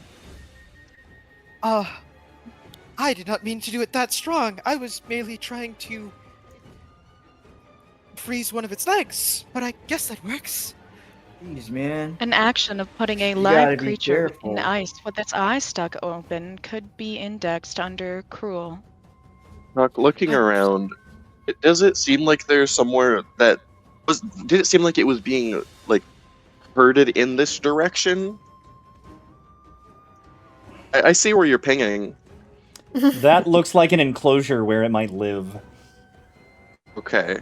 H: I did not mean to do it that strong. I was merely trying to freeze one of its legs, but I guess that works.
B: Jeez, man.
G: An action of putting a
B: You gotta
G: live
B: be
G: creature
B: careful.
G: in ice with its eyes stuck open could be indexed under cruel.
F: Looking around, does it seem like there's somewhere that was? Did it seem like it was being like herded in this direction? I see where you're pinging.
A: That looks like an enclosure where it might live.
F: Okay.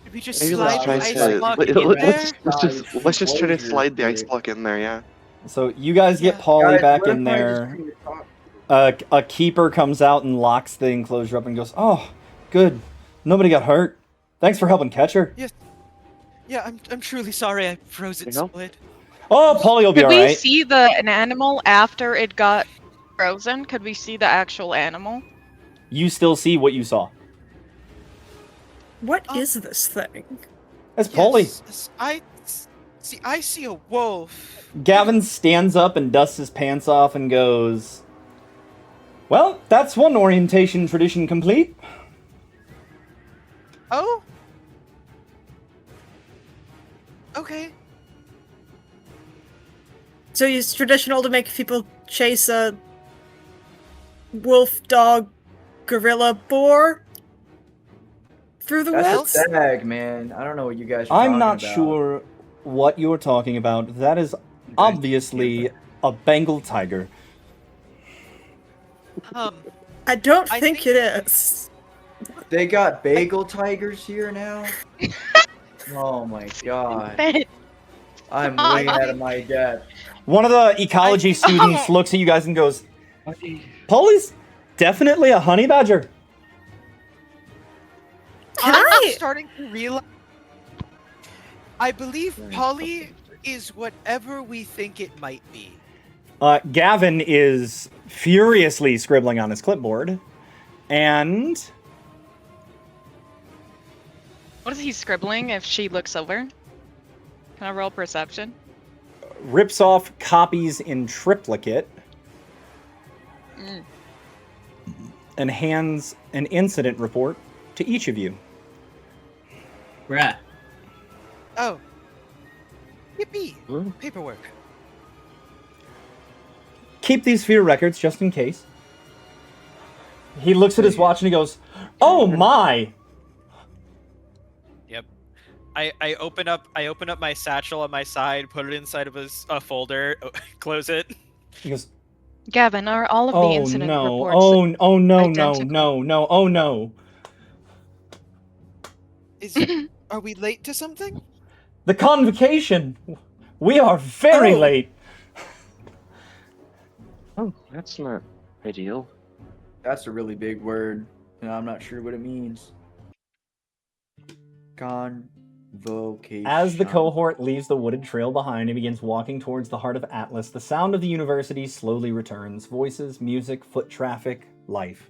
H: Did we just
F: Maybe
H: slide
F: let's
H: the
F: try
H: ice
F: to
H: block
F: let,
H: in
F: us
H: there?
F: let's just try to slide the ice block in there. Yeah.
A: So you guys get
H: Yeah.
A: Polly
B: Guys,
A: back
B: what
A: in
B: if I
A: there.
B: just talk-
A: A keeper comes out and locks the enclosure up and goes, "Oh, good. Nobody got hurt. Thanks for helping catch her."
H: Yeah, I'm truly sorry I froze it
F: You know?
H: split.
A: Oh, Polly will be
G: Could we
A: alright.
G: see an animal after it got frozen? Could we see the actual animal?
A: You still see what you saw.
C: What is this thing?
A: That's Polly.
H: Yes, I see a wolf.
A: Gavin stands up and dusts his pants off and goes, "Well, that's one orientation tradition complete."
H: Oh? Okay.
C: So it's traditional to make people chase a wolf, dog, gorilla, boar through the
B: That's
C: woods?
B: a stag, man. I don't know what you guys are
A: I'm
B: talking
A: not
B: about.
A: sure what you're talking about. That is obviously a Bengal tiger.
C: I don't
H: I
C: think it is.
B: They got bagel tigers here now? Oh my god. I'm way out of my depth.
A: One of the ecology students looks at you guys and goes, "Polly's definitely a honey badger."
C: Can
H: I'm
C: I-
H: starting to realize. I believe Polly is whatever we think it might be.
A: Gavin is furiously scribbling on his clipboard, and
G: What is he scribbling if she looks over? Can I roll perception?
A: rips off copies in triplicate and hands an incident report to each of you.
D: Bruh.
H: Oh. Yippee!
F: Hmm?
H: Paperwork.
A: Keep these for your records just in case. He looks at his watch and he goes, "Oh my!"
E: Yep. I open up my satchel on my side, put it inside of a folder, close it.
A: He goes,
G: Gavin, are all of the
A: "Oh
G: incident
A: no!
G: reports
A: Oh no! No!
G: identical?
A: No! Oh no!
H: Are we late to something?
A: The convocation. We are very
H: Oh.
A: late."
F: Oh, that's not ideal.
B: That's a really big word, and I'm not sure what it means. Convocation.
A: As the cohort leaves the wooded trail behind and begins walking towards the heart of Atlas, the sound of the university slowly returns. Voices, music, foot traffic, life.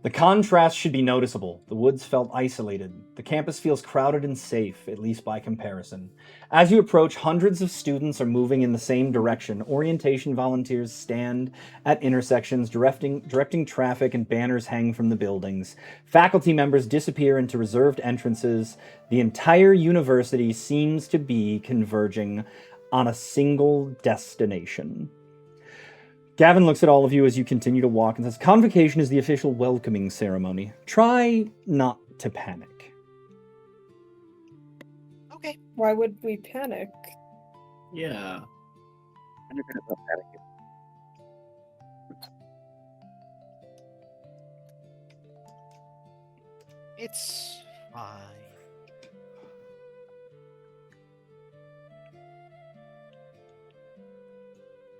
A: The contrast should be noticeable. The woods felt isolated. The campus feels crowded and safe, at least by comparison. As you approach, hundreds of students are moving in the same direction. Orientation volunteers stand at intersections, directing traffic, and banners hang from the buildings. Faculty members disappear into reserved entrances. The entire university seems to be converging on a single destination. Gavin looks at all of you as you continue to walk and says, Convocation is the official welcoming ceremony. Try not to panic.
H: Okay.
C: Why would we panic?
D: Yeah.
H: It's fine.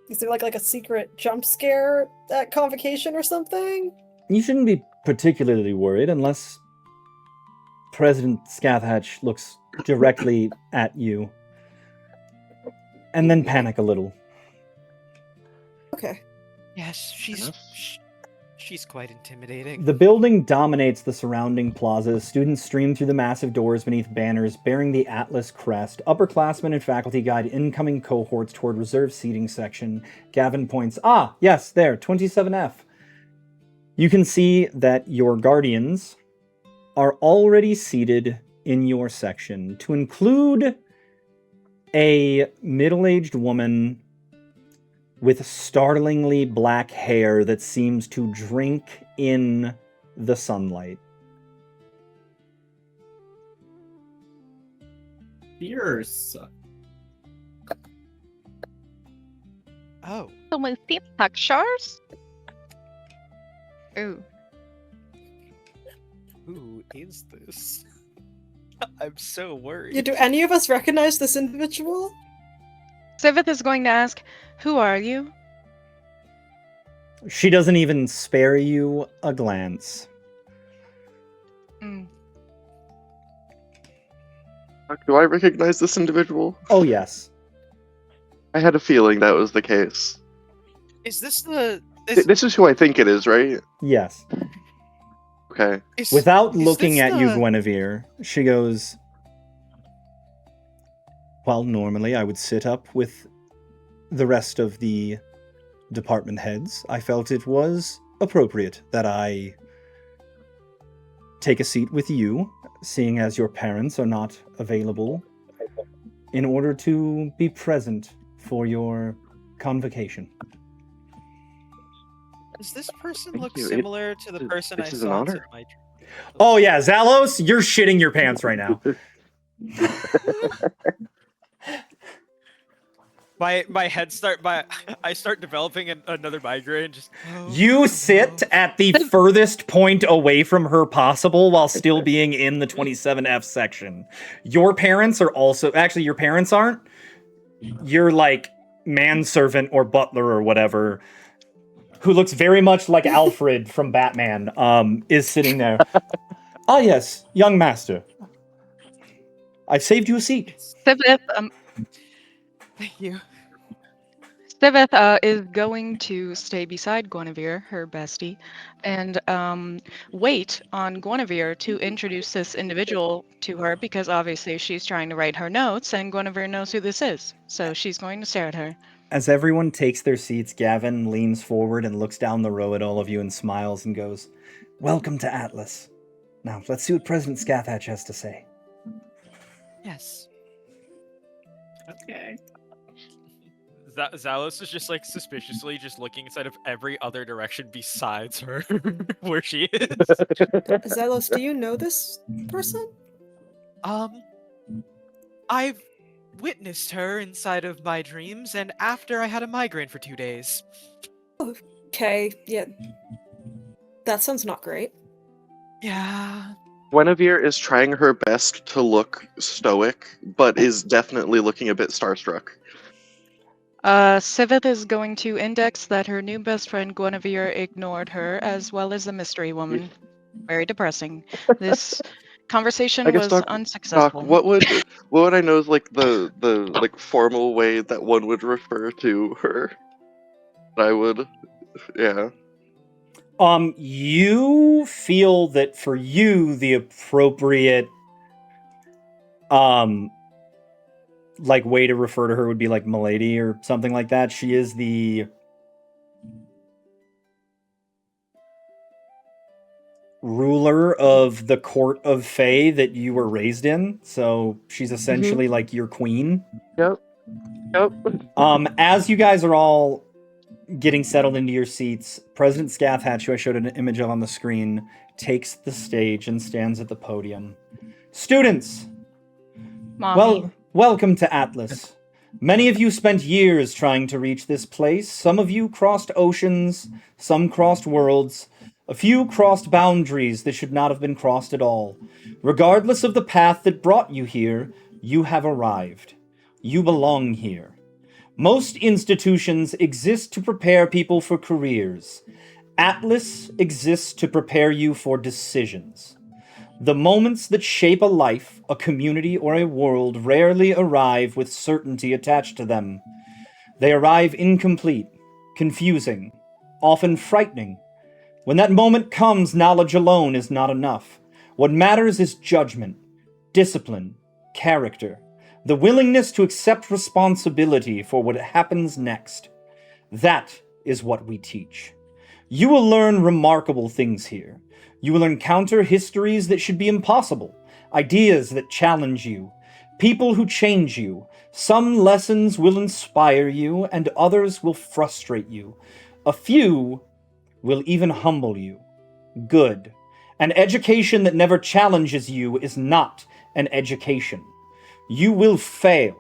C: Is there like a secret jump scare at Convocation or something?
A: You shouldn't be particularly worried unless President Scathhatch looks directly at you. And then panic a little.
C: Okay.
H: Yes, she's quite intimidating.
A: The building dominates the surrounding plazas. Students stream through the massive doors beneath banners bearing the Atlas crest. Upperclassmen and faculty guide incoming cohorts toward reserved seating section. Gavin points, yes, there, 27F. You can see that your guardians are already seated in your section, to include a middle-aged woman with startlingly black hair that seems to drink in the sunlight.
D: Fierce.
H: Oh.
G: So we see pictures? Ooh.
E: Who is this? I'm so worried.
C: Yeah, do any of us recognize this individual?
G: Sivith is going to ask, who are you?
A: She doesn't even spare you a glance.
G: Mm.
F: Do I recognize this individual?
A: Oh, yes.
F: I had a feeling that was the case.
H: Is this the
F: This is who I think it is, right?
A: Yes.
F: Okay.
A: Without
H: is
A: looking
H: this
A: at you,
H: the-
A: Guinevere, she goes, well, normally I would sit up with the rest of the department heads. I felt it was appropriate that I take a seat with you, seeing as your parents are not available, in order to be present for your convocation.
E: Does this person
F: Thank
E: look
F: you.
E: similar to the person I
F: this is an
E: saw
F: honor.
E: in my
A: Oh yeah, Zalos, you're shitting your pants right now.
E: my head I start developing another migraine. Just
A: You sit at the furthest point away from her possible while still being in the 27F section. Your parents are also, actually your parents aren't. Your like manservant or butler or whatever, who looks very much like Alfred from Batman, is sitting there. Ah yes, young master. I've saved you a seat.
G: Sivith,
H: Thank you.
G: Sivith is going to stay beside Guinevere, her bestie, and wait on Guinevere to introduce this individual to her, because obviously she's trying to write her notes and Guinevere knows who this is. So she's going to stare at her.
A: As everyone takes their seats, Gavin leans forward and looks down the row at all of you and smiles and goes, Welcome to Atlas. Now, let's see what President Scathhatch has to say.
H: Yes.
D: Okay.
E: Zalos is just like suspiciously just looking inside of every other direction besides her, where she is.
C: Zelos, do you know this person?
H: I've witnessed her inside of my dreams, and after I had a migraine for 2 days.
C: Okay, yeah. That sounds not great.
H: Yeah.
F: Guinevere is trying her best to look stoic, but is definitely looking a bit starstruck.
G: Sivith is going to index that her new best friend Guinevere ignored her, as well as the mystery woman. Very depressing. This conversation
F: I guess
G: was
F: Doc,
G: unsuccessful.
F: what would I know is like the like formal way that one would refer to her? I would, yeah.
A: You feel that for you, the appropriate, like, way to refer to her would be like Milady or something like that. She is the ruler of the court of Fae that you were raised in. So she's essentially like your queen.
F: Yep.
A: As you guys are all getting settled into your seats, President Scathhatch, who I showed an image of on the screen, takes the stage and stands at the podium. Students,
G: Mommy.
A: welcome to Atlas. Many of you spent years trying to reach this place. Some of you crossed oceans, some crossed worlds, a few crossed boundaries that should not have been crossed at all. Regardless of the path that brought you here, you have arrived. You belong here. Most institutions exist to prepare people for careers. Atlas exists to prepare you for decisions. The moments that shape a life, a community, or a world rarely arrive with certainty attached to them. They arrive incomplete, confusing, often frightening. When that moment comes, knowledge alone is not enough. What matters is judgment, discipline, character, the willingness to accept responsibility for what happens next. That is what we teach. You will learn remarkable things here. You will encounter histories that should be impossible, ideas that challenge you, people who change you. Some lessons will inspire you, and others will frustrate you. A few will even humble you. Good. An education that never challenges you is not an education. You will fail.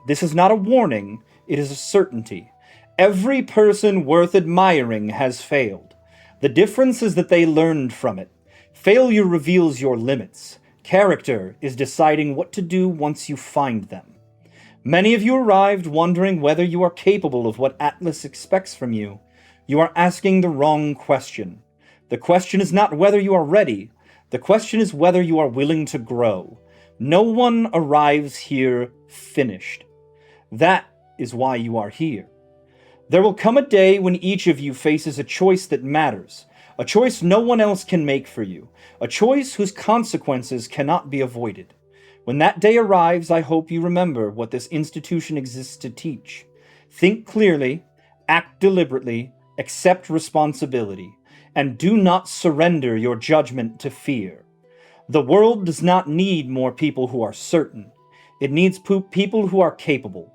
A: This is not a warning, it is a certainty. Every person worth admiring has failed. The difference is that they learned from it. Failure reveals your limits. Character is deciding what to do once you find them. Many of you arrived wondering whether you are capable of what Atlas expects from you. You are asking the wrong question. The question is not whether you are ready. The question is whether you are willing to grow. No one arrives here finished. That is why you are here. There will come a day when each of you faces a choice that matters, a choice no one else can make for you, a choice whose consequences cannot be avoided. When that day arrives, I hope you remember what this institution exists to teach. Think clearly, act deliberately, accept responsibility, and do not surrender your judgment to fear. The world does not need more people who are certain. It needs people who are capable,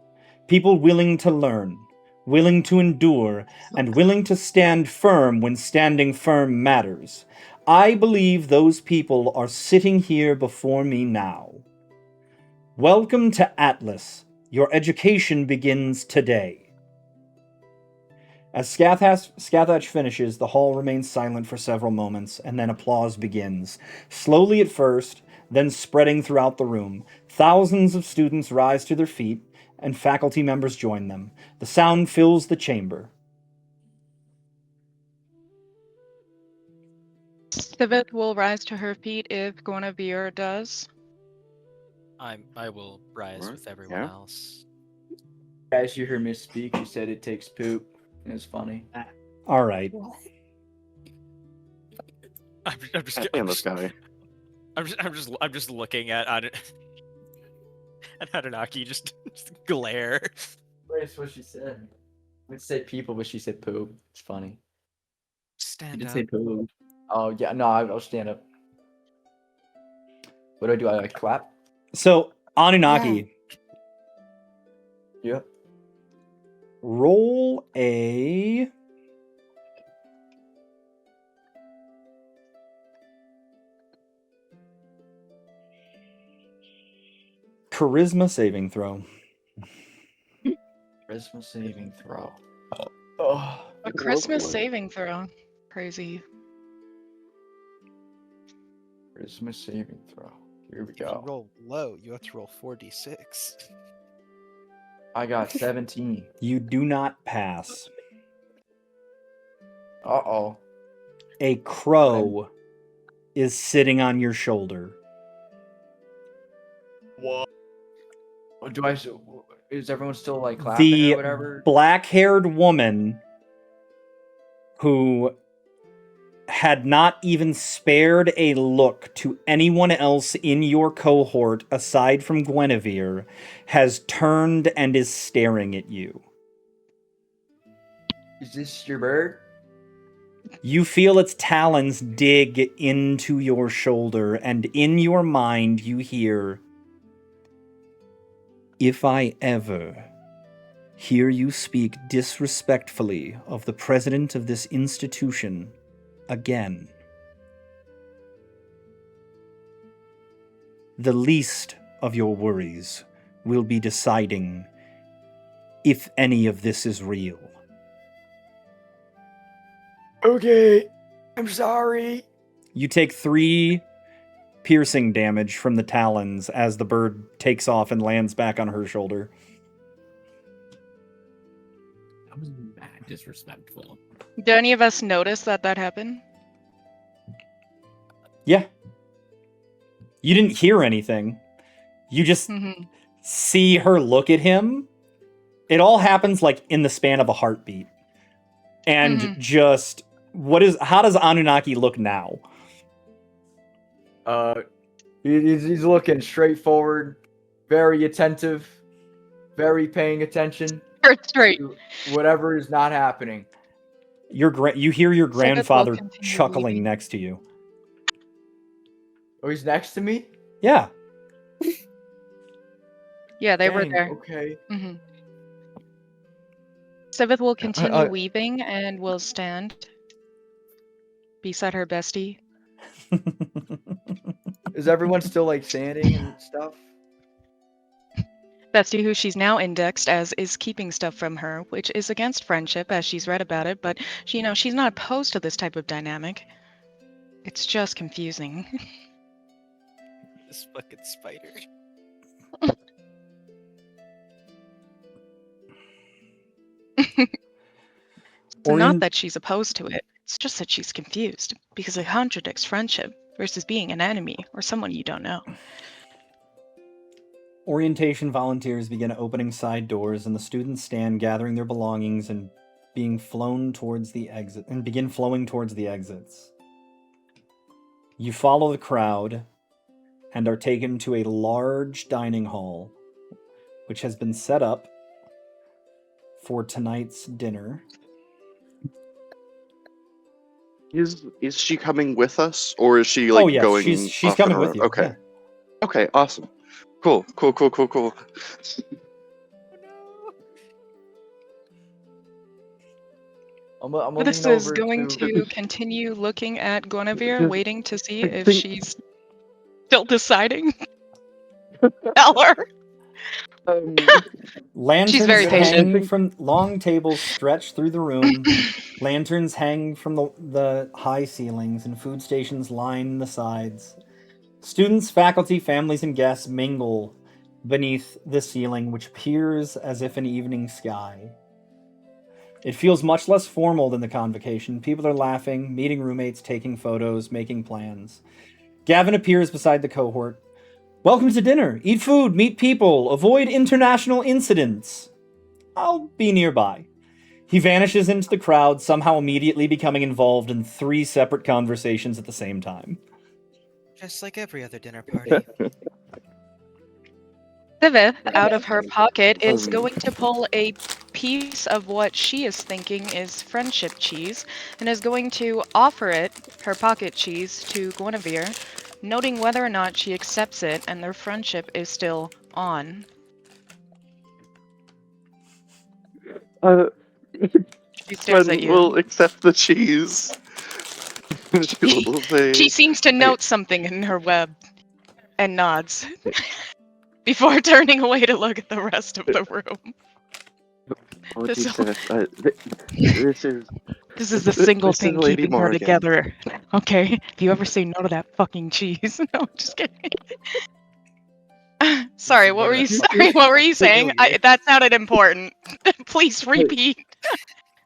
A: people willing to learn, willing to endure, and willing to stand firm when standing firm matters. I believe those people are sitting here before me now. Welcome to Atlas. Your education begins today. As Scathach finishes, the hall remains silent for several moments, and then applause begins. Slowly at first, then spreading throughout the room. Thousands of students rise to their feet, and faculty members join them. The sound fills the chamber.
G: Sivith will rise to her feet if Guinevere does.
E: I will rise with everyone
F: Yeah.
E: else.
B: As you heard me speak, she said it takes poop. It was funny.
A: All right.
E: I'm
F: And this guy.
E: just looking at Anunnaki just glare.
B: That's what she said. I said people, but she said poop. It's funny.
E: Stand up.
B: poop. Oh yeah, no, I'll stand up. What do? I like clap?
A: So, Anunnaki,
B: Yeah.
A: roll a charisma saving throw.
B: Charisma saving throw. Oh.
G: A Christmas saving throw. Crazy.
B: Charisma saving throw. Here we
H: If you
B: go.
H: roll low, you have to roll 4d6.
B: I got 17.
A: You do not pass.
B: Uh-oh.
A: A crow is sitting on your shoulder.
B: Do I? Is everyone still like clapping
A: The
B: or whatever?
A: black-haired woman who had not even spared a look to anyone else in your cohort aside from Guinevere, has turned and is staring at you.
B: Is this your bird?
A: You feel its talons dig into your shoulder, and in your mind you hear, "If I ever hear you speak disrespectfully of the president of this institution again, the least of your worries will be deciding if any of this is real."
B: Okay, I'm sorry.
A: You take 3 piercing damage from the talons as the bird takes off and lands back on her shoulder.
D: That was mad disrespectful.
G: Do any of us notice that happened?
A: Yeah. You didn't hear anything. You just
G: Mm-hmm.
A: see her look at him. It all happens like in the span of a heartbeat. And just how does Anunnaki look now?
B: He's looking straight forward, very attentive, very paying attention
G: Straight.
B: to whatever is not happening.
A: You hear your grandfather
G: continue
A: chuckling
G: weeping.
A: next to you.
B: Oh, he's next to me?
A: Yeah.
G: Yeah, they were
B: Dang,
G: there.
B: Okay.
G: Mm-hmm. Sivith will continue weaving and will stand beside her bestie.
B: Is everyone still like standing and stuff?
G: Bestie, who she's now indexed as, is keeping stuff from her, which is against friendship, as she's read about it, but she's not opposed to this type of dynamic. It's just confusing.
E: This fucking spider.
G: It's not that she's opposed to it, it's just that she's confused, because it contradicts friendship versus being an enemy or someone you don't know.
A: Orientation volunteers begin opening side doors, and the students stand gathering their belongings and begin flowing towards the exits. You follow the crowd and are taken to a large dining hall, which has been set up for tonight's dinner.
F: Is she coming with us, or is she like going?
A: She's
F: off on
A: coming
F: her
A: with
F: own?
A: you.
F: Okay.
A: Yeah.
F: Okay. Awesome. Cool.
B: I'm
G: This is going to continue looking at Guinevere, waiting to see if she's still deciding. Tell her.
A: Lanterns
G: She's very
A: hang
G: patient.
A: from long tables stretch through the room. Lanterns hang from the high ceilings, and food stations line the sides. Students, faculty, families, and guests mingle beneath the ceiling, which appears as if an evening sky. It feels much less formal than the convocation. People are laughing, meeting roommates, taking photos, making plans. Gavin appears beside the cohort. "Welcome to dinner. Eat food, meet people, avoid international incidents. I'll be nearby." He vanishes into the crowd, somehow immediately becoming involved in 3 separate conversations at the same time.
E: Just like every other dinner party.
G: Sivith, out of her pocket, is going to pull a piece of what she is thinking is friendship cheese, and is going to offer it, her pocket cheese, to Guinevere, noting whether or not she accepts it and their friendship is still on. She stares at you.
F: We'll accept the cheese. She will say,
G: She seems to note something in her web and nods before turning away to look at the rest of the room.
F: Apologies,
G: This-
F: this is
G: This is the single
F: this is
G: thing
F: Lady
G: keeping her
F: Morgan.
G: together. Okay? If you ever say no to that fucking cheese. No, I'm just kidding. Sorry, what were you saying? That sounded important. Please repeat.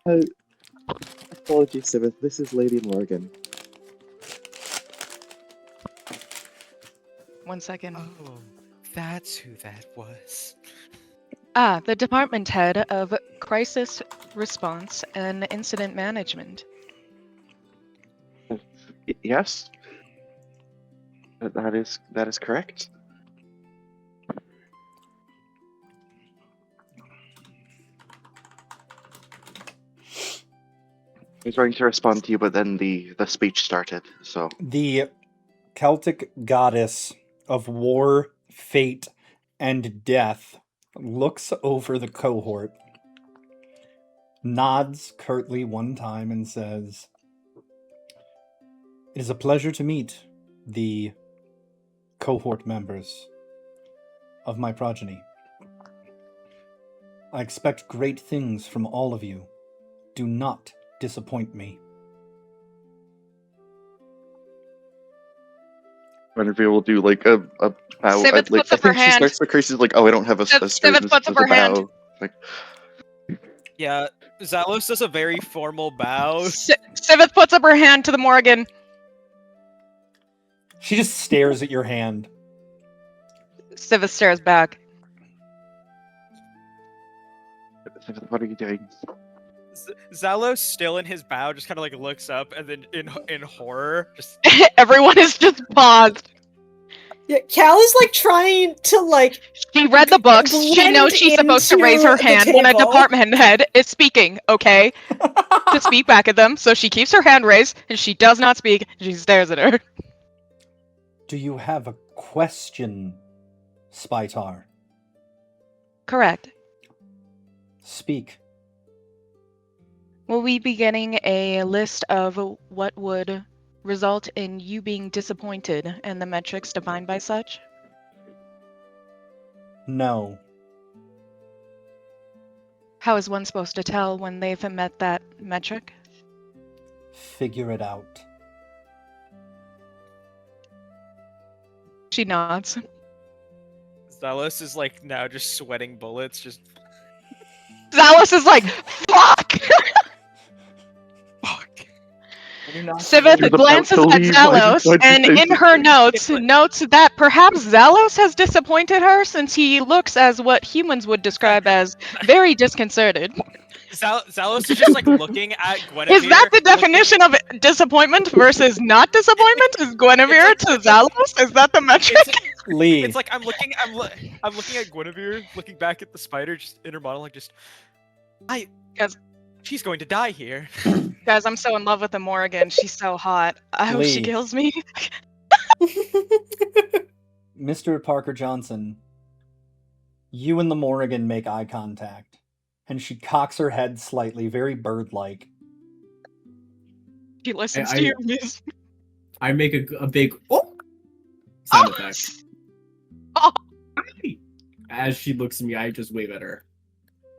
F: Apologies, Sivith. This is Lady Morgan.
G: 1 second.
E: Oh, that's who that was.
G: The department head of crisis response and incident management.
F: Yes. That is correct. I was trying to respond to you, but then the speech started. So
A: The Celtic goddess of war, fate, and death looks over the cohort, nods curtly one time, and says, "It is a pleasure to meet the cohort members of my progeny. I expect great things from all of you. Do not disappoint me."
F: Guinevere will do like a bow.
G: Siveth
F: Like
G: puts
F: I
G: up her
F: think she
G: hand.
F: starts the curse. She's like, "Oh, I don't have a
G: Siveth
F: skirt.
G: puts up
F: There's a
G: her hand.
F: bow." Like,
E: Yeah, Zalos does a very formal bow.
G: Siveth puts up her hand to the Morgan.
A: She just stares at your hand.
G: Siveth stares back.
F: what are you doing?
E: Zalos, still in his bow, just kind of like looks up, and then in horror, just
G: Everyone is just paused.
C: Yeah, Cal is like trying to like.
G: She read the books. She
C: blend
G: knows she's supposed to raise her
C: into the
G: hand when a
C: table.
G: department head is speaking, okay? To speak back at them, so she keeps her hand raised, and she does not speak. She stares at her.
A: Do you have a question, Spytar?
G: Correct.
A: Speak.
G: Will we be getting a list of what would result in you being disappointed and the metrics defined by such?
A: No.
G: How is one supposed to tell when they've met that metric?
A: Figure it out.
G: She nods.
E: Zalos is like now just sweating bullets, just
G: Zalos is like, fuck!
E: fuck.
G: Siveth
F: You're about
G: glances
F: to
G: at
F: leave,
G: Zalos,
F: why'd you
G: and
F: say
G: in
F: so?
G: her notes, notes that perhaps Zalos has disappointed her since he looks as what humans would describe as very disconcerted.
E: Zalos is just like looking at Guinevere.
G: Is that the definition of disappointment versus not disappointment? Is Guinevere
E: like-
G: to
E: it's like-
G: Zalos? Is that the metric?
A: Lee.
E: It's like I'm looking at Guinevere, looking back at the spider, just in her monologue, just
G: Guys-
E: she's going to die here.
G: Guys, I'm so in love with the Morrigan. She's so hot. I hope she
A: Lee.
G: kills me.
A: Mr. Parker Johnson, you and the Morrigan make eye contact, and she cocks her head slightly, very bird-like.
G: She listens
D: I-
G: to your music.
D: I make a big sound effect.
G: Oh.
D: As she looks at me, I just wave at her.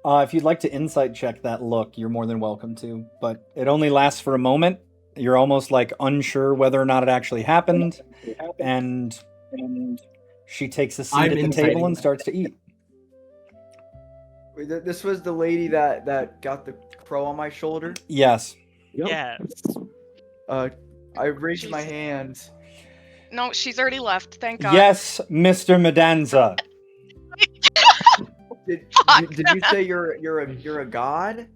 A: If you'd like to insight check that look, you're more than welcome to, but it only lasts for a moment. You're almost like unsure whether or not it actually happened, and she takes a seat
D: I'm
A: at the
D: inciting
A: table and
D: that.
A: starts to eat.
B: Wait, this was the lady that got the crow on my shoulder.
A: Yes.
E: Yes.
B: I raised my hand.
G: No, she's already left. Thank God.
A: Yes, Mr. Medanza.
B: Did you say you're a god?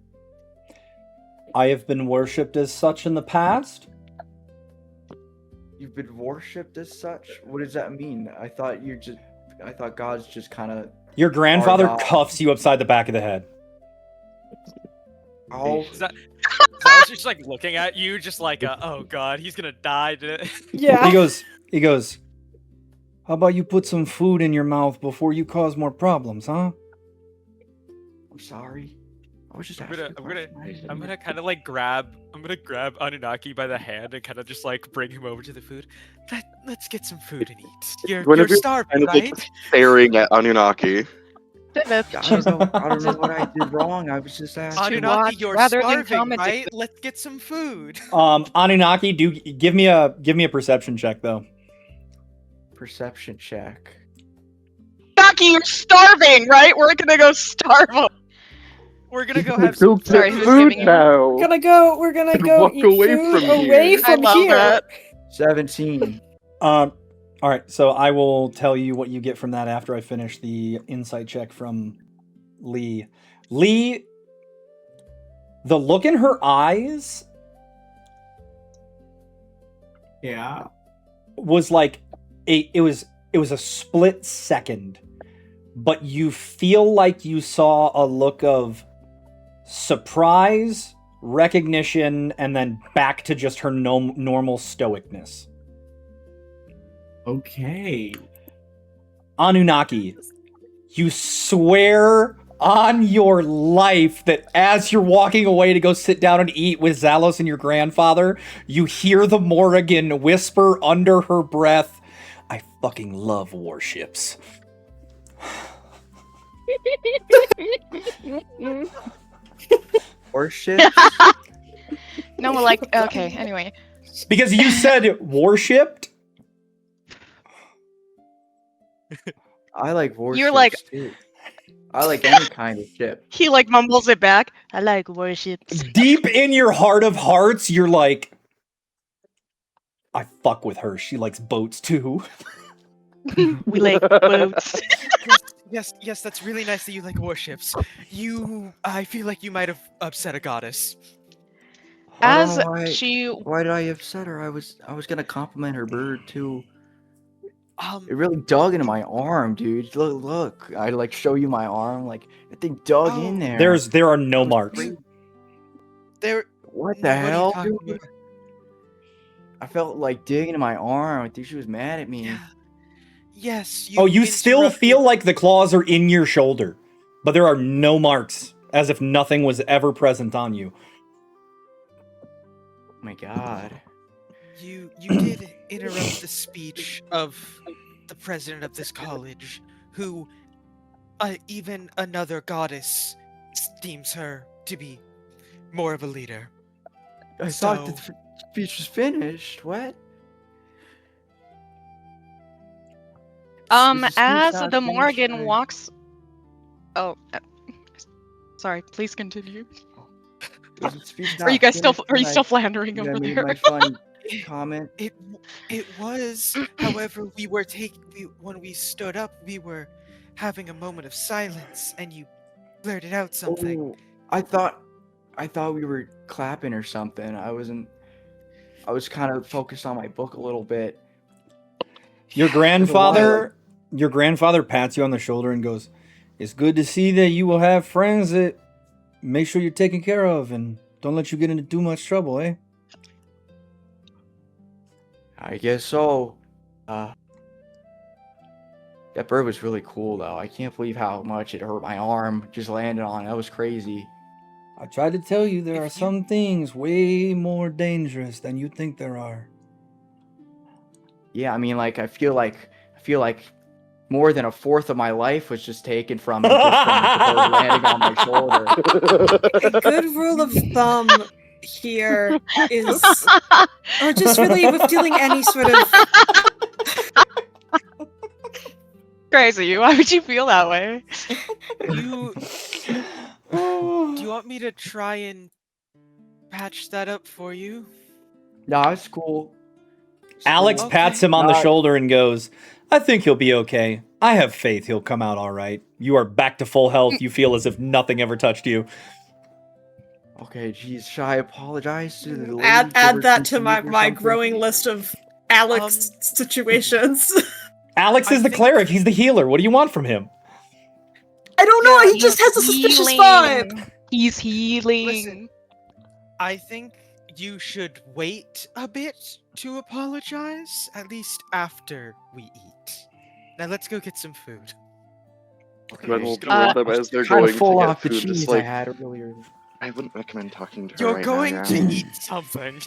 A: I have been worshipped as such in the past.
B: You've been worshipped as such? What does that mean? I thought God's just kind of.
A: Your grandfather
B: God.
A: cuffs you upside the back of the head.
B: Oh,
E: Zalos just like looking at you, just like, oh god, he's gonna die.
C: Yeah.
A: He goes, how about you put some food in your mouth before you cause more problems, huh?
B: I'm sorry. I was just
E: I'm
B: asking.
E: gonna kind of like grab Anunnaki by the hand and kind of just like bring him over to the food. Let's get some food and eat. You're
F: Guinevere
E: starving,
F: kind of like
E: right?
F: staring at Anunnaki.
G: Siveth,
B: I don't know what I did wrong. I was just asking.
E: Anunnaki,
G: watch
E: you're
G: rather than
E: starving,
G: comment.
E: right? Let's get some food.
A: Anunnaki, do give me a perception check though.
B: Perception check.
G: Anunnaki, you're starving, right? We're gonna go starve him.
E: We're gonna go have some
G: Sorry, who's
F: food
G: giving you-
F: now.
C: We're gonna
F: And
C: go
F: walk
C: eat
F: away
C: food
F: from
C: away
F: here.
C: from
G: I love
C: here.
G: that.
B: 17.
A: All right, so I will tell you what you get from that after I finish the insight check from Lee. Lee, the look in her eyes
D: Yeah.
A: was like it was a split second, but you feel like you saw a look of surprise, recognition, and then back to just her normal stoicness.
D: Okay.
A: Anunnaki, you swear on your life that as you're walking away to go sit down and eat with Zalos and your grandfather, you hear the Morrigan whisper under her breath, "I fucking love warships."
B: Worship?
G: No, like, okay, anyway.
A: Because you said worshipped?
B: I like warships
G: You're like-
B: too. I like any kind of ship.
G: He like mumbles it back. I like warships.
A: Deep in your heart of hearts, you're like, I fuck with her. She likes boats too.
G: We like boats.
H: Yes, that's really nice that you like warships. I feel like you might have upset a goddess.
B: I don't
G: As
B: know why.
G: she
B: Why did I upset her? I was gonna compliment her bird too.
H: Um,
B: It really dug into my arm, dude. Look. I like show you my arm. Like that thing dug in there.
A: There are no
B: It was
A: marks.
B: crazy.
H: there.
B: What
H: What
B: the
H: are you
B: hell,
H: talking
B: dude?
H: about?
B: I felt like digging in my arm. I think she was mad at me.
H: Yeah. Yes.
A: Oh, you still
H: interrupted-
A: feel like the claws are in your shoulder, but there are no marks, as if nothing was ever present on you.
B: Oh my god.
H: You did interrupt the speech of the president of this college, who even another goddess deems her to be more of a leader.
B: I thought the
H: So-
B: speech was finished. What? Is the speech
G: as
B: not
G: the
B: finished?
G: Morgan
B: Or-
G: walks. Oh, sorry. Please continue.
B: is the speech
G: Are you
B: not
G: guys still?
B: finished
G: Are you
B: when
G: still floundering
B: when I
G: over
B: made
G: there?
B: my funny comment?
H: It was, however, when we stood up, we were having a moment of silence, and you blurted out something.
B: Oh, I thought we were clapping or something. I wasn't. I was kind of focused on my book a little bit.
A: Your
B: why,
A: grandfather pats you on the shoulder and goes, "It's good to see that you will have friends that make sure you're taken care of and don't let you get into too much trouble, eh?"
B: I guess so. That bird was really cool though. I can't believe how much it hurt my arm just landed on it. That was crazy.
A: I tried to tell you there
H: If
A: are
H: you-
A: some things way more dangerous than you think there are.
B: Yeah, I mean, like I feel like more than a fourth of my life was just taken from me just from the bird landing on my shoulder.
C: A good rule of thumb here is, or just really with doing any sort of.
G: Crazy. Why would you feel that way?
H: Do you want me to try and patch that up for you?
B: No, it's cool. It's
A: Alex
B: cool.
A: pats
H: Okay.
A: him on the
B: Not-
A: shoulder and goes, "I think he'll be okay. I have faith he'll come out all right. You are back to full health. You feel as if nothing ever touched you."
B: Okay, geez, should I apologize to the lady?
C: Add
B: Give her
C: that
B: some
C: to my
B: food or
C: my
B: something?
C: growing list of Alex situations.
A: Alex
H: I
A: is the
H: think-
A: cleric. He's the healer. What do you want from him?
C: I don't know.
H: Yeah,
C: He just has a suspicious
G: Healing.
C: vibe.
G: He's healing.
H: Listen. I think you should wait a bit to apologize, at least after we eat. Now let's go get some food.
B: Okay,
F: Gwen will
B: just
F: warn them as they're
B: kind
F: going
B: of full
F: to get
B: off the
F: food.
B: cheese
F: Just
B: I
F: like,
B: had earlier.
F: I wouldn't recommend talking to her
H: You're
F: right
H: going
F: now.
H: to
F: Yeah.
H: eat something.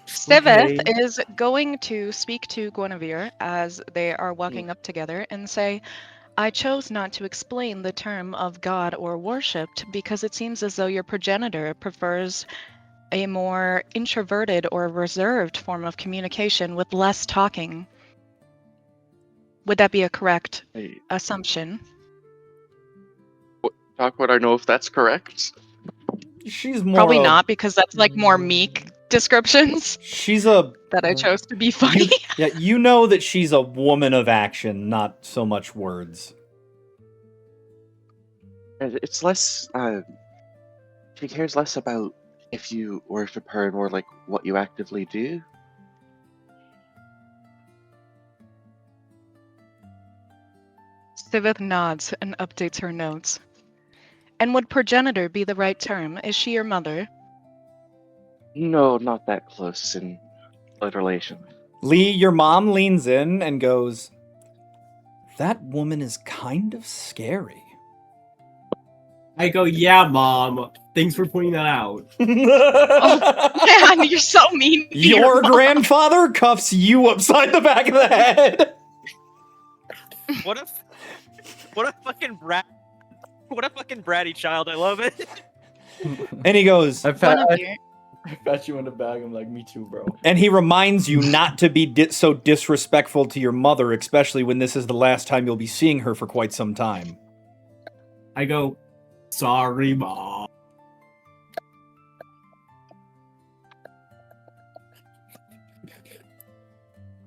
G: Stiveth
B: Okay.
G: is going to speak to Guinevere as they are walking up together and say, I chose not to explain the term of God or worshipped because it seems as though your progenitor prefers a more introverted or reserved form of communication with less talking. Would that be a correct
F: Hey,
G: assumption?
F: Doc, would I know if that's correct?
A: She's more
G: Probably
A: of-
G: not, because that's like more meek descriptions
A: She's a
G: that I chose to be funny.
A: yeah, you know that she's a woman of action, not so much words.
F: It's less. She cares less about if you worship her and more like what you actively do.
G: Sivith nods and updates her notes. And would progenitor be the right term? Is she your mother?
F: No, not that close in blood relation.
A: Lee, your mom leans in and goes, "That woman is kind of scary."
D: I go, yeah, mom. Thanks for pointing that out.
G: Man, you're so mean. to
A: Your
G: mom.
A: grandfather cuffs you upside the back of the head.
E: What a fucking brat. What a fucking bratty child. I love it.
A: And he goes,
B: I
G: One of
B: pat,
G: you.
B: I pat you in the bag. I'm like, me too, bro.
A: and he reminds you not to be so disrespectful to your mother, especially when this is the last time you'll be seeing her for quite some time.
D: I go, sorry, mom.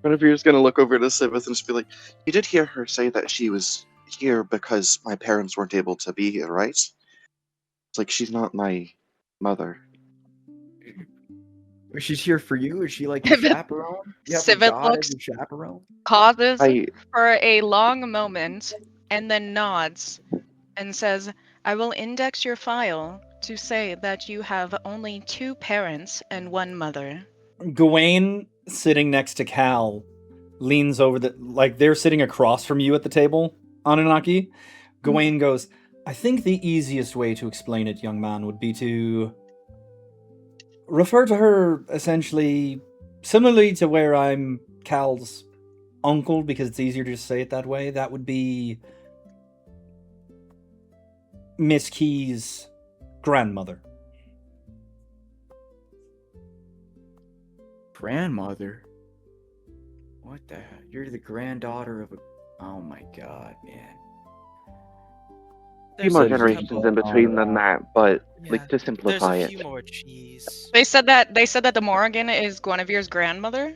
F: Guinevere's gonna look over to Sivith and just be like, "You did hear her say that she was here because my parents weren't able to be here, right? It's like she's not my mother."
B: She's here for you. Is she like your
G: Civet-
B: chaperone? You have a
G: Civet
B: god
G: looks-
B: as your chaperone?
G: Pauses
F: I
G: for a long moment and then nods and says, I will index your file to say that you have only 2 parents and 1 mother.
A: Gawain, sitting next to Cal, leans over like they're sitting across from you at the table, Anunnaki. Gawain goes, "I think the easiest way to explain it, young man, would be to refer to her essentially similarly to where I'm Cal's uncle, because it's easier to just say it that way. That would be Miss Key's grandmother."
B: Grandmother? What the hell? You're the granddaughter of a... Oh my god, man.
F: few more
B: There's a
F: generations
B: couple
F: in between
B: of-
F: than that, but like
E: Yeah,
F: to
E: There's
F: simplify
E: a
F: it.
E: few more cheese.
G: They said that the Morrigan is Guinevere's grandmother?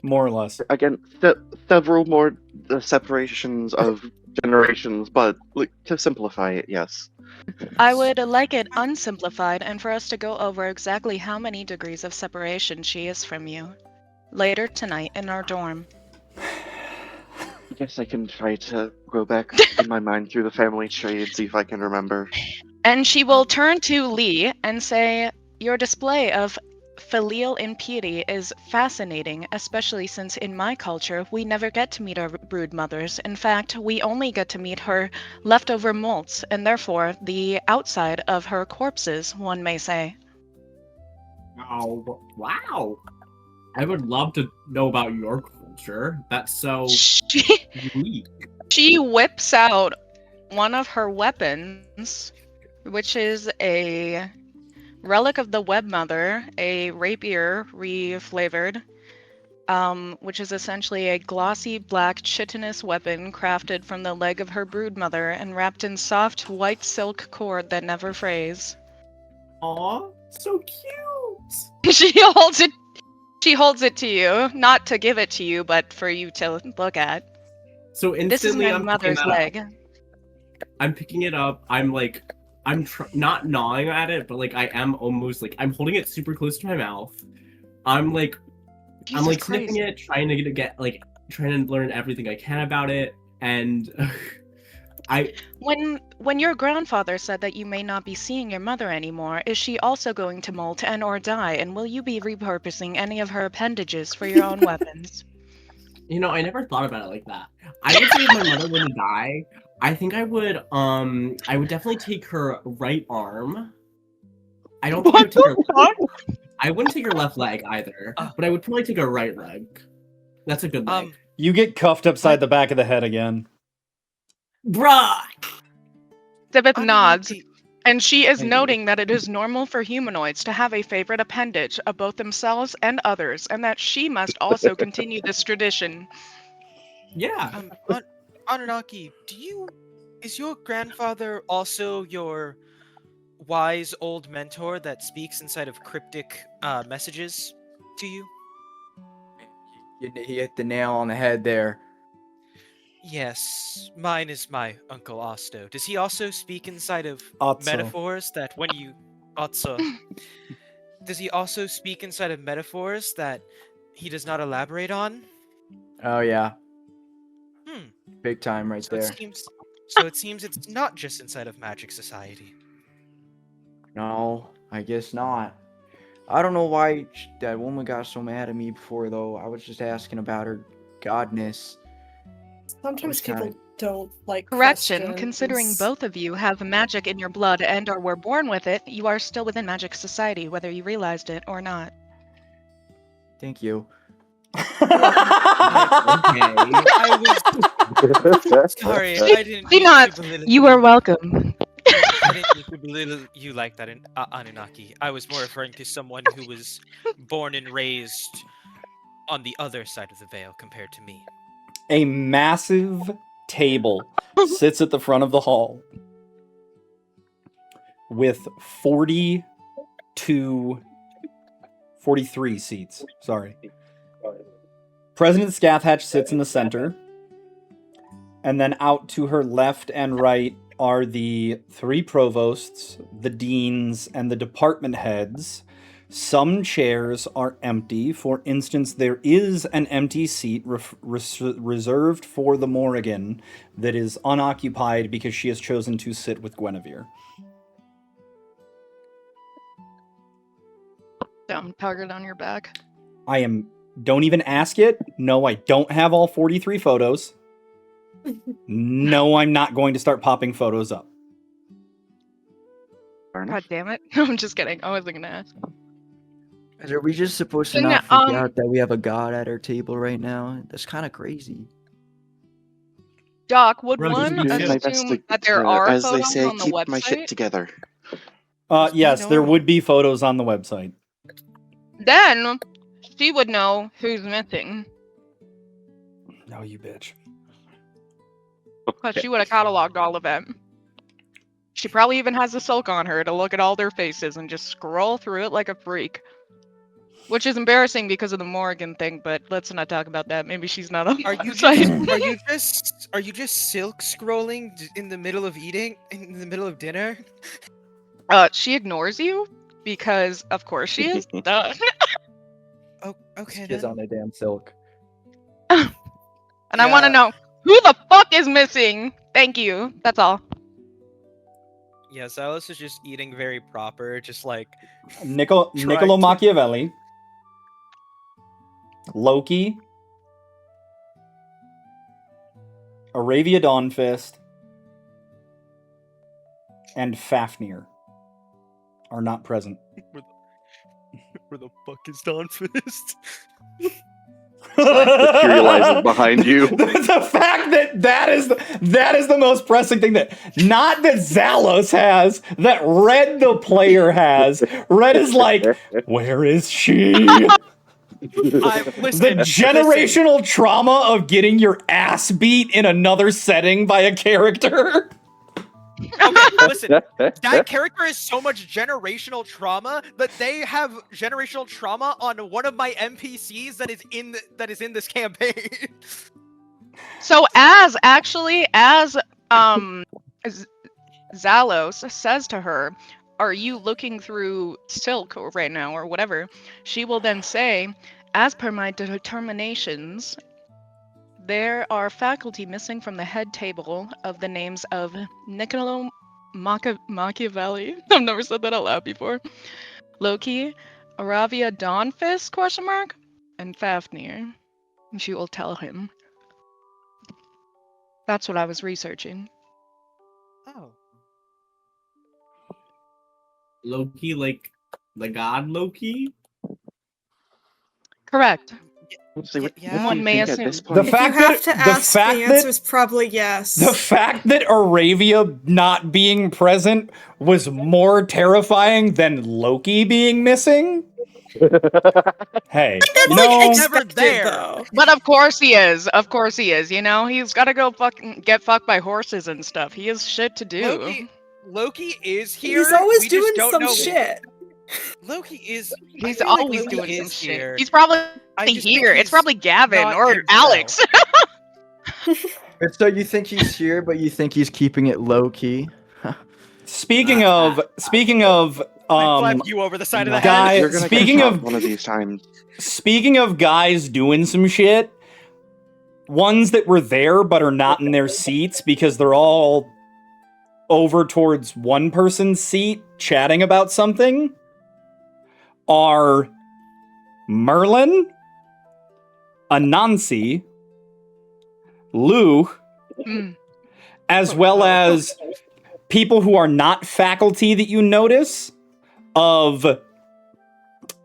A: More or less.
F: Again, several more separations of generations, but like to simplify it, yes.
G: I would like it unsimplified and for us to go over exactly how many degrees of separation she is from you. Later tonight in our dorm.
F: I guess I can try to go back in my mind through the family tree and see if I can remember.
G: And she will turn to Lee and say, your display of filial impiety is fascinating, especially since in my culture, we never get to meet our brood mothers. In fact, we only get to meet her leftover molts, and therefore the outside of her corpses, one may say.
D: Oh, wow. I would love to know about your culture. That's so unique.
G: She whips out one of her weapons, which is a relic of the Web Mother, a rapier re-flavored, which is essentially a glossy black chitinous weapon crafted from the leg of her broodmother and wrapped in soft white silk cord that never frays.
D: Aw, so cute.
G: She holds it to you, not to give it to you, but for you to look at.
D: So
G: This is
D: instantly,
G: my
D: I'm picking
G: mother's
D: that
G: leg.
D: up. I'm picking it up. I'm not gnawing at it, but like I am almost like I'm holding it super close to my mouth. I'm like
G: Jesus
D: sniffing
G: Christ.
D: it, trying to trying to learn everything I can about it, and
G: When your grandfather said that you may not be seeing your mother anymore, is she also going to molt and or die, and will you be repurposing any of her appendages for your own weapons?
D: I never thought about it like that. I would say if my mother were to die, I think I would definitely take her right arm. I don't think I would take her I wouldn't take her left leg either, but I would probably take her right leg. That's a good leg.
A: You get cuffed upside the back of the head again.
D: Bruh!
G: Sibith nods,
H: Anunnaki,
G: and she is
B: Thank you.
G: noting that it is normal for humanoids to have a favorite appendage of both themselves and others, and that she must also continue this tradition.
D: Yeah.
H: Anunnaki, is your grandfather also your wise old mentor that speaks inside of cryptic messages to you?
B: You hit the nail on the head there.
H: Yes, mine is my Uncle Osto. Does he also speak inside of
A: Otso.
H: metaphors that when you... Otso. Does he also speak inside of metaphors that he does not elaborate on?
B: Oh yeah. Big time right there.
H: So it seems it's not just inside of Magic Society.
B: No, I guess not. I don't know why that woman got so mad at me before, though. I was just asking about her godness.
C: Sometimes
B: kinda-
C: people don't like
G: Correction, considering
C: questions.
G: both of you have magic in your blood and or were born with it, you are still within Magic Society, whether you realized it or not.
B: Thank you.
H: I was sorry. I didn't
G: Do
H: mean
G: not.
H: to belittle
G: You are welcome.
H: I didn't mean to belittle you like that in Anunnaki. I was more referring to someone who was born and raised on the other side of the veil compared to me.
A: A massive table sits at the front of the hall with 43 seats. Sorry. President Scathhatch sits in the center. And then out to her left and right are the 3 provosts, the deans, and the department heads. Some chairs are empty. For instance, there is an empty seat reserved for the Morrigan that is unoccupied because she has chosen to sit with Guinevere.
G: Down, target on your back.
A: Don't even ask it. No, I don't have all 43 photos. No, I'm not going to start popping photos up.
G: God damn it. I'm just kidding. I wasn't gonna ask.
B: Are we just supposed to
G: Then,
B: not freak out that we have a god at our table right now? That's kind of crazy.
G: Doc, would
D: Well,
G: one
D: just do
F: My best
G: assume
F: to-
G: that there are
F: as they
G: photos
F: say,
G: on the
F: keep my shit
G: website?
F: together.
A: Yes, there would be photos on the website.
G: Then she would know who's missing.
A: No, you bitch.
G: Because she would have cataloged all of it. She probably even has the silk on her to look at all their faces and just scroll through it like a freak. Which is embarrassing because of the Morrigan thing, but let's not talk about that. Maybe she's not on the
H: Are you
G: website.
H: are you just silk scrolling in the middle of eating, in the middle of dinner?
G: She ignores you because, of course, she is. Duh.
H: Oh, okay
B: Kids
H: then.
B: on their damn silk.
G: And I want to
H: Yeah.
G: know who the fuck is missing. Thank you. That's all.
E: Yeah, Silas is just eating very proper, just like
A: Niccolo
E: to-
A: Machiavelli. Loki. Aravia Dawnfist. And Fafnir are not present.
E: where the fuck is Dawnfist?
F: Materializes behind you.
A: The fact that is the most pressing thing that not that Zalos has, that Red the player has. Red is like, where is she?
E: Listen,
A: The generational trauma of getting your ass beat in another setting by a character.
E: Okay, listen. That character is so much generational trauma that they have generational trauma on one of my NPCs that is in this campaign.
G: So as Zalos says to her, "Are you looking through silk right now or whatever?" She will then say, "As per my determinations, there are faculty missing from the head table of the names of Niccolo Machiavelli." I've never said that out loud before. Loki, Aravia Dawnfist, question mark, and Fafnir. And she will tell him. That's what I was researching.
H: Oh.
D: Loki, like the god Loki?
G: Correct.
F: So what,
H: Yeah.
F: what do
G: One
F: you
G: may
F: think at this
G: assume.
A: The
F: point?
C: If you
A: fact
C: have
A: that
C: to ask, the
A: that
C: answer is probably yes.
A: the fact that Aravia not being present was more terrifying than Loki being missing. Hey,
C: That's
A: you
C: like
A: know,
E: Never
C: expected,
E: there.
C: though.
G: But of course he is. Of course he is. You know, he's got to go fucking get fucked by horses and stuff. He has shit to do.
E: Loki is here.
C: He's always
E: we
C: doing
E: just don't
C: some
E: know.
C: shit.
E: Loki is.
G: He's
E: I feel like
G: always
E: Loki
G: doing some
E: is
G: shit.
E: here.
G: He's probably
E: I just think
G: here. It's
E: he's
G: probably Gavin
E: not
G: or
E: himself.
G: Alex.
B: And so you think he's here, but you think he's keeping it low key?
A: speaking of
E: I slapped you over the side of the
A: guy-
E: head.
F: You're gonna
A: speaking
F: get shot
A: of-
F: one of these times.
A: speaking of guys doing some shit, ones that were there but are not in their seats because they're all over towards one person's seat chatting about something are Merlin, Anansi, Lou,
G: Mm.
A: as well as people who are not faculty that you notice of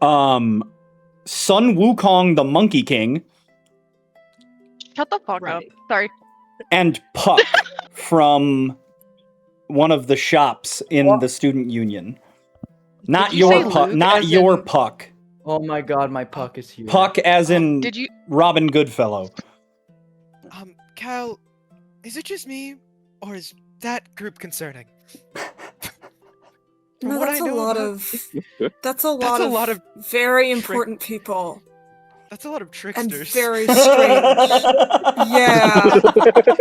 A: Sun Wukong the Monkey King
G: Shut the fuck
B: Right.
G: up. Sorry.
A: and Puck from one of the shops in
B: What?
A: the student union. Not
G: Did you say
A: your Puck,
G: Luke
A: not
G: as
A: your
G: in-
A: Puck.
B: Oh my god, my Puck is here.
A: Puck as in
G: Did you?
A: Robin Goodfellow.
H: Cal, is it just me, or is that group concerning? From
C: No,
H: what
C: that's
H: I
C: a
H: know
C: lot
H: about-
C: of. That's a lot
H: a
C: of
H: lot of
C: very important people
H: That's a lot of
C: and
H: tricksters.
C: very strange. Yeah.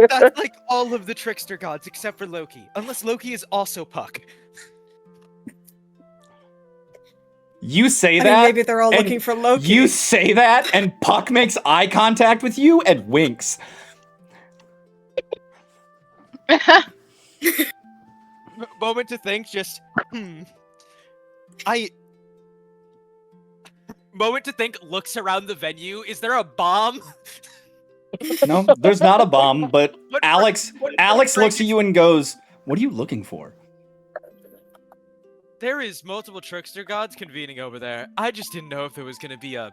H: That's like all of the trickster gods except for Loki, unless Loki is also Puck.
A: You say
C: I
A: that.
C: mean, maybe they're all
A: and
C: looking for Loki.
A: You say that, and Puck makes eye contact with you and winks.
H: Moment to think, just I.
E: Moment to think, looks around the venue. Is there a bomb?
A: No, there's not a bomb, but
E: What-
A: Alex
E: what-
A: Alex
E: what-
A: looks at you and goes, "What are you looking for?"
E: There is multiple trickster gods convening over there. I just didn't know if there was going to be a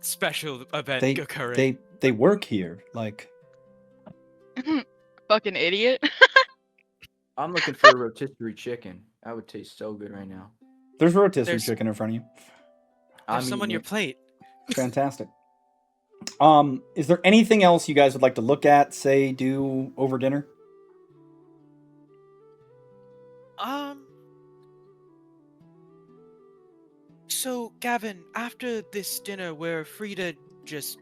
E: special event
A: They
E: occurring.
A: they work here. Like,
G: Fucking idiot.
B: I'm looking for a rotisserie chicken. That would taste so good right now.
A: there's rotisserie
E: There's-
A: chicken in front of you.
B: I'm
E: There's some on
B: eating
E: your
B: it.
E: plate.
A: Fantastic. Is there anything else you guys would like to look at, say, do over dinner?
H: So, Gavin, after this dinner, we're free to just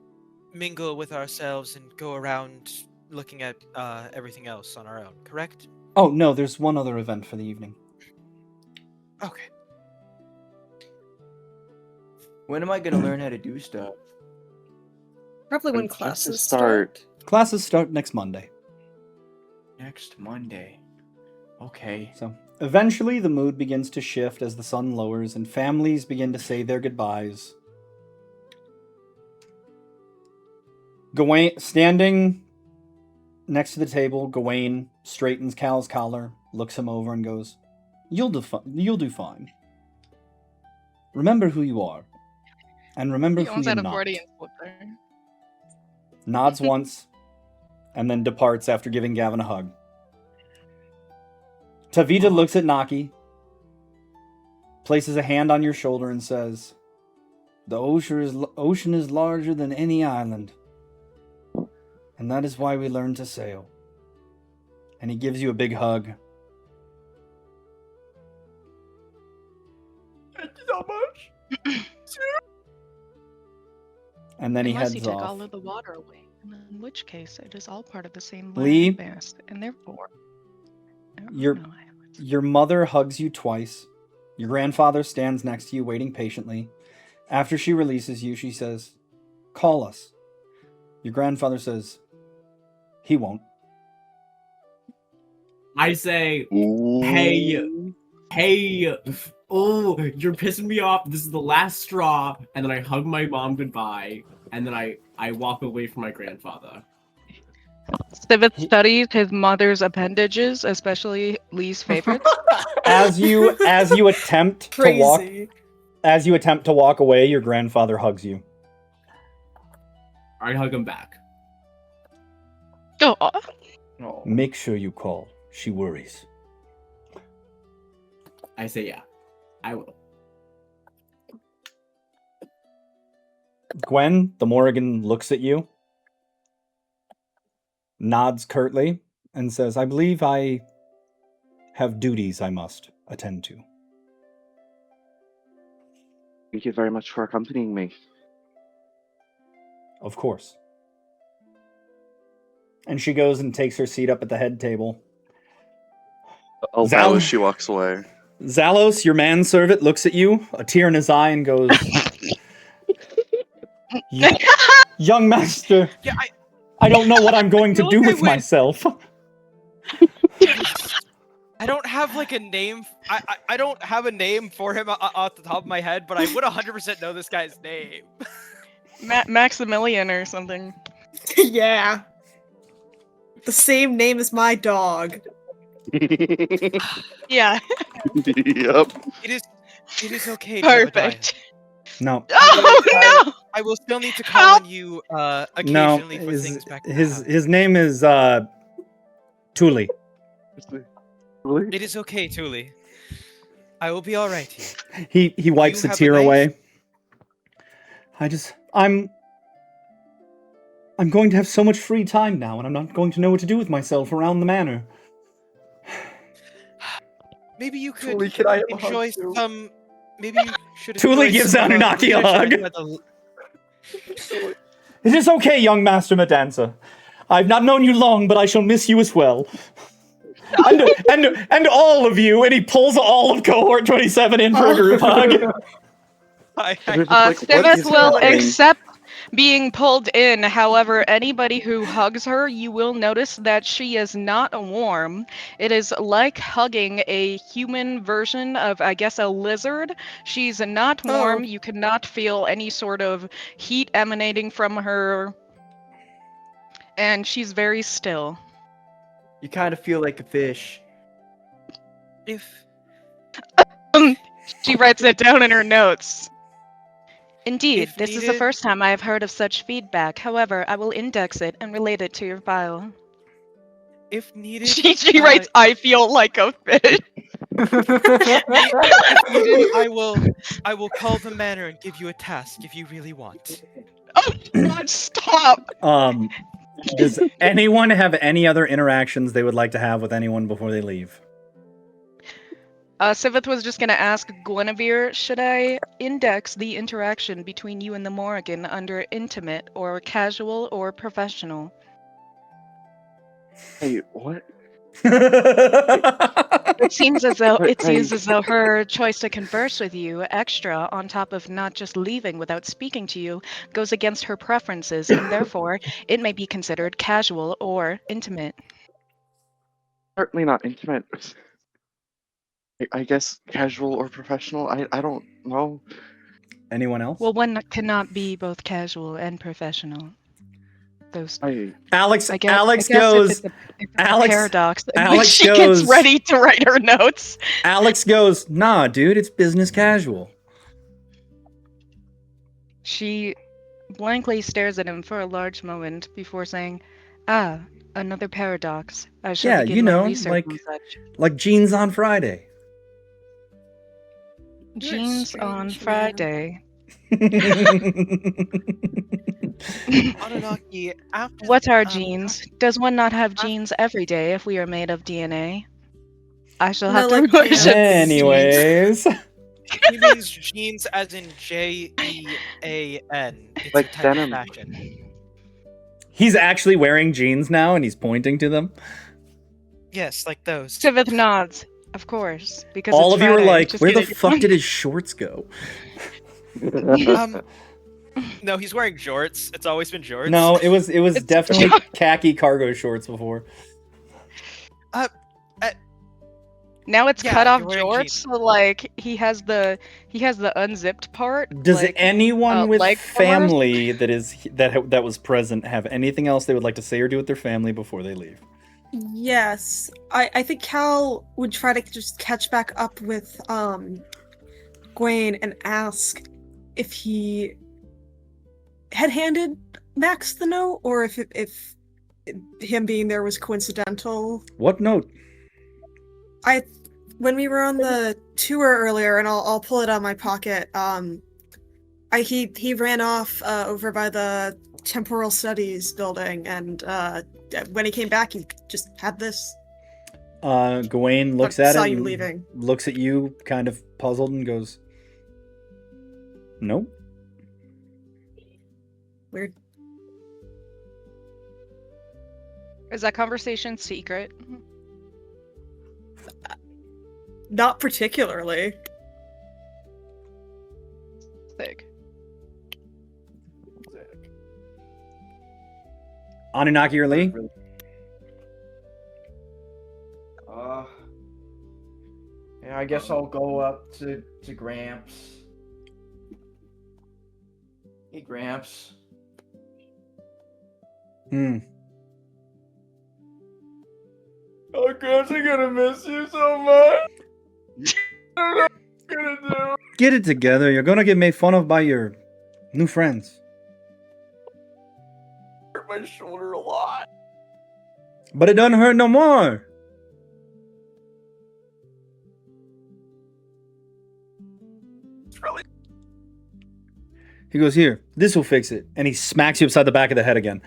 H: mingle with ourselves and go around looking at everything else on our own, correct?
A: Oh no, there's one other event for the evening.
H: Okay.
B: When am I gonna learn how to do stuff?
C: Probably when
F: Just to
C: classes start.
A: Classes start next Monday.
B: Next Monday. Okay.
A: So eventually the mood begins to shift as the sun lowers and families begin to say their goodbyes. Gawain, standing next to the table, Gawain straightens Cal's collar, looks him over, and goes, You'll do fine. Remember who you are. And remember
G: He
A: who
G: owns
A: you're
G: that
A: not.
G: accordion flipper.
A: Nods once, and then departs after giving Gavin a hug. Tavita looks at Naki, places a hand on your shoulder, and says, The ocean is larger than any island, and that is why we learn to sail. And he gives you a big hug.
B: Thank you so much.
A: And then he
G: Unless
A: heads
G: you take
A: off.
G: all of the water away, in which case it is all part of the same
A: Lee?
G: landmass, and therefore.
A: Your-
G: no islands.
A: Your mother hugs you twice. Your grandfather stands next to you, waiting patiently. After she releases you, she says, Call us. Your grandfather says, He won't.
D: I say,
F: Ooh.
D: hey, oh, you're pissing me off. This is the last straw. And then I hug my mom goodbye. And then I walk away from my grandfather.
G: Stiveth studies his mother's appendages, especially Lee's favorites.
A: As you attempt
C: Crazy.
A: to walk away, your grandfather hugs you.
D: I hug him back.
G: Oh,
B: Oh.
A: Make sure you call. She worries.
D: I say, yeah, I will.
A: Gwen, the Morrigan, looks at you, nods curtly, and says, I believe I have duties I must attend to.
F: Thank you very much for accompanying me.
A: Of course. And she goes and takes her seat up at the head table.
F: I'll bow as she walks away.
A: Zalos, your manservant, looks at you, a tear in his eye, and goes, Young master,
H: Yeah,
A: I don't know what I'm going to
E: feel
A: do
E: like I
A: with
E: would-
A: myself.
E: I don't have like a name. I don't have a name for him off the top of my head, but I would 100% know this guy's name.
G: Maximilian or something.
C: Yeah. The same name as my dog.
G: Yeah,
F: Yep.
E: It is okay, Jebediah.
G: perfect.
A: No,
G: Oh no!
E: I will still need to call
G: Help!
E: on you
A: no.
E: occasionally for things back in the house.
A: His name is Thule.
F: Really?
E: It is okay, Thule. I will be all right here.
A: He wipes
E: You
A: a
E: have a
A: tear
E: knife?
A: away. I'm going to have so much free time now, and I'm not going to know what to do with myself around the manor.
E: Maybe you could
B: Truly, can I have a hug
E: enjoy
B: too?
E: some. Maybe you should
A: Thule
E: enjoy
A: gives
E: some,
A: Anunnaki a
E: refreshment
A: hug.
E: by the-
A: It is okay, young Master Medanza. I've not known you long, but I shall miss you as well. And all of you, and he pulls all of cohort 27 in for a group hug.
G: Siveth will
F: happening?
G: accept being pulled in. However, anybody who hugs her, you will notice that she is not warm. It is like hugging a human version of, I guess, a lizard. She's not warm.
C: Oh.
G: You cannot feel any sort of heat emanating from her. And she's very still.
B: You kind of feel like a fish.
E: If
G: She writes it down in her notes. Indeed,
E: If
G: this is the
E: needed-
G: first time I have heard of such feedback. However, I will index it and relate it to your file.
E: if needed,
G: She writes, I feel like a fish.
E: if needed, I will call the manor and give you a task if you really want.
G: Oh, God, stop!
A: Does anyone have any other interactions they would like to have with anyone before they leave?
G: Siveth was just gonna ask Guinevere, should I index the interaction between you and the Morrigan under intimate or casual or professional?
F: Hey, what?
G: It seems as though
F: Hey.
G: her choice to converse with you extra on top of not just leaving without speaking to you goes against her preferences, and therefore it may be considered casual or intimate.
F: Certainly not intimate. I guess casual or professional. I don't know.
A: Anyone else?
G: Well, one cannot be both casual and professional. Those
A: Alex
G: I guess
A: Alex
G: if
A: goes.
G: it's a
A: Alex
G: paradox.
A: Alex
G: she
A: goes.
G: gets ready to write her notes.
A: Alex goes. Nah, dude, it's business casual.
G: She blankly stares at him for a large moment before saying, "Ah, another paradox. I shall
A: Yeah,
G: begin
A: you
G: my
A: know,
G: research on such."
A: like jeans on Friday.
C: You're a
G: Jeans on
C: strange man.
G: Friday.
E: Anunnaki, after
G: What are jeans? Does one not have jeans every day if we are made of DNA? I shall have
C: No,
G: to
C: like
G: look
C: jeans.
G: at
A: Anyways,
E: he means jeans as in Jean. It's
F: Like
E: a type
F: denim.
E: of fashion.
A: he's actually wearing jeans now, and he's pointing to them.
E: Yes, like those.
G: Siveth nods, of course, because
A: All
G: it's
A: of you are
G: Friday.
A: like,
G: Just
A: "Where the
G: kidding.
A: fuck did his shorts go?"
E: No, he's wearing jorts. It's always been jorts.
A: No, it was
G: It's-
A: definitely khaki cargo shorts before.
G: Now it's
E: Yeah,
G: cut off
E: you're wearing
G: jorts,
E: jeans.
G: so like he has the unzipped part.
A: Does
G: like,
A: anyone with
G: leg warmers?
A: family that was present have anything else they would like to say or do with their family before they leave?
C: Yes, I think Cal would try to just catch back up with Gwaine and ask if he had handed Max the note, or if him being there was coincidental.
A: What note?
C: When we were on the tour earlier, and I'll pull it out of my pocket. He ran off over by the temporal studies building, and when he came back, he just had this.
A: Gawain looks
C: But
A: at
C: saw
A: it
C: you
A: and
C: leaving.
A: looks at you, kind of puzzled, and goes, "Nope."
C: Weird.
G: Is that conversation secret?
C: Not particularly.
G: Sick.
A: Anunnaki or Lee?
B: Yeah, I guess I'll go up to Gramps. Hey, Gramps.
A: Hmm.
B: Oh, Gramps, I'm gonna miss you so much. I don't know what I'm gonna do.
A: Get it together. You're gonna get made fun of by your new friends.
B: Hurt my shoulder a lot.
A: But it doesn't hurt no more.
B: It's really
A: He goes, here, this will fix it. And he smacks you upside the back of the head again.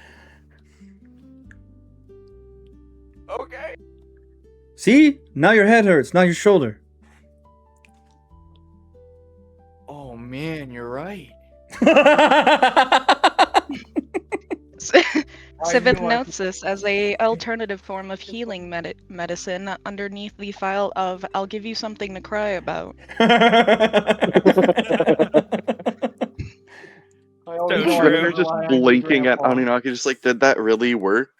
B: okay.
A: See? Now your head hurts, not your shoulder.
B: Oh man, you're right.
G: Sivith
B: knew I
G: notes this as a alternative form of healing medicine underneath the file of "I'll give you something to cry about."
B: I always
E: So
B: know I
E: true.
F: They're
B: never
F: just
B: lie on you,
F: blinking at
B: Grandpa.
F: Anunnaki, just like, did that really work?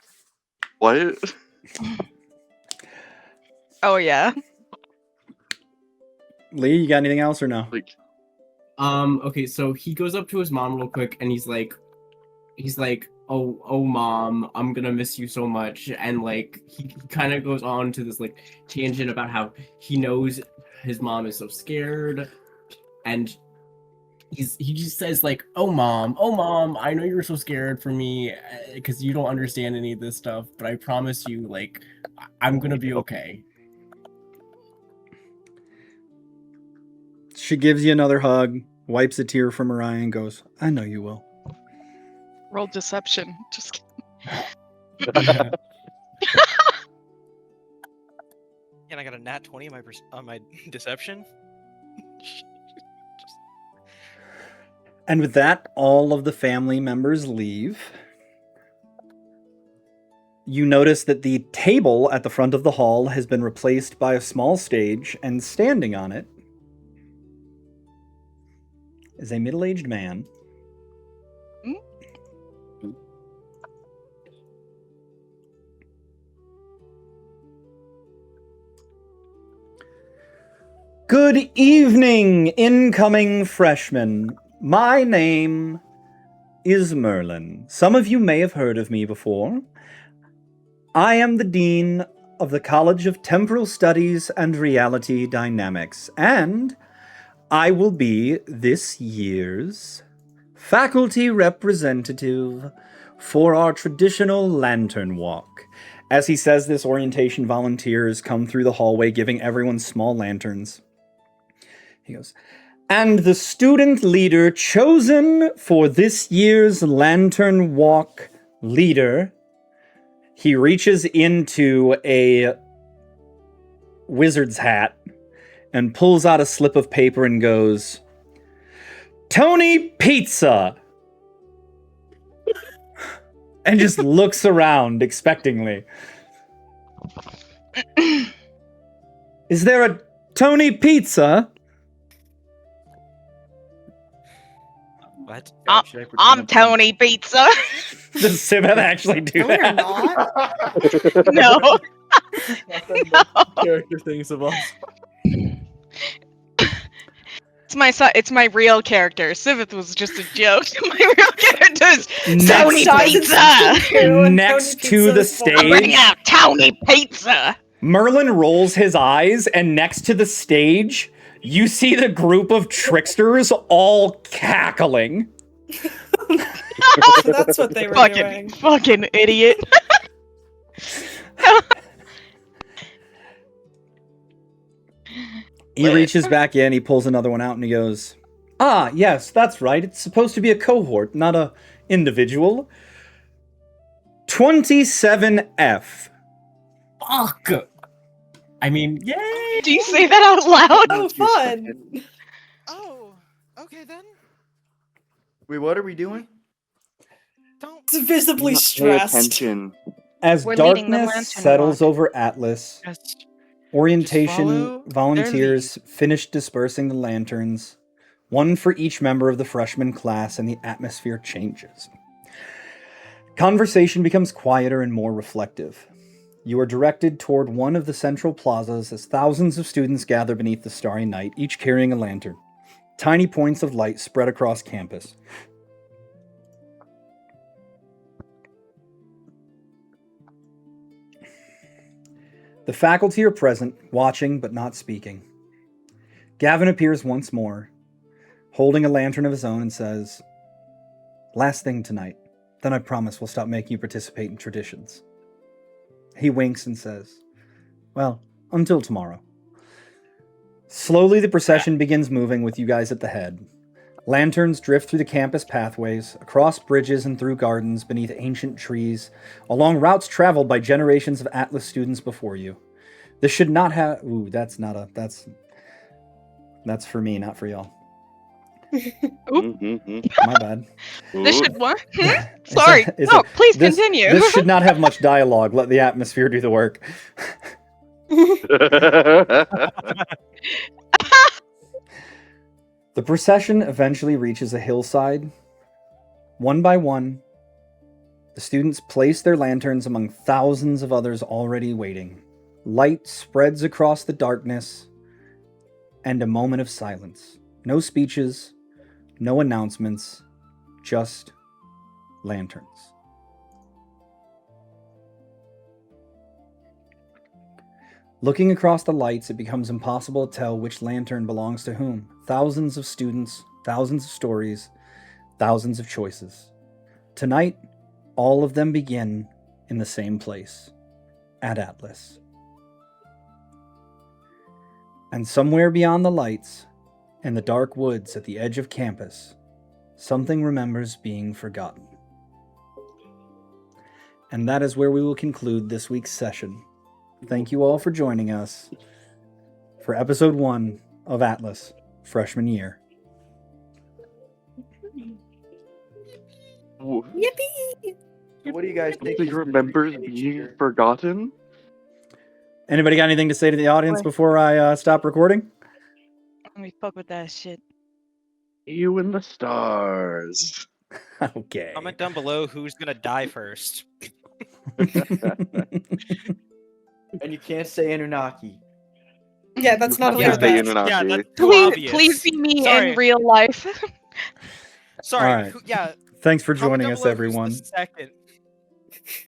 F: What?
G: Oh yeah.
A: Lee, you got anything else or no?
F: Like,
D: Okay, so he goes up to his mom real quick and he's like, oh mom, I'm gonna miss you so much. And like he kind of goes on to this like tangent about how he knows his mom is so scared, and he just says like, oh mom, I know you're so scared for me because you don't understand any of this stuff, but I promise you, like, I'm gonna be okay.
A: She gives you another hug, wipes a tear from her eye, and goes, I know you will.
G: Roll deception. Just
E: And I got a nat 20 on my deception.
A: And with that, all of the family members leave. You notice that the table at the front of the hall has been replaced by a small stage, and standing on it is a middle-aged man. Good evening, incoming freshmen. My name is Merlin. Some of you may have heard of me before. I am the Dean of the College of Temporal Studies and Reality Dynamics, and I will be this year's faculty representative for our traditional lantern walk. As he says this, orientation volunteers come through the hallway giving everyone small lanterns. He goes, and the student leader chosen for this year's lantern walk leader, he reaches into a wizard's hat and pulls out a slip of paper and goes, Tony Pizza! And just looks around expectingly. Is there a Tony Pizza?
E: What?
G: I'm Tony Pizza.
A: Does Siveth actually do
C: No, you're
A: that?
C: not.
G: No.
I: Character things of us.
G: It's my real character. Sivith was just a joke. My real character is Tony
A: Next,
G: Pizza.
A: next to the
G: Bring
A: stage,
G: out Tony Pizza.
A: Merlin rolls his eyes, and next to the stage, you see the group of tricksters all cackling.
C: That's what they were doing.
G: Fucking idiot.
A: He reaches back in, he pulls another one out, and he goes, ah, yes, that's right. It's supposed to be a cohort, not a individual. 27F.
D: Fuck. I mean, yay!
G: Do you say that out loud?
C: Oh, fun.
H: Oh, okay then.
B: Wait, what are we doing?
H: Don't.
C: It's visibly
F: not pay
C: stressed.
F: attention.
A: As
G: We're leading the
A: darkness
G: lantern
A: settles
G: walk.
A: over Atlas,
E: Just
A: orientation
E: follow their
A: volunteers finish dispersing the lanterns, one for each member of the freshman class, and the atmosphere changes. Conversation becomes quieter and more reflective. You are directed toward one of the central plazas as thousands of students gather beneath the starry night, each carrying a lantern. Tiny points of light spread across campus. The faculty are present, watching but not speaking. Gavin appears once more, holding a lantern of his own, and says, "Last thing tonight. Then I promise we'll stop making you participate in traditions." He winks and says, "Well, until tomorrow." Slowly, the procession begins moving with you guys at the head. Lanterns drift through the campus pathways, across bridges and through gardens beneath ancient trees, along routes traveled by generations of Atlas students before you. This should not have... Ooh, that's for me, not for y'all. My bad.
G: This should what?
A: It's
G: Sorry.
A: a- it's
G: No,
A: a-
G: please
A: this-
G: continue.
A: This should not have much dialogue. Let the atmosphere do the work. The procession eventually reaches a hillside. One by one, the students place their lanterns among thousands of others already waiting. Light spreads across the darkness, and a moment of silence. No speeches, no announcements, just lanterns. Looking across the lights, it becomes impossible to tell which lantern belongs to whom. Thousands of students, thousands of stories, thousands of choices. Tonight, all of them begin in the same place, at Atlas. And somewhere beyond the lights, in the dark woods at the edge of campus, something remembers being forgotten. And that is where we will conclude this week's session. Thank you all for joining us for episode 1 of Atlas, freshman year.
C: Yippee!
B: What do you guys think?
F: Something remembers being forgotten?
A: Anybody got anything to say to the audience before I stop recording?
G: Let me fuck with that shit.
F: You and the stars.
A: Okay.
E: Comment down below who's gonna die first.
B: And you can't say Anunnaki.
C: Yeah, that's not
F: Yeah,
C: allowed.
F: they
E: that's,
F: Anunnaki.
E: yeah, that's too
G: Please,
E: obvious.
G: please be me
E: Sorry.
G: in real life.
E: Sorry.
A: Alright.
E: Yeah.
A: Thanks for
E: comment
A: joining
E: down
A: us,
E: below who's
A: everyone.
E: the second.